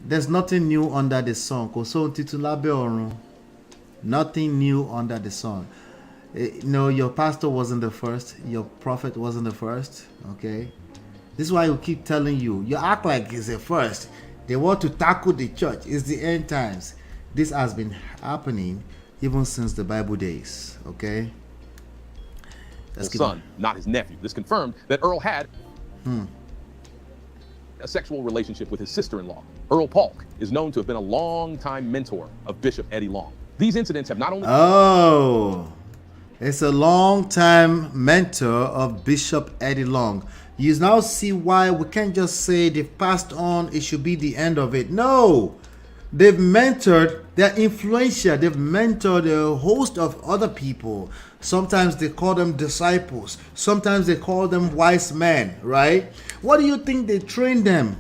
There's nothing new under the sun. Nothing new under the sun. No, your pastor wasn't the first. Your prophet wasn't the first. Okay? This is why we keep telling you. You act like it's the first. They want to tackle the church. It's the end times. This has been happening even since the Bible days. Okay? His son, not his nephew. This confirmed that Earl had a sexual relationship with his sister-in-law. Earl Polk is known to have been a long-time mentor of Bishop Eddie Long. These incidents have not only... Oh, it's a long-time mentor of Bishop Eddie Long. You now see why we can't just say they've passed on, it should be the end of it. No, they've mentored, they're influential, they've mentored a host of other people. Sometimes they call them disciples. Sometimes they call them wise men, right? What do you think they trained them?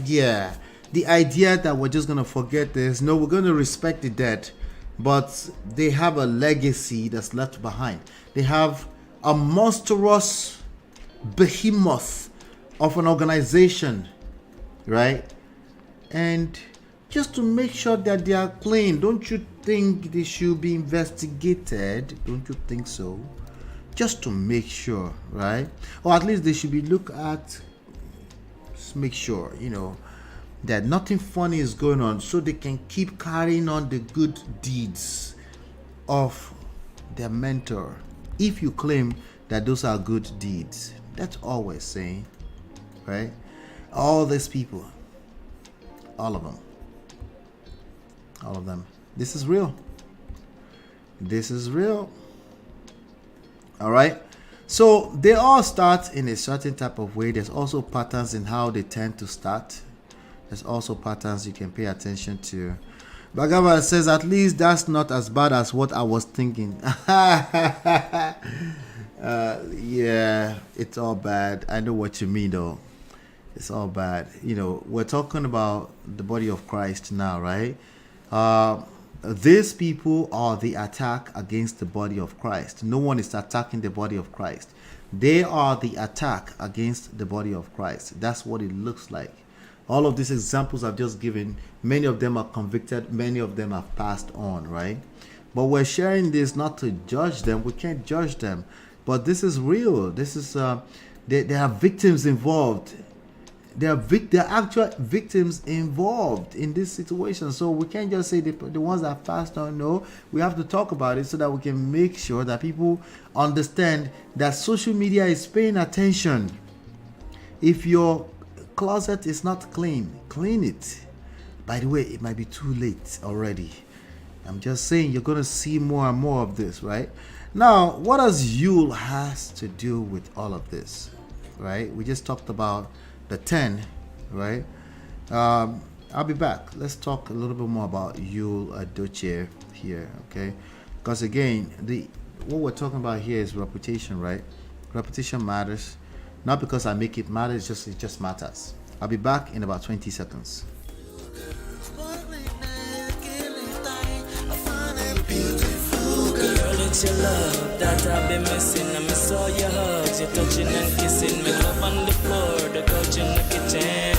Yeah, the idea that we're just going to forget this. No, we're going to respect the dead. But they have a legacy that's left behind. They have a monstrous behemoth of an organization, right? And just to make sure that they are clean, don't you think they should be investigated? Don't you think so? Just to make sure, right? Or at least they should be looked at, just make sure, you know, that nothing funny is going on, so they can keep carrying on the good deeds of their mentor. If you claim that those are good deeds, that's all we're saying, right? All these people, all of them, this is real. This is real. All right. So they all start in a certain type of way. There's also patterns in how they tend to start. There's also patterns you can pay attention to. Bagaba says, at least that's not as bad as what I was thinking. Yeah, it's all bad. I know what you mean, though. It's all bad. You know, we're talking about the body of Christ now, right? These people are the attack against the body of Christ. No one is attacking the body of Christ. They are the attack against the body of Christ. That's what it looks like. All of these examples I've just given, many of them are convicted, many of them have passed on, right? But we're sharing this not to judge them. We can't judge them. But this is real. This is, there are victims involved. There are actual victims involved in this situation. So we can't just say the ones that passed on. No, we have to talk about it so that we can make sure that people understand that social media is paying attention. If your closet is not clean, clean it. By the way, it might be too late already. I'm just saying you're going to see more and more of this, right? Now, what does Yule has to do with all of this, right? We just talked about the 10, right? I'll be back. Let's talk a little bit more about Yule Edochie here, okay? Because again, what we're talking about here is reputation, right? Reputation matters. Not because I make it matter, it just matters. I'll be back in about 20 seconds. Girl, it's your love that I've been missing. I miss all your hugs, your touching and kissing. Make love on the floor, the couch in the kitchen.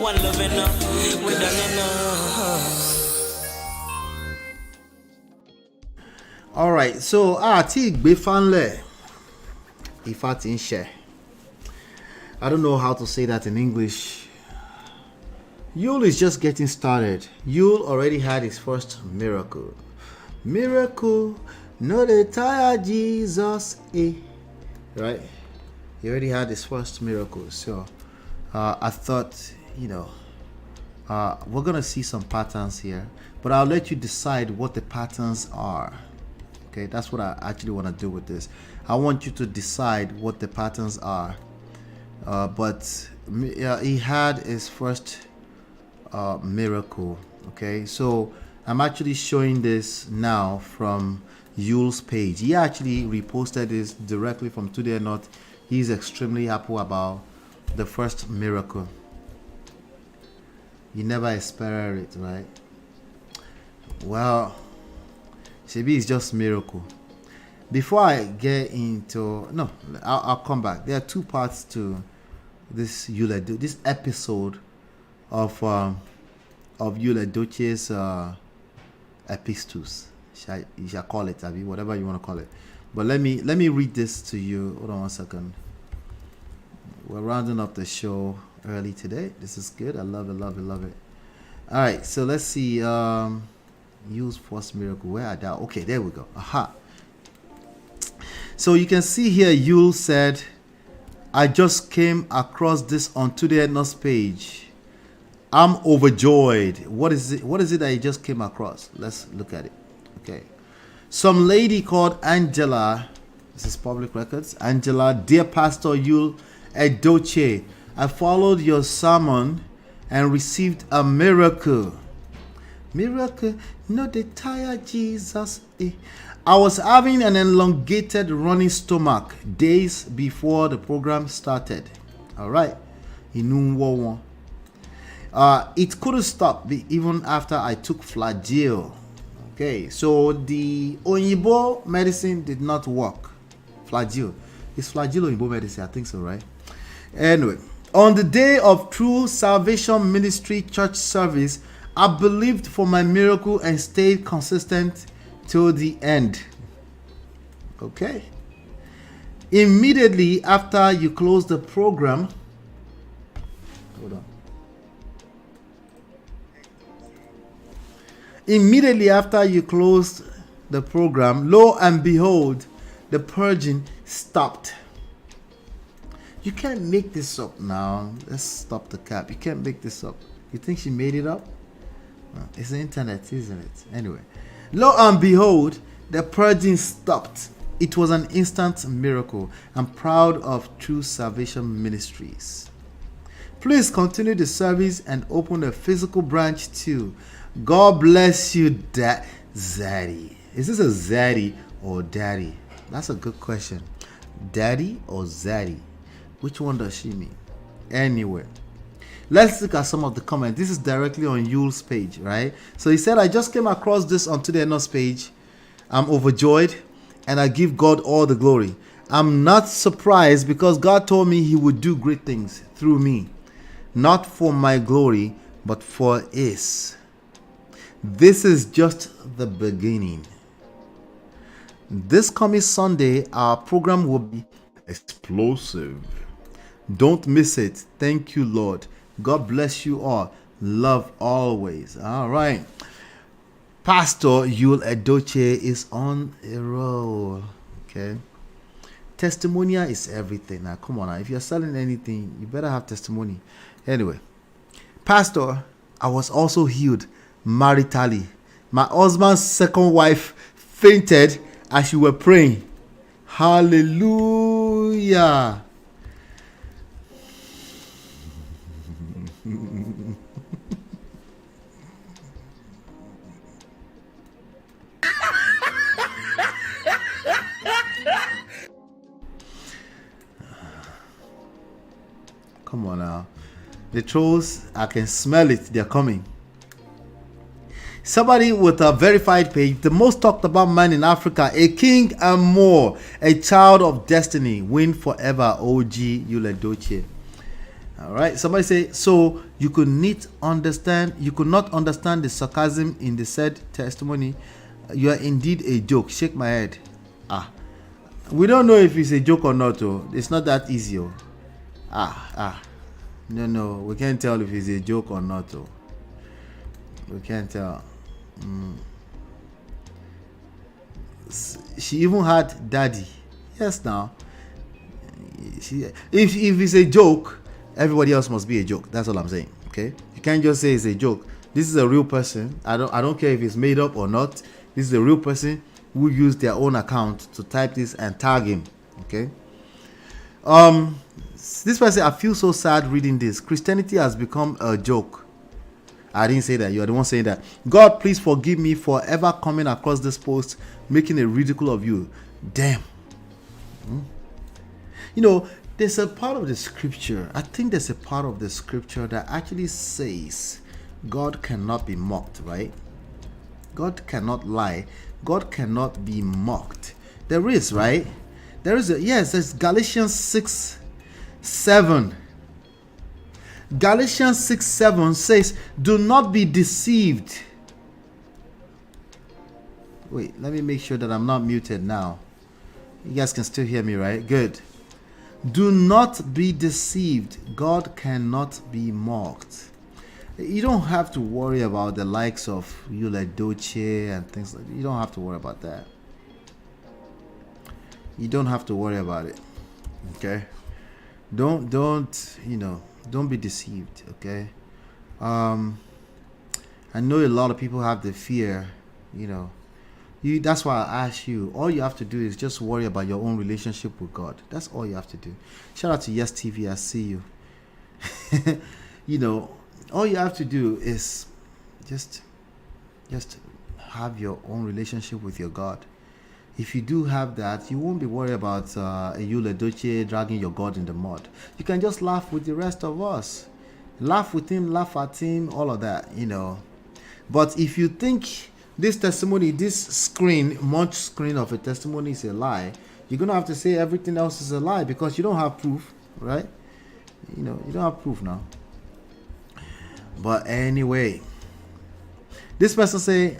One love enough, we done enough. All right, so Tigbe Fanle, if I tin share. I don't know how to say that in English. Yule is just getting started. Yule already had his first miracle. Miracle, no they tire Jesus, right? He already had his first miracle. So I thought, we're gonna see some patterns here, but I'll let you decide what the patterns are. Okay, that's what I actually want to do with this. I want you to decide what the patterns are. But he had his first miracle. Okay, so I'm actually showing this now from Yule's page. He actually reposted this directly from Today or Not. He's extremely happy about the first miracle. You never expect it, right? Well, maybe it's just miracle. Before I get into I'll come back. There are two parts to this this episode of Yul Edochie's epistles. You shall call it, Abby, whatever you want to call it. But let me read this to you. Hold on one second. We're rounding up the show early today. This is good. I love it, love it, love it. All right, so let's see. Yule's first miracle. Where are that? Okay, there we go. Aha. So you can see here, Yule said, I just came across this on Today or Not's page. I'm overjoyed. What is it? What is it that you just came across? Let's look at it. Okay. Some lady called Angela, this is public records. Angela, dear Pastor Yul Edochie, I followed your sermon and received a miracle. Miracle, no the tire Jesus. I was having an elongated running stomach days before the program started. All right. It couldn't stop even after I took flagyl. Okay, so the Oyinbo medicine did not work. Flagyl. Is flagyl Oyinbo medicine? I think so, right? Anyway, on the day of True Salvation Ministry church service, I believed for my miracle and stayed consistent till the end. Okay. Immediately after you close the program, hold on. Immediately after you closed the program, lo and behold, the purging stopped. You can't make this up now. Let's stop the cap. You can't make this up. You think she made it up? It's the internet, isn't it? Anyway, lo and behold, the purging stopped. It was an instant miracle. I'm proud of True Salvation Ministries. Please continue the service and open a physical branch too. God bless you, Zaddy. Is this a Zaddy or Daddy? That's a good question. Daddy or Zaddy? Which one does she mean? Anyway, let's look at some of the comments. This is directly on Yule's page, right? So he said, I just came across this on Today or Not's page. I'm overjoyed and I give God all the glory. I'm not surprised because God told me he would do great things through me. Not for my glory, but for his. This is just the beginning. This coming Sunday, our program will be explosive. Don't miss it. Thank you, Lord. God bless you all. Love always. All right. Pastor Yul Edochie is on a roll. Okay. Testimonial is everything. Now, come on. Now. If you're selling anything, you better have testimony. Anyway, Pastor, I was also healed maritally. My husband's second wife fainted as you were praying. Hallelujah. Come on now. The trolls, I can smell it. They're coming. Somebody with a verified page, the most talked about man in Africa, a king and more, a child of destiny, win forever, OG Yul Edochie. All right. Somebody say, so you could not understand the sarcasm in the said testimony. You are indeed a joke. Shake my head. We don't know if it's a joke or not. Oh, it's not that easy. Oh. No, we can't tell if it's a joke or not. Oh. We can't tell. She even had daddy. Yes, now. If it's a joke, everybody else must be a joke. That's all I'm saying. Okay, you can't just say it's a joke. This is a real person. I don't care if it's made up or not. This is a real person who used their own account to type this and tag him. Okay. This person, I feel so sad reading this. Christianity has become a joke. I didn't say that. You are the one saying that. God, please forgive me for ever coming across this post, making a ridicule of you. Damn. You know, there's a part of the scripture. I think there's a part of the scripture that actually says God cannot be mocked, right? God cannot lie. God cannot be mocked. There is, right? There is yes, there's Galatians 6:7. Galatians 6:7 says, do not be deceived. Wait, let me make sure that I'm not muted now. You guys can still hear me, right? Good. Do not be deceived. God cannot be mocked. You don't have to worry about the likes of Edochie and things like that. You don't have to worry about that. You don't have to worry about it. Okay? Don't be deceived, okay? I know a lot of people have the fear, that's why I ask you, all you have to do is just worry about your own relationship with God. That's all you have to do. Shout out to Yes TV, I see you. All you have to do is just have your own relationship with your God. If you do have that, you won't be worried about Edochie dragging your God in the mud. You can just laugh with the rest of us. Laugh with him, laugh at him, all of that, But if you think this testimony, this screen of a testimony is a lie, you're going to have to say everything else is a lie because you don't have proof, right? You don't have proof now. But anyway, this person say,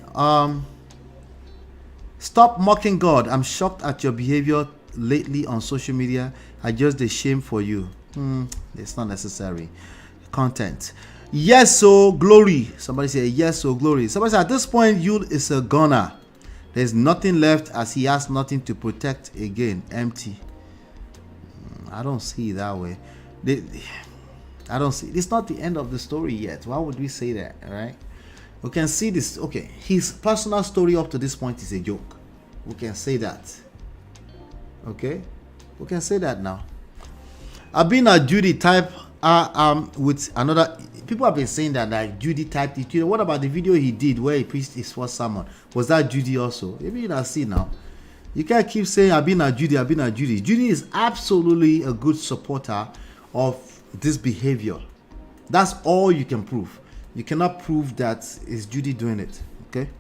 stop mocking God. I'm shocked at your behavior lately on social media. I just a shame for you. It's not necessary. Content. Yes, so glory. Somebody say yes, so glory. Somebody say at this point, Yul is a goner. There's nothing left as he has nothing to protect again. Empty. I don't see it that way. I don't see. It's not the end of the story yet. Why would we say that? All right. We can see this. Okay, his personal story up to this point is a joke. We can say that. Okay, we can say that now. I've been a Judy type with another. People have been saying that like Judy typed it. What about the video he did where he preached his first sermon? Was that Judy also? Maybe you don't see now. You can't keep saying I've been a Judy. I've been a Judy. Judy is absolutely a good supporter of this behavior. That's all you can prove. You cannot prove that it's Judy doing it. Okay.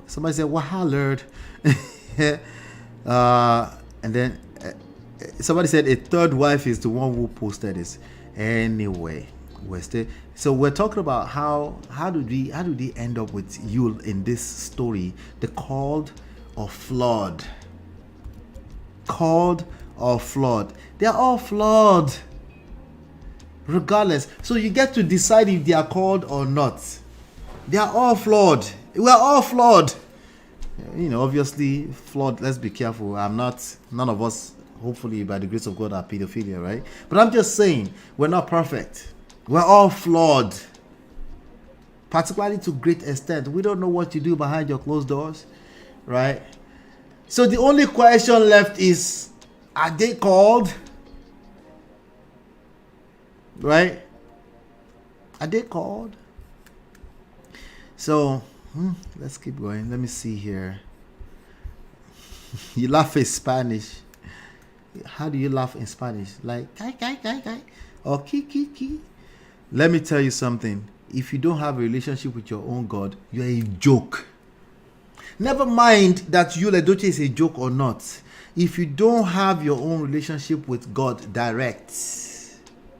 Somebody said, "Wow, Lord," and then somebody said a third wife is the one who posted this. Anyway, we're talking about how did we end up with Yul in this story? The called or flawed. Called or flawed. They're all flawed. Regardless. So you get to decide if they are called or not. They are all flawed. We are all flawed. Obviously flawed. Let's be careful. None of us, hopefully by the grace of God, are pedophilia, right? But I'm just saying, we're not perfect. We're all flawed. Particularly to great extent. We don't know what you do behind your closed doors, right? So the only question left is, are they called? Right? Are they called? So let's keep going. Let me see here. You laugh in Spanish. How do you laugh in Spanish? Like kai or ki. Let me tell you something. If you don't have a relationship with your own God, you're a joke. Never mind that Edochie is a joke or not. If you don't have your own relationship with God direct,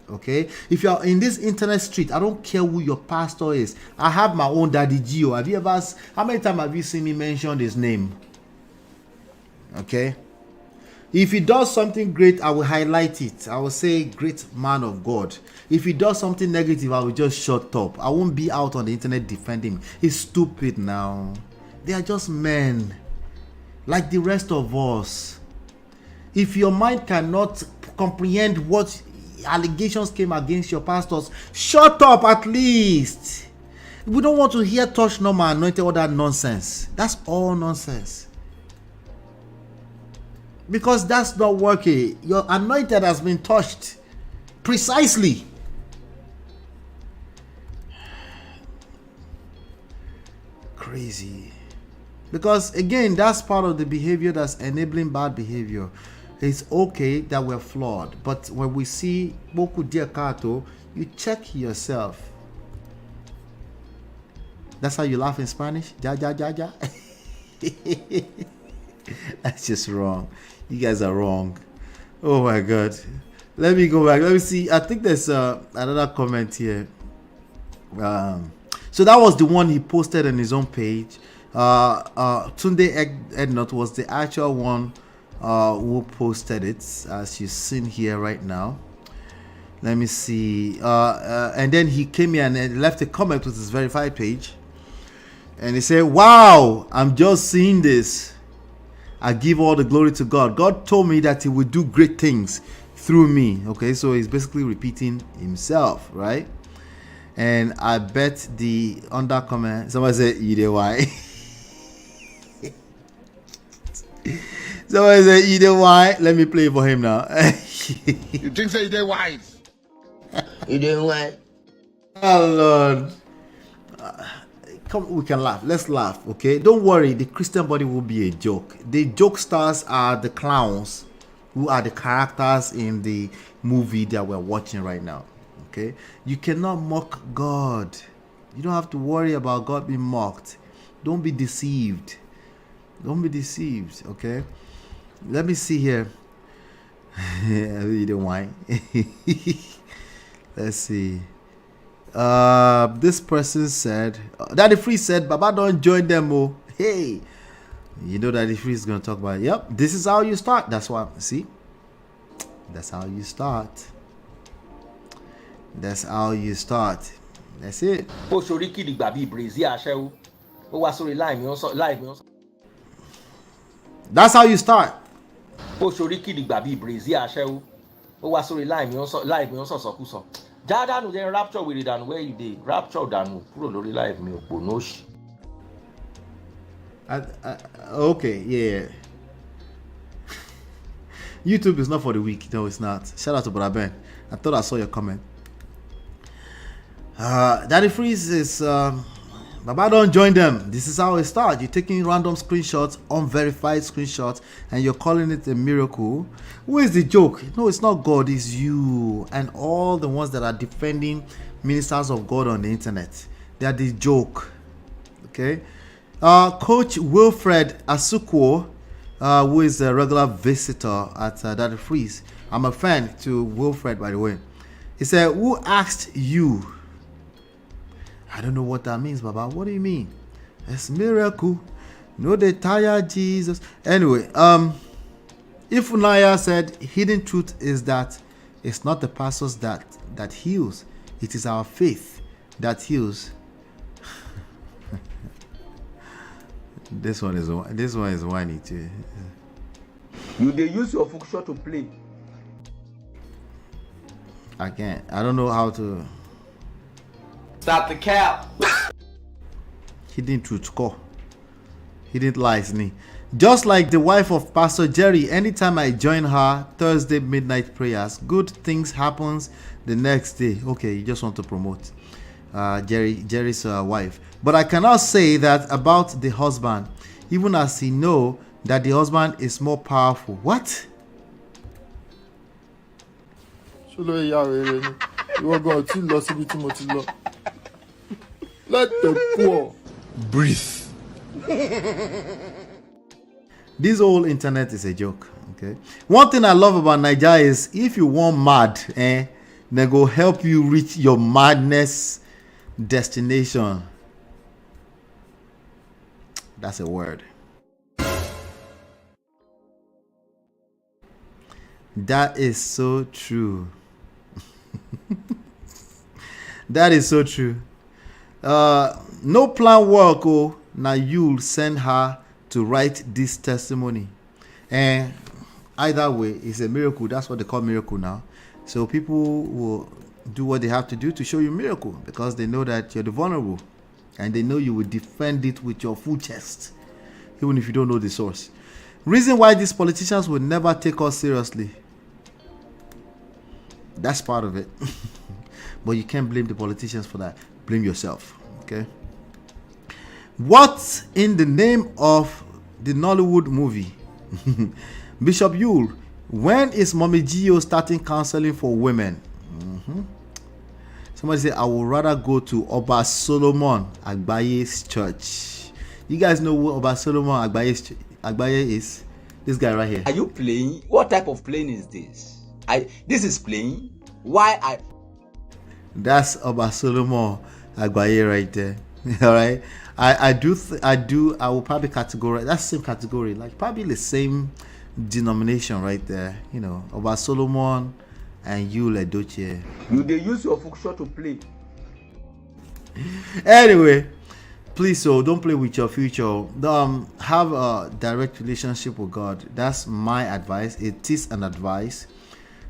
okay, if you are in this internet street, I don't care who your pastor is. I have my own daddy Gio. Have you ever? How many times have you seen me mention his name? Okay. If he does something great, I will highlight it. I will say great man of God. If he does something negative, I will just shut up. I won't be out on the internet defending him. He's stupid now. They are just men like the rest of us. If your mind cannot comprehend what allegations came against your pastors, shut up at least. We don't want to hear touch no man anointed, all that nonsense. That's all nonsense. Because that's not working. Your anointed has been touched precisely. Crazy. Because again, that's part of the behavior that's enabling bad behavior. It's okay that we're flawed, but when we see Boku Dia Kato, you check yourself. That's how you laugh in Spanish? Ja, ja, ja, ja. That's just wrong. You guys are wrong. Oh my God. Let me go back. Let me see. I think there's another comment here. So that was the one he posted on his own page. Tunde Ednot was the actual one who posted it, as you've seen here right now. Let me see. And then he came here and left a comment with his verified page. And he said, wow, I'm just seeing this. I give all the glory to God. God told me that he would do great things through me. Okay, so he's basically repeating himself, right? And I bet the under comment, someone said, you know why? Someone said, you know why? Let me play for him now. You think so? You did wise? You doing what? Oh Lord. Come, we can laugh. Let's laugh, okay? Don't worry, the Christian body will be a joke. The joke stars are the clowns who are the characters in the movie that we're watching right now, okay? You cannot mock God. You don't have to worry about God being mocked. Don't be deceived. Don't be deceived, okay? Let me see here. You don't mind. Let's see. This person said, Daddy Free said, Baba don't join them. Oh, hey, you know Daddy Free is going to talk about it. Yep, this is how you start. That's why, see, that's how you start. That's how you start. That's it. That's how you start. Jadanu then rapture with it and where you did rapture danu kúrò lórí live mi òpó nóṣì. Okay, yeah. YouTube is not for the weak. No, it's not. Shout out to Brother Ben. I thought I saw your comment. Daddy Freeze is Baba don't join them. This is how it starts. You're taking random screenshots, unverified screenshots, and you're calling it a miracle. Who is the joke? No, it's not God, it's you and all the ones that are defending ministers of God on the internet. They are the joke. Okay. Coach Wilfred Asukwo, who is a regular visitor at Daddy Freeze. I'm a fan to Wilfred, by the way. He said, who asked you? I don't know what that means, Baba. What do you mean? It's miracle. No, they tired Jesus. Anyway, Ifunaya said, hidden truth is that it's not the pastors that heals. It is our faith that heals. This one is whiny too. You they use your function to play. I can't. I don't know how to. Stop the cap. He didn't truth score. He didn't lie, me. Just like the wife of Pastor Jerry, anytime I join her Thursday midnight prayers, good things happens the next day. Okay, you just want to promote Jerry's wife. But I cannot say that about the husband, even as he know that the husband is more powerful. What? Let the poor breathe. This whole internet is a joke. Okay. One thing I love about Nigeria is if you want mad, they go help you reach your madness destination. That's a word. That is so true. That is so true. No plan work. Oh, now you'll send her to write this testimony. And either way, it's a miracle. That's what they call miracle now. So people will do what they have to do to show you miracle because they know that you're the vulnerable. And they know you will defend it with your full chest, even if you don't know the source. Reason why these politicians will never take us seriously. That's part of it. But you can't blame the politicians for that. Blame yourself. Okay. What in the name of the Nollywood movie? Bishop Yul, when is Mommy Gio starting counseling for women? Somebody said, I would rather go to Oba Solomon Agbaye's church. You guys know who Oba Solomon Agbaye is? This guy right here. Are you playing? What type of playing is this? This is playing. Why That's Oba Solomon Agbaye right there. All right. I will probably categorize. That's the same category. Like probably the same denomination right there. You know, Oba Solomon and YUL'S Edochie. You they use your function to play. Anyway, please, so don't play with your future. Have a direct relationship with God. That's my advice. It is an advice.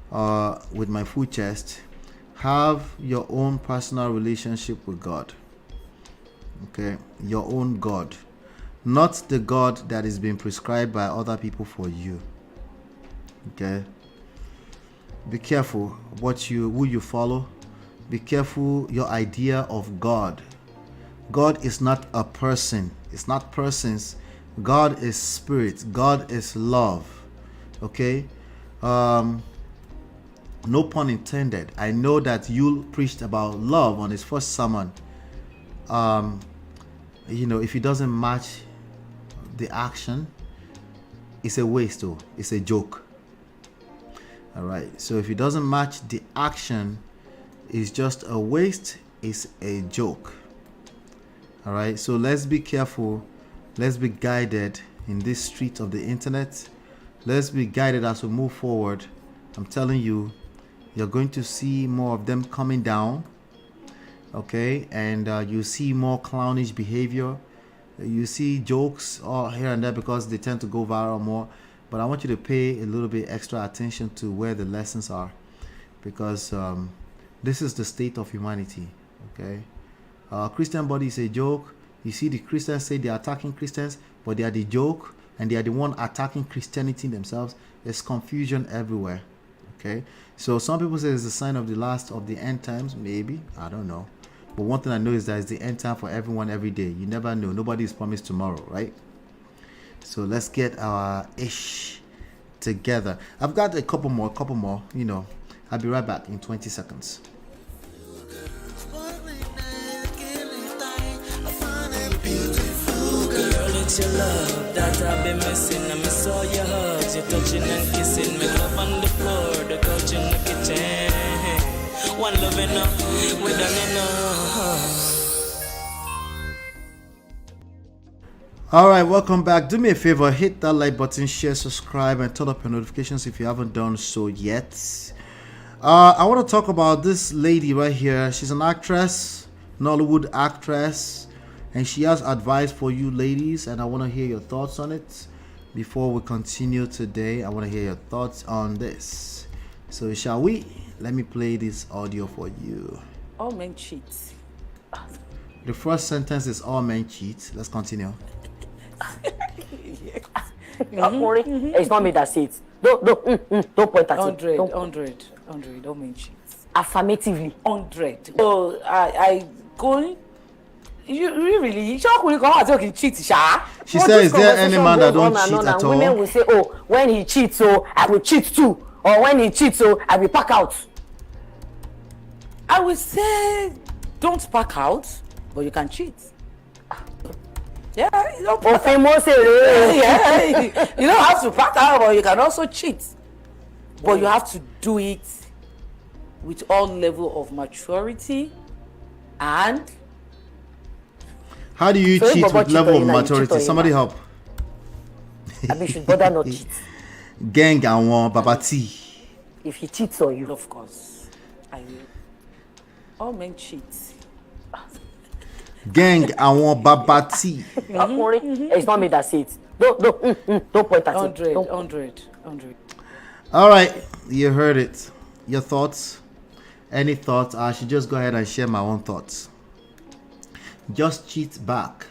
With my full chest, have your own personal relationship with God. Okay, your own God, not the God that is being prescribed by other people for you. Okay. Be careful who you follow. Be careful your idea of God. God is not a person. It's not persons. God is spirit. God is love. Okay. No pun intended. I know that Yul preached about love on his first sermon. If it doesn't match the action, it's a waste. Oh, it's a joke. All right. So if it doesn't match the action, it's just a waste. It's a joke. All right. So let's be careful. Let's be guided in this street of the internet. Let's be guided as we move forward. I'm telling you, you're going to see more of them coming down. Okay. And you see more clownish behavior. You see jokes all here and there because they tend to go viral more. But I want you to pay a little bit extra attention to where the lessons are, because this is the state of humanity. Okay, Christian body is a joke. You see, the Christians say they are attacking Christians, but they are the joke, and they are the one attacking Christianity themselves. There's confusion everywhere. Okay, so some people say it's a sign of the last of the end times. Maybe, I don't know. But one thing I know is that it's the end time for everyone every day. You never know. Nobody is promised tomorrow, right? So let's get our ish together. I've got a couple more. I'll be right back in 20 seconds. Girl, it's your love that I've been missing. I miss all your hugs, your touching and kissing. Make love on the floor, the couch in the kitchen. One love enough, we done enough. All right, welcome back. Do me a favor, hit that like button, share, subscribe, and turn up your notifications if you haven't done so yet. I want to talk about this lady right here. She's an actress, Nollywood actress, and she has advice for you ladies, and I want to hear your thoughts on it. Before we continue today, I want to hear your thoughts on this. So shall we? Let me play this audio for you. All men cheat. The first sentence is all men cheat. Let's continue. Don't worry, it's not me that says it. Don't point at it. 100, don't mean cheat. Affirmatively. 100. Oh, I go. You really? Cheat, she said, is there any man that don't cheat at all? Women will say, oh, when he cheats, so I will cheat too. Or when he cheats, so I will pack out. I will say, don't pack out, but you can cheat. Yeah, you don't pack out. Yeah, you don't have to pack out, but you can also cheat. But you have to do it with all level of maturity and. How do you cheat with level of maturity? Somebody help. I mean, should bother not cheat. Gang and one babati. if he cheats on you. Of course. I will. All men cheat. Gang, I want babati. It's not me that say it. Don't point at it. 100. All right, you heard it. Your thoughts? Any thoughts? I should just go ahead and share my own thoughts. Just cheat back.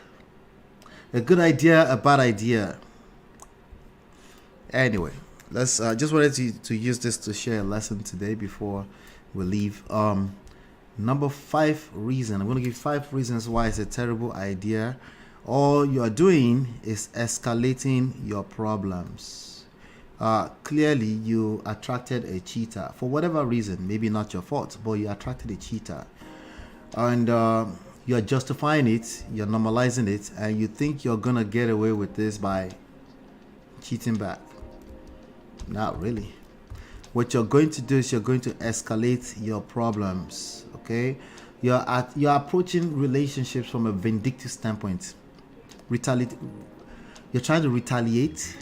A good idea, a bad idea. Anyway, let's just wanted to use this to share a lesson today before we leave. Number 5 reason. I'm going to give 5 reasons why it's a terrible idea. All you're doing is escalating your problems. Clearly, you attracted a cheater for whatever reason. Maybe not your fault, but you attracted a cheater. And you're justifying it, you're normalizing it, and you think you're going to get away with this by cheating back. Not really. What you're going to do is you're going to escalate your problems. Okay, you're approaching relationships from a vindictive standpoint. Retaliate. You're trying to retaliate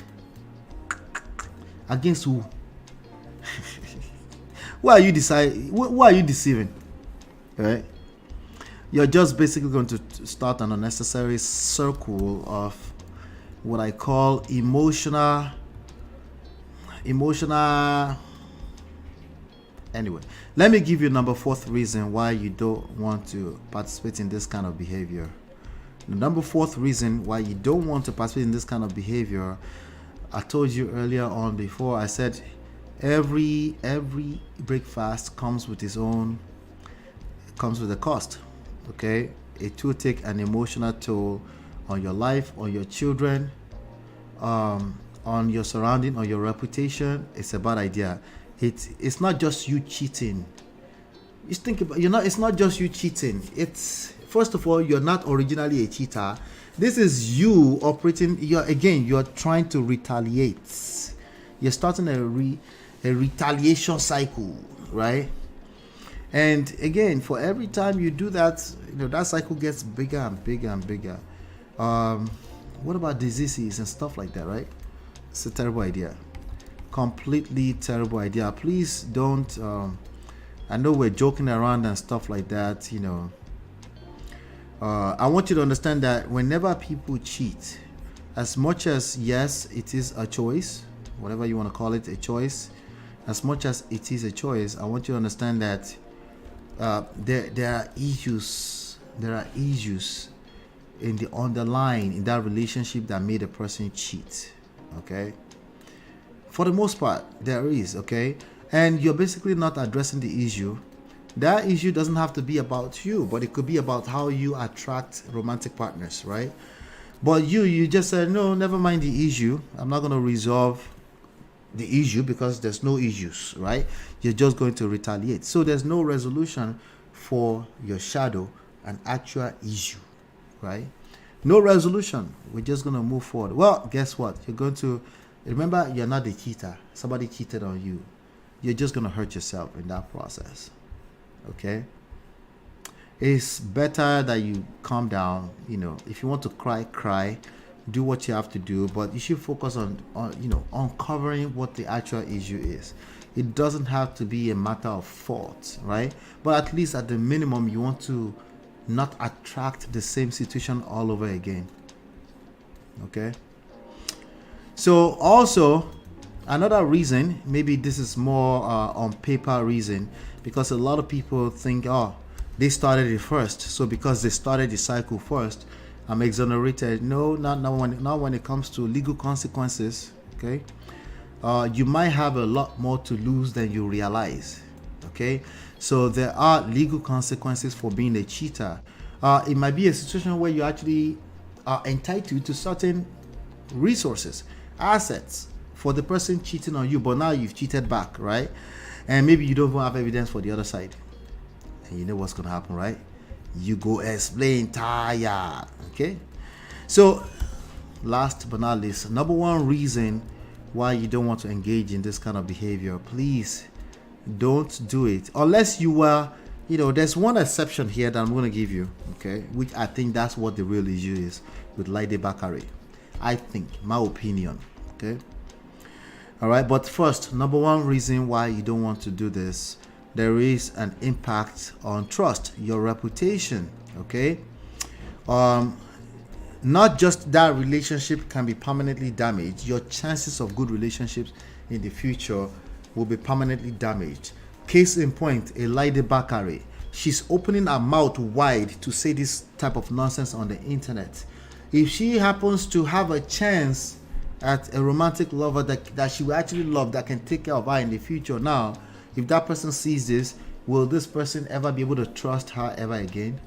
against who? Who are you deceiving? Right? You're just basically going to start an unnecessary circle of what I call emotional. Anyway, let me give you number 4th reason why you don't want to participate in this kind of behavior. The number 4th reason why you don't want to participate in this kind of behavior, I told you earlier on before, I said every breakfast comes with a cost. Okay, it will take an emotional toll on your life, on your children, on your surrounding, on your reputation. It's a bad idea. It's not just you cheating. Just think about, it's not just you cheating. It's, first of all, you're not originally a cheater. This is you operating. You're trying to retaliate. You're starting a retaliation cycle, right? And again, for every time you do that, that cycle gets bigger and bigger and bigger. What about diseases and stuff like that, right? It's a terrible idea. Completely terrible idea. Please don't. I know we're joking around and stuff like that, I want you to understand that whenever people cheat, as much as, yes, it is a choice, whatever you want to call it, a choice, as much as it is a choice, I want you to understand that there are issues in the underlying, in that relationship that made a person cheat. Okay, for the most part there is. Okay, and you're basically not addressing the issue. That issue doesn't have to be about you, but it could be about how you attract romantic partners, right? But you just said, no, never mind the issue, I'm not going to resolve the issue because there's no issues, right? You're just going to retaliate. So there's no resolution for your shadow, an actual issue, right? No resolution. We're just going to move forward. Well, guess what? You're going to remember, you're not the cheater. Somebody cheated on you. You're just going to hurt yourself in that process. Okay? It's better that you calm down. If you want to cry, do what you have to do, but you should focus on uncovering what the actual issue is. It doesn't have to be a matter of fault, right? But at least at the minimum, you want to not attract the same situation all over again. Okay? So also, another reason, maybe this is more on paper reason, because a lot of people think, oh, they started it first, so because they started the cycle first, I'm exonerated. No, not when it comes to legal consequences. Okay, you might have a lot more to lose than you realize. Okay, so there are legal consequences for being a cheater. It might be a situation where you actually are entitled to certain resources, assets for the person cheating on you, but now you've cheated back, right? And maybe you don't even have evidence for the other side. And you know what's going to happen, right? You go explain, tired. Okay? So, last but not least, number 1 reason why you don't want to engage in this kind of behavior, please don't do it. Unless you were, there's one exception here that I'm going to give you, okay? Which I think that's what the real issue is with LAIDE Bakare. I think, my opinion, okay? All right, but first, number one reason why you don't want to do this, there is an impact on trust, your reputation. Okay, not just that relationship can be permanently damaged, your chances of good relationships in the future will be permanently damaged. Case in point, a LAIDE Bakare, she's opening her mouth wide to say this type of nonsense on the internet. If she happens to have a chance at a romantic lover that she will actually love, that can take care of her in the future, now if that person sees this, will this person ever be able to trust her ever again?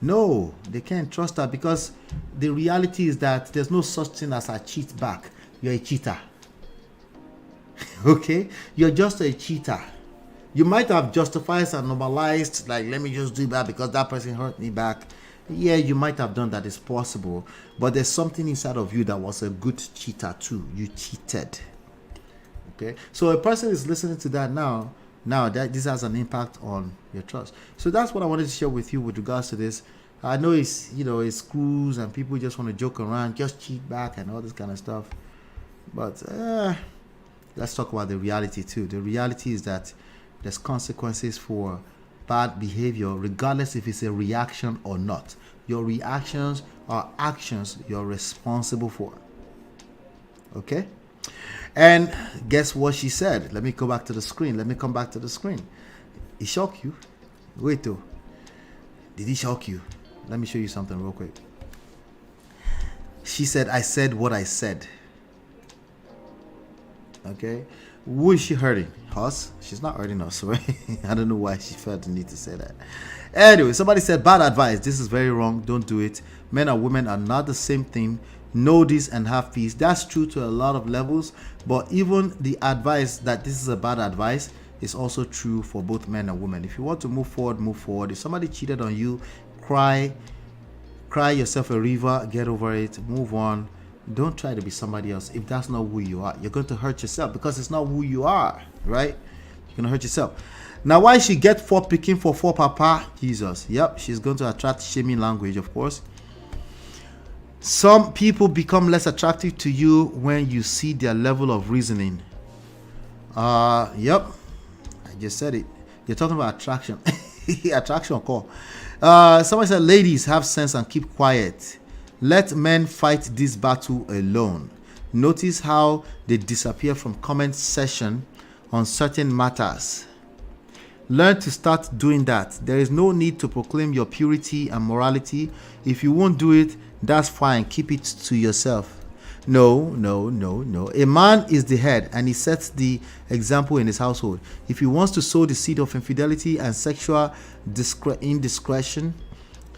No, they can't trust her, because the reality is that there's no such thing as a cheat back. You're a cheater. Okay, you're just a cheater. You might have justified and normalized, like, let me just do that because that person hurt me back. Yeah, you might have done that. It's possible, but there's something inside of you that was a good cheater too. You cheated. Okay, so a person is listening to that now that this has an impact on your trust. So that's what I wanted to share with you with regards to this. I know it's, you know, it's schools and people just want to joke around, just cheat back and all this kind of stuff, but let's talk about the reality too. The reality is that there's consequences for bad behavior, regardless if it's a reaction or not. Your reactions are actions you're responsible for. Okay? And guess what she said? Let me go back to the screen. Let me come back to the screen. It shocked you? Wait though. Did it shock you? Let me show you something real quick. She said, I said what I said. Okay? Who is she hurting? Us? She's not hurting us, right? I don't know why she felt the need to say that. Anyway, somebody said, bad advice. This is very wrong. Don't do it. Men and women are not the same thing. Know this and have peace. That's true to a lot of levels, but even the advice that this is a bad advice is also true for both men and women. If you want to move forward, move forward. If somebody cheated on you, cry yourself a river, get over it, move on. Don't try to be somebody else. If that's not who you are, you're going to hurt yourself, because it's not who you are, right? You're going to hurt yourself. Now, why she get for picking for papa? Jesus. Yep, she's going to attract shaming language, of course. Some people become less attractive to you when you see their level of reasoning. Yep, I just said it. You're talking about attraction. Attraction call. Somebody said, ladies, have sense and keep quiet. Let men fight this battle alone. Notice how they disappear from comment section on certain matters. Learn to start doing that. There is no need to proclaim your purity and morality. If you won't do it, that's fine. Keep it to yourself. No. A man is the head and he sets the example in his household. If he wants to sow the seed of infidelity and sexual indiscretion,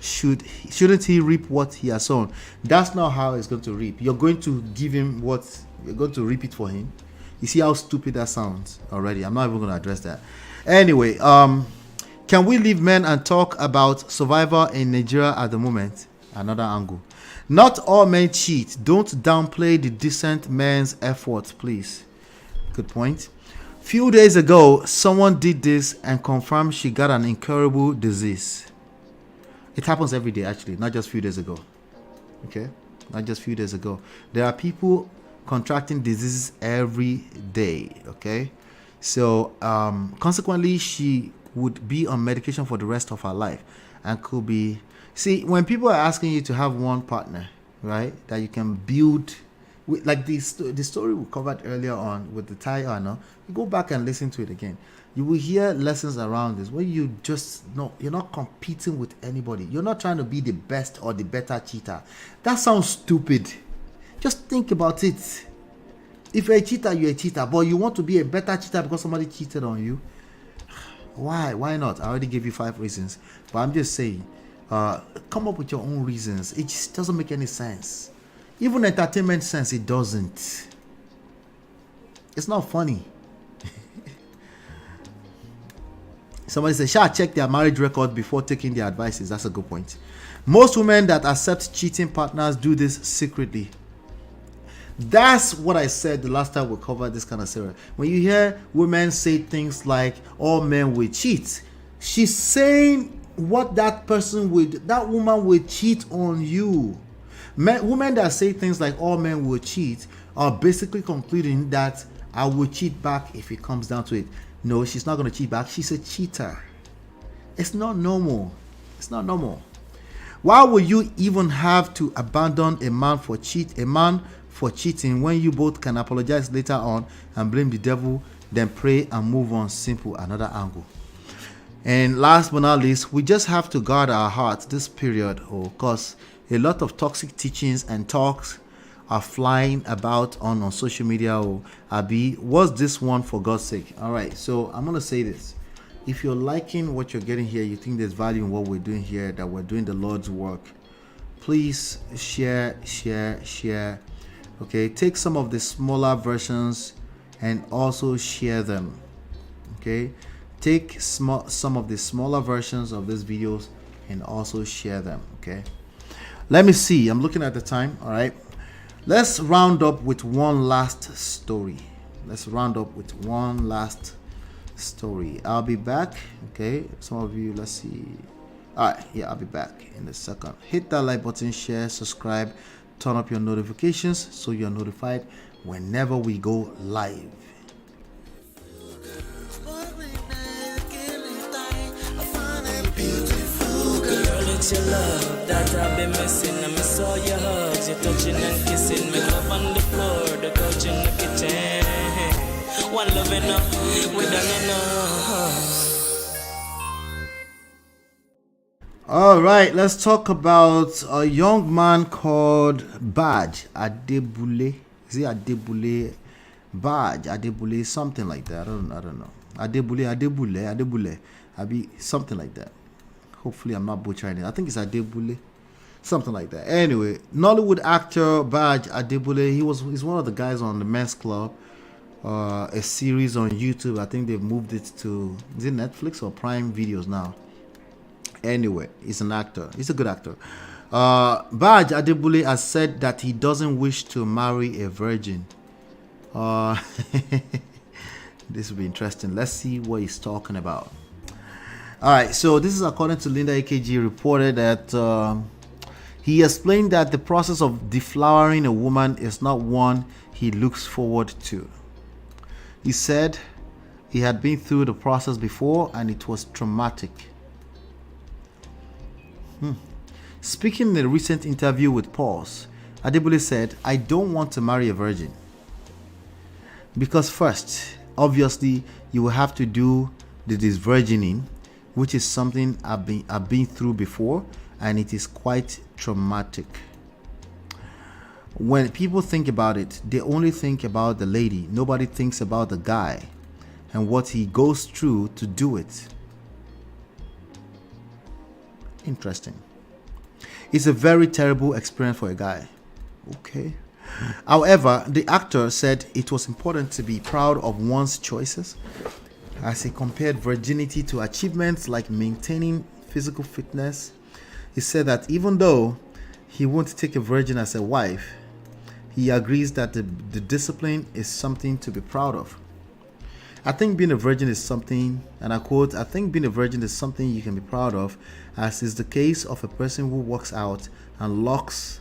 shouldn't he reap what he has sown? That's not how he's going to reap. You're going to give him what you're going to reap it for him. You see how stupid that sounds already? I'm not even going to address that. Anyway, can we leave men and talk about survival in Nigeria at the moment? Another angle. Not all men cheat. Don't downplay the decent man's effort, please. Good point. Few days ago, someone did this and confirmed she got an incurable disease. It happens every day, actually, not just few days ago. Okay? Not just few days ago. There are people contracting diseases every day. Okay? So, consequently, she would be on medication for the rest of her life and could be... See, when people are asking you to have one partner, right, that you can build... Like the story we covered earlier on with the Thai honor, you go back and listen to it again. You will hear lessons around this where you just know you're not competing with anybody. You're not trying to be the best or the better cheater. That sounds stupid. Just think about it. If you're a cheater, you're a cheater. But you want to be a better cheater because somebody cheated on you? Why? Why not? I already gave you 5 reasons. But I'm just saying, come up with your own reasons. It just doesn't make any sense. Even entertainment sense, it doesn't. It's not funny. Somebody said, shall I check their marriage record before taking their advices? That's a good point. Most women that accept cheating partners do this secretly. That's what I said the last time we covered this kind of series. When you hear women say things like, all men will cheat, she's saying what that woman will cheat on you. Women that say things like all men will cheat are basically concluding that I will cheat back if it comes down to it. No, she's not going to cheat back. She's a cheater. It's not normal. It's not normal. Why would you even have to abandon a man for cheating when you both can apologize later on and blame the devil, then pray and move on? Simple. Another angle. And last but not least, we just have to guard our hearts this period, because a lot of toxic teachings and talks are flying about on social media. What's this one, for God's sake? All right, so I'm gonna say this. If you're liking what you're getting here, you think there's value in what we're doing here, that we're doing the Lord's work, please share. Okay, take some of the smaller versions and also share them. Okay, take some of the smaller versions of these videos and also share them. Okay, let me see, I'm looking at the time. All right, let's round up with one last story. I'll be back. Okay, some of you, let's see. All right, yeah, I'll be back in a second. Hit that like button, share, subscribe, turn up your notifications so you're notified whenever we go live. It's your love that I've been missing. I miss all your hugs, your touching and kissing. Make love on the floor, the couch in the kitchen. One love enough, we done enough. All right, let's talk about a young man called BAAJ, ADEBULE. Is it ADEBULE? BAAJ, ADEBULE, something like that. I don't know. ADEBULE. Something like that. Hopefully I'm not butchering it. I think it's ADEBULE, something like that. Anyway, Nollywood actor BAAJ ADEBULE, he's one of the guys on the Men's Club, a series on YouTube. I think they've moved it to, is it Netflix or Prime Videos now? Anyway, he's an actor. He's a good actor. BAAJ ADEBULE has said that he doesn't wish to marry a virgin. This will be interesting. Let's see what he's talking about. All right, so this is according to Linda AKG, reported that he explained that the process of deflowering a woman is not one he looks forward to. He said he had been through the process before and it was traumatic. Speaking in a recent interview with Pulse, ADEBULE said, "I don't want to marry a virgin. Because first, obviously, you will have to do the disvirgining, which is something I've been through before, and it is quite traumatic. When people think about it, they only think about the lady. Nobody thinks about the guy and what he goes through to do it." Interesting. It's a very terrible experience for a guy. Okay. However, the actor said it was important to be proud of one's choices, as he compared virginity to achievements like maintaining physical fitness. He said that even though he won't take a virgin as a wife, he agrees that the discipline is something to be proud of. "I think being a virgin is something," and I quote, "I think being a virgin is something you can be proud of, as is the case of a person who walks out and looks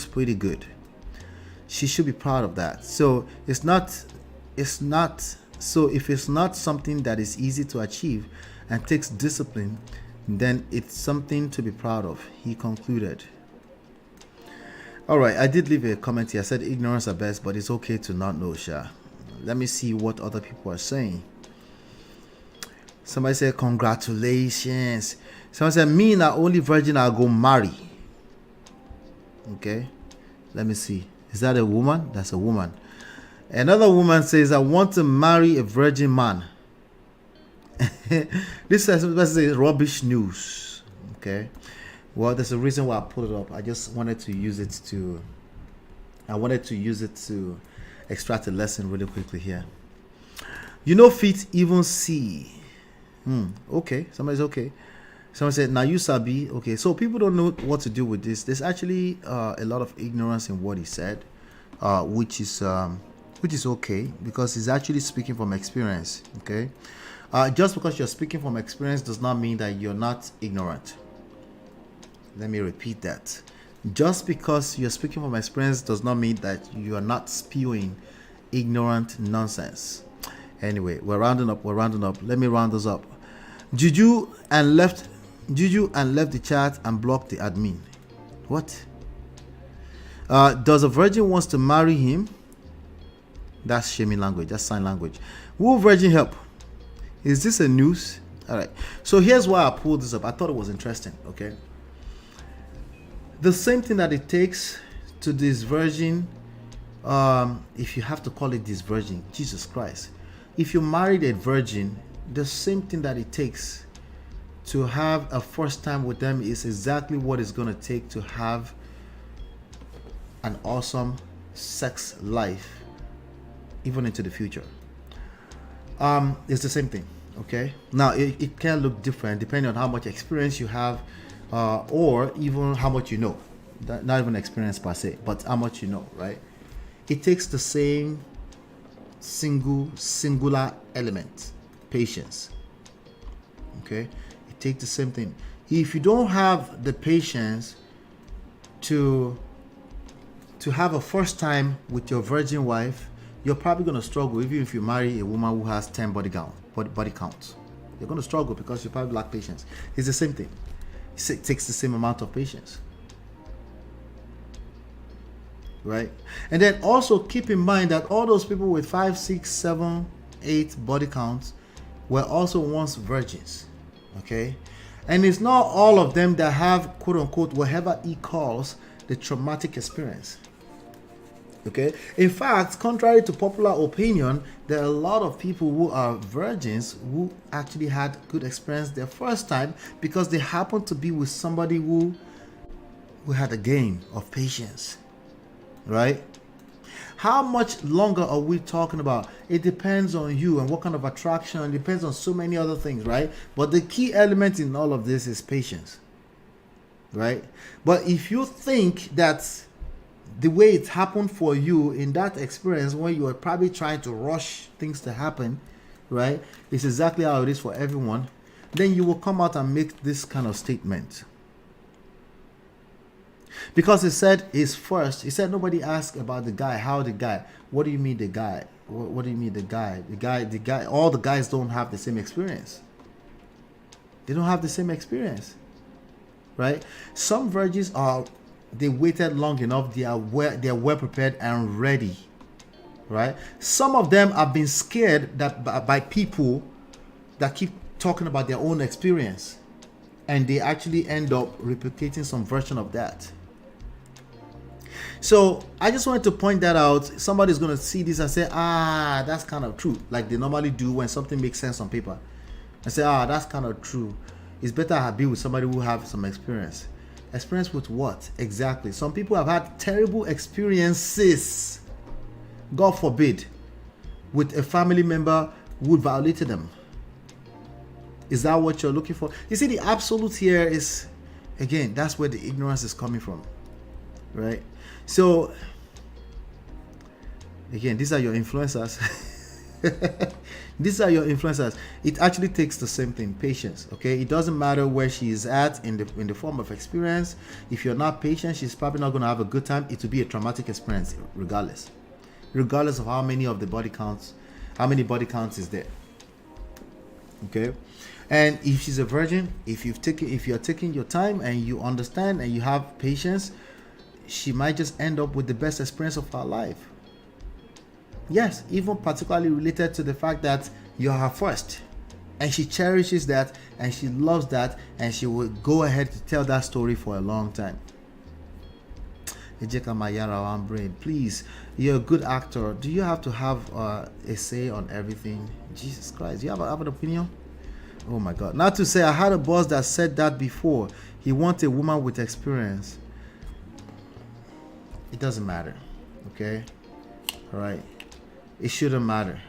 pretty good. She should be proud of that. So if it's not something that is easy to achieve and takes discipline, then it's something to be proud of," he concluded. All right, I did leave a comment here. I said ignorance at best, but it's okay to not know, Sha. Let me see what other people are saying. Somebody said, "Congratulations." Someone said, "Me na only virgin I'll go marry." Okay, let me see. Is that a woman? That's a woman. Another woman says, "I want to marry a virgin man." This is rubbish news. Okay, well, there's a reason why I put it up. I just wanted to use it to extract a lesson really quickly here. "You know, fit even see." Okay, somebody's okay. Someone said, "Now you sabi." Okay, so people don't know what to do with this. There's actually a lot of ignorance in what he said, which is okay, because he's actually speaking from experience. Okay, just because you're speaking from experience does not mean that you're not ignorant. Let me repeat that. Just because you're speaking from experience does not mean that you are not spewing ignorant nonsense. Anyway, we're rounding up. Let me round this up. Juju and left the chat and blocked the admin. What? Does a virgin wants to marry him? That's shaming language. That's sign language. Will virgin help? Is this a news? All right. So here's why I pulled this up. I thought it was interesting. Okay. The same thing that it takes to this virgin, if you have to call it this virgin, Jesus Christ. If you married a virgin, the same thing that it takes to have a first time with them is exactly what it's going to take to have an awesome sex life even into the future. It's the same thing. Okay, now it can look different depending on how much experience you have, or even how much you know. Not even experience per se, but how much you know, right? It takes the same singular element, patience. Okay, it takes the same thing. If you don't have the patience to have a first time with your virgin wife, you're probably going to struggle. Even if you marry a woman who has 10 body counts, you're going to struggle because you probably lack patience. It's the same thing. It takes the same amount of patience, right? And then also keep in mind that all those people with 5, 6, 7, 8 body counts were also once virgins. Okay, and it's not all of them that have quote unquote whatever he calls the traumatic experience. Okay, in fact, contrary to popular opinion, there are a lot of people who are virgins who actually had good experience their first time because they happened to be with somebody who had a game of patience, right? How much longer are we talking about? It depends on you and what kind of attraction. It depends on so many other things, right? But the key element in all of this is patience, right? But if you think that the way it happened for you in that experience when you were probably trying to rush things to happen, right, it's exactly how it is for everyone, then you will come out and make this kind of statement. Because he said his first, he said nobody asked about the guy. How the guy? What do you mean the guy? What do you mean the guy? The guy, all the guys don't have the same experience. They don't have the same experience, right? Some virgins are, they waited long enough, they are well prepared and ready, right? Some of them have been scared that by people that keep talking about their own experience, and they actually end up replicating some version of that. So I just wanted to point that out. Somebody's going to see this and say, that's kind of true, like they normally do when something makes sense on paper, and say, that's kind of true. It's better I be with somebody who have some experience. Experience with what exactly? Some people have had terrible experiences, God forbid, with a family member who violated them. Is that what you're looking for? You see, the absolute here is, again, that's where the ignorance is coming from, right? So again, these are your influencers. These are your influencers. It actually takes the same thing, patience. Okay, it doesn't matter where she is at in the form of experience. If you're not patient, she's probably not going to have a good time. It will be a traumatic experience regardless of how many of the body counts, how many body counts is there. Okay, and if she's a virgin, if you're taking your time and you understand and you have patience, she might just end up with the best experience of her life. Yes, even particularly related to the fact that you're her first, and she cherishes that and she loves that, and she will go ahead to tell that story for a long time. Please, you're a good actor. Do you have to have a say on everything? Jesus Christ, do you have an opinion? Oh my God. Not to say, I had a boss that said that before. He wants a woman with experience. It doesn't matter. Okay? All right. It shouldn't matter.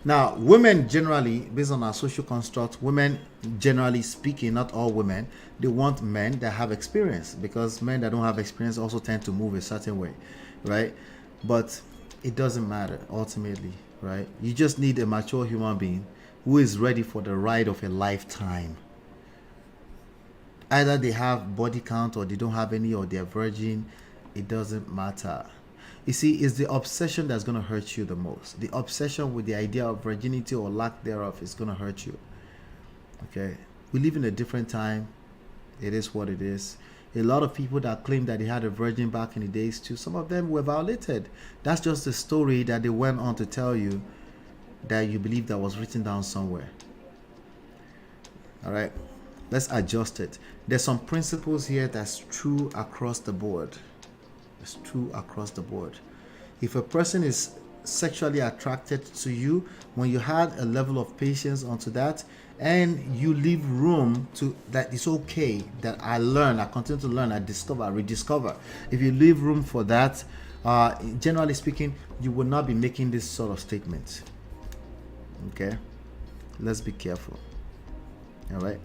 Now, women generally, based on our social construct, women generally speaking, not all women, they want men that have experience, because men that don't have experience also tend to move a certain way, right? But it doesn't matter ultimately, right? You just need a mature human being who is ready for the ride of a lifetime. Either they have body count or they don't have any, or they're virgin. It doesn't matter. You see, it's the obsession that's going to hurt you the most. The obsession with the idea of virginity or lack thereof is going to hurt you. Okay? We live in a different time. It is what it is. A lot of people that claim that they had a virgin back in the days too, some of them were violated. That's just the story that they went on to tell you that you believe that was written down somewhere. All right? Let's adjust it. There's some principles here that's true across the board. It's true across the board. If a person is sexually attracted to you, when you had a level of patience onto that, and you leave room to that, it's okay that I learn, I continue to learn, I discover, I rediscover. If you leave room for that, generally speaking, you will not be making this sort of statement. Okay? Let's be careful. All right?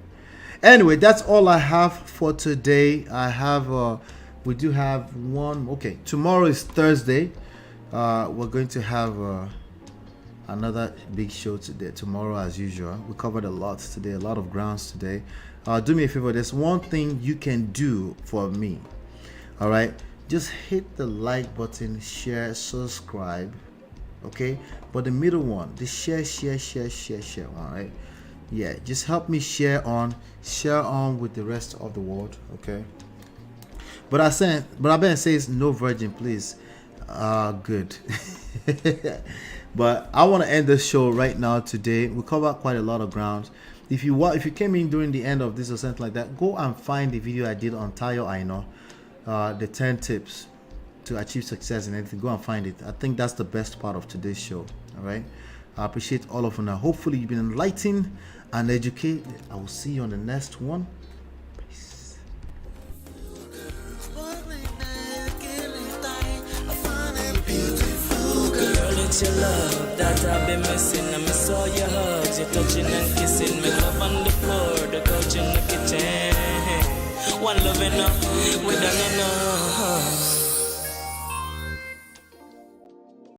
Anyway, that's all I have for today. I have we do have one. Okay, tomorrow is Thursday. We're going to have another big show today. Tomorrow, as usual, we covered a lot today, a lot of grounds today. Do me a favor. There's one thing you can do for me. All right, just hit the like button, share, subscribe. Okay, but the middle one, the share one, right? Yeah, just help me share on with the rest of the world. Okay. But I bet says no virgin, please. Good. But I want to end the show right now today. We covered quite a lot of ground. If you came in during the end of this or something like that, go and find the video I did on Tayo Aino, the 10 tips to achieve success in anything. Go and find it. I think that's the best part of today's show. All right. I appreciate all of you now. Hopefully you've been enlightened and educated. I will see you on the next one. Peace. Girl, it's your love that I've been missing. I miss all your hugs, your touching and kissing. Make love on the floor, the couch in the kitchen. One loving up, we done enough.